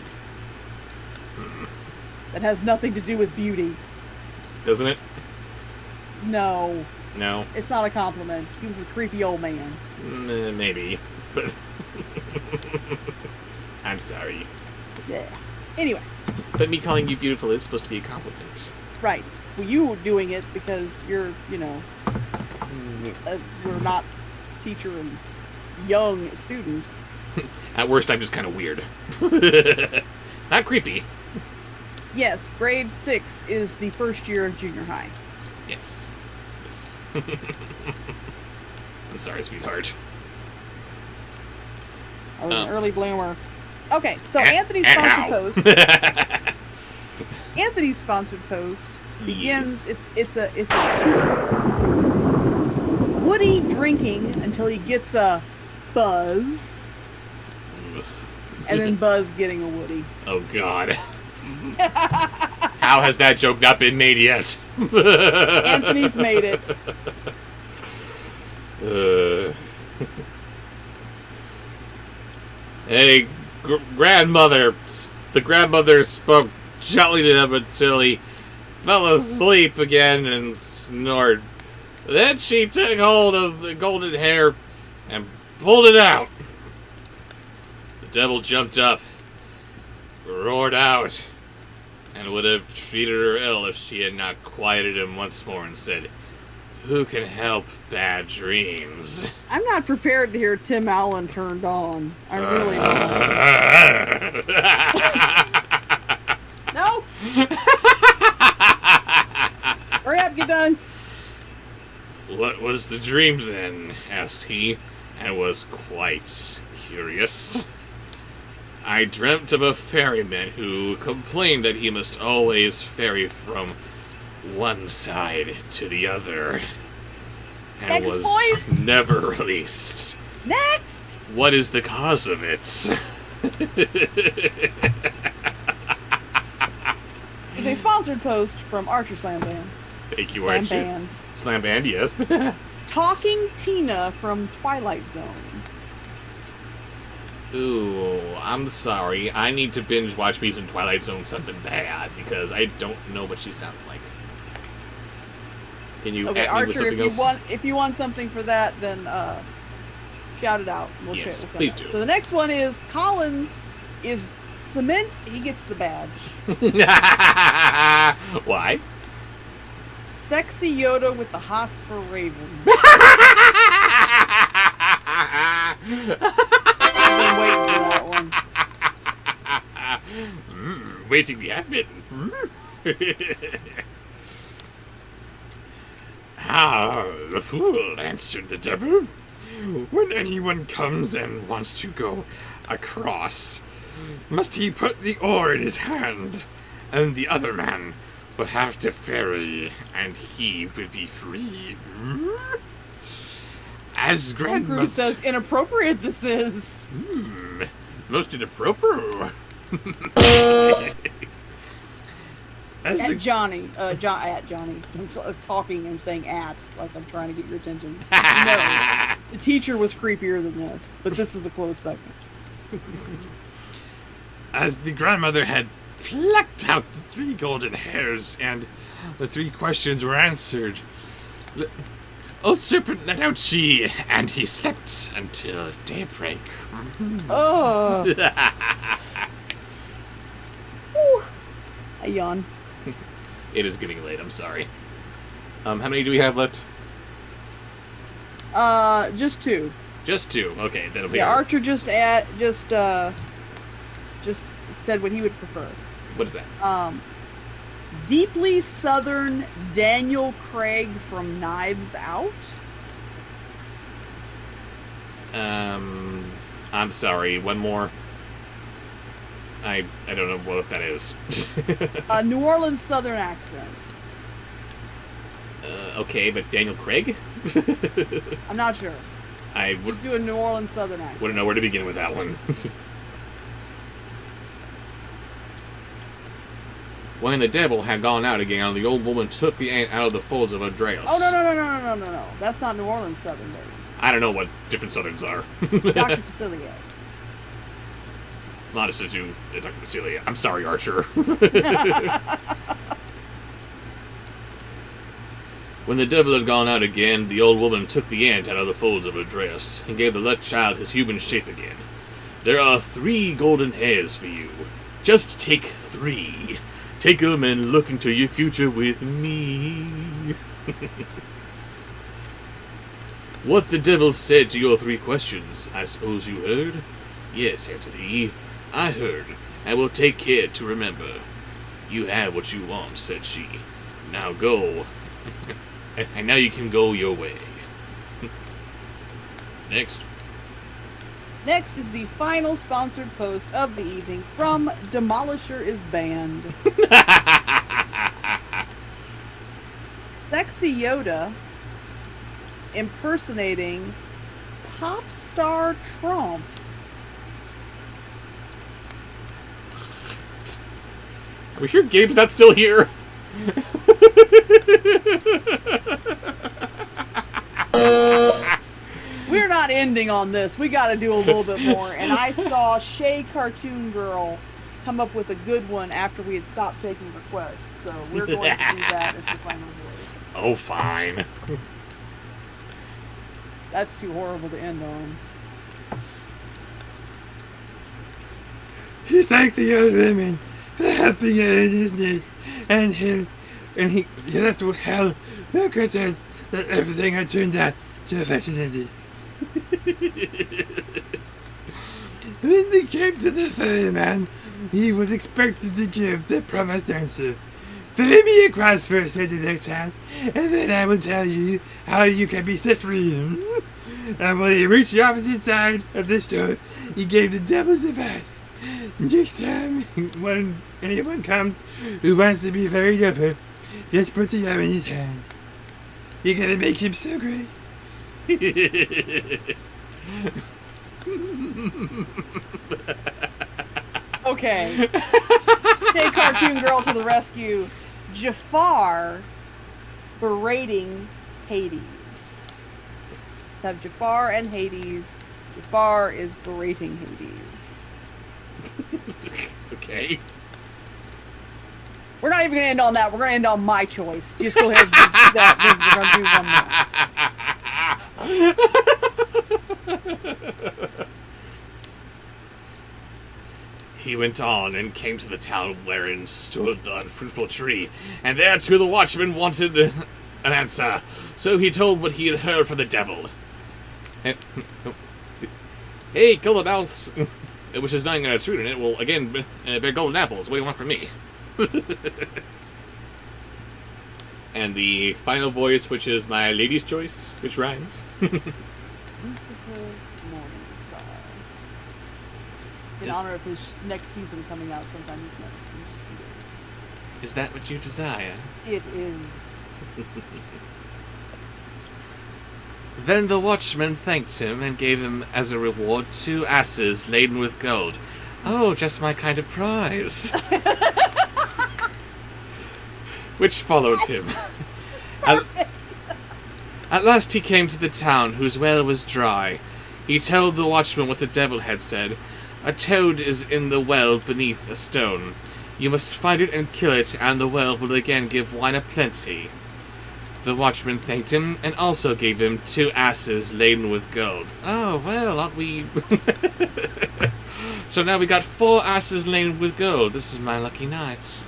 That has nothing to do with beauty. Doesn't it? No, No. it's not a compliment. He was a creepy old man. Maybe. But I'm sorry. Yeah. Anyway, But me calling you beautiful is supposed to be a compliment. right. Well, you were doing it because you're, we're not teacher and young student. At worst, I'm just kind of weird. Not creepy. Yes, grade 6 is the first year of junior high. Yes. Yes. I'm sorry, sweetheart. I was an early bloomer. Okay, so And Anthony's how? sponsored post. Anthony's sponsored post begins. It's a twofer. Woody drinking until he gets a buzz, and then Buzz getting a Woody. Oh, God. How has that joke not been made yet? Anthony's made it. Hey, grandmother. The grandmother spoke gently to him until he fell asleep again and snored. Then she took hold of the golden hair and pulled it out. The devil jumped up, roared out, and would have treated her ill if she had not quieted him once more and said, "Who can help bad dreams?" I'm not prepared to hear Tim Allen turned on. I really don't. No. Hurry up, get done. "What was the dream then?" asked he, and was quite curious. "I dreamt of a ferryman who complained that he must always ferry from one side to the other, and Next was voice. never released. Next. What is the cause of it?" It's a sponsored post from Archer Slam Band. Thank you, Slam Archie. Band. Slam Band, yes. Talking Tina from Twilight Zone. Ooh, I'm sorry. I need to binge watch me some Twilight Zone something bad because I don't know what she sounds like. Can you Okay, at me with Archer, something else? if you want something for that, then shout it out. We'll Yes, check please that out. do. So the next one is Colin is cement. He gets the badge. Why? Sexy Yoda with the hots for Raven. I've been waiting for that one. Waiting to happen. Ah, the fool, answered the devil. When anyone comes and wants to go across, must he put the oar in his hand, and the other man will have to ferry, and he will be free. As Tom grandmother... Cruise says inappropriate this is. Most inappropriate. As At the Johnny. At Johnny. I'm talking, I'm saying at, like I'm trying to get your attention. No. The teacher was creepier than this, but this is a close second. As the grandmother had plucked out the 3 golden hairs, and the 3 questions were answered, old serpent let out she, and he slept until daybreak. Oh. Whew. I yawn. It is getting late, I'm sorry. How many do we have left? Just 2. Just 2. Okay, that'll be Yeah, our... Archer just said what he would prefer. What is that? Deeply Southern Daniel Craig from Knives Out. I'm sorry, one more. I don't know what that is. New Orleans Southern accent. Okay, but Daniel Craig? I'm not sure. I Just do a New Orleans Southern accent. wouldn't know where to begin with that one. When the devil had gone out again, the old woman took the ant out of the folds of her dress. Oh, no. That's not New Orleans Southern, baby. I don't know what different Southerns are. Dr. Facilier. Modest to Dr. Facilier. I'm sorry, Archer. When the devil had gone out again, the old woman took the ant out of the folds of her dress and gave the let child his human shape again. There are 3 golden hairs for you. Just take 3. Take 'em and look into your future with me. What the devil said to your 3 questions, I suppose you heard? Yes, answered he, I heard, and will take care to remember. You have what you want, said she. Now go. And now you can go your way. Next. Next is the final sponsored post of the evening from Demolisher is Banned. Sexy Yoda impersonating pop star Trump. Are we sure Gabe's not still here? We're not ending on this. We got to do a little bit more. And I saw Shay Cartoon Girl come up with a good one after we had stopped taking requests. So we're going to do that as the final voice. Oh, fine. That's too horrible to end on. He thanked the old women for helping her in his need, and he left with hell no content that everything had turned out so fascinating. When they came to the ferryman, he was expected to give the promised answer. Ferry me across first, said the next hand, and then I will tell you how you can be set free. And when he reached the opposite side of the store, he gave the devil's advice. Next time, when anyone comes who wants to be ferried over, just put the arm in his hand. You're gonna make him so great. Okay. Hey, Cartoon Girl to the rescue. Jafar berating Hades. Let's have Jafar and Hades. Jafar is berating Hades. Okay. We're not even going to end on that. We're going to end on my choice. Just go ahead and do that. We're going to do one more. He went on and came to the town wherein stood the unfruitful tree, and there too the watchman wanted an answer. So he told what he had heard from the devil. Hey, kill the mouse, which is nothing that's fruit in it, will again bear golden apples. What do you want from me? And the final voice, which is my lady's choice, which rhymes. Lucifer Morningstar. In honor of his next season coming out sometime this month. Is that what you desire? It is. Then the watchman thanked him and gave him as a reward 2 asses laden with gold. Oh, just my kind of prize. Which followed him. At last he came to the town, whose well was dry. He told the watchman what the devil had said. A toad is in the well beneath a stone. You must find it and kill it, and the well will again give wine aplenty. The watchman thanked him, and also gave him 2 asses laden with gold. Oh, well, aren't we... So now we got 4 asses laden with gold. This is my lucky night.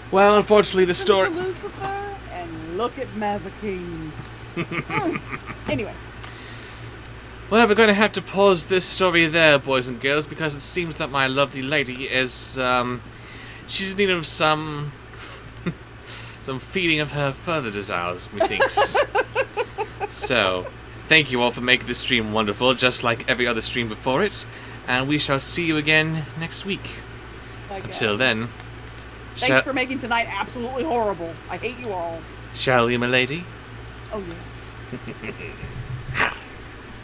Well, unfortunately, the story... Lucifer, and look at Mazikeen. Anyway. Well, we're going to have to pause this story there, boys and girls, because it seems that my lovely lady is, she's in need of some feeding of her further desires, methinks. So, thank you all for making this stream wonderful, just like every other stream before it, and we shall see you again next week. Until then... Thanks for making tonight absolutely horrible. I hate you all. Shall we, my lady? Oh, yeah.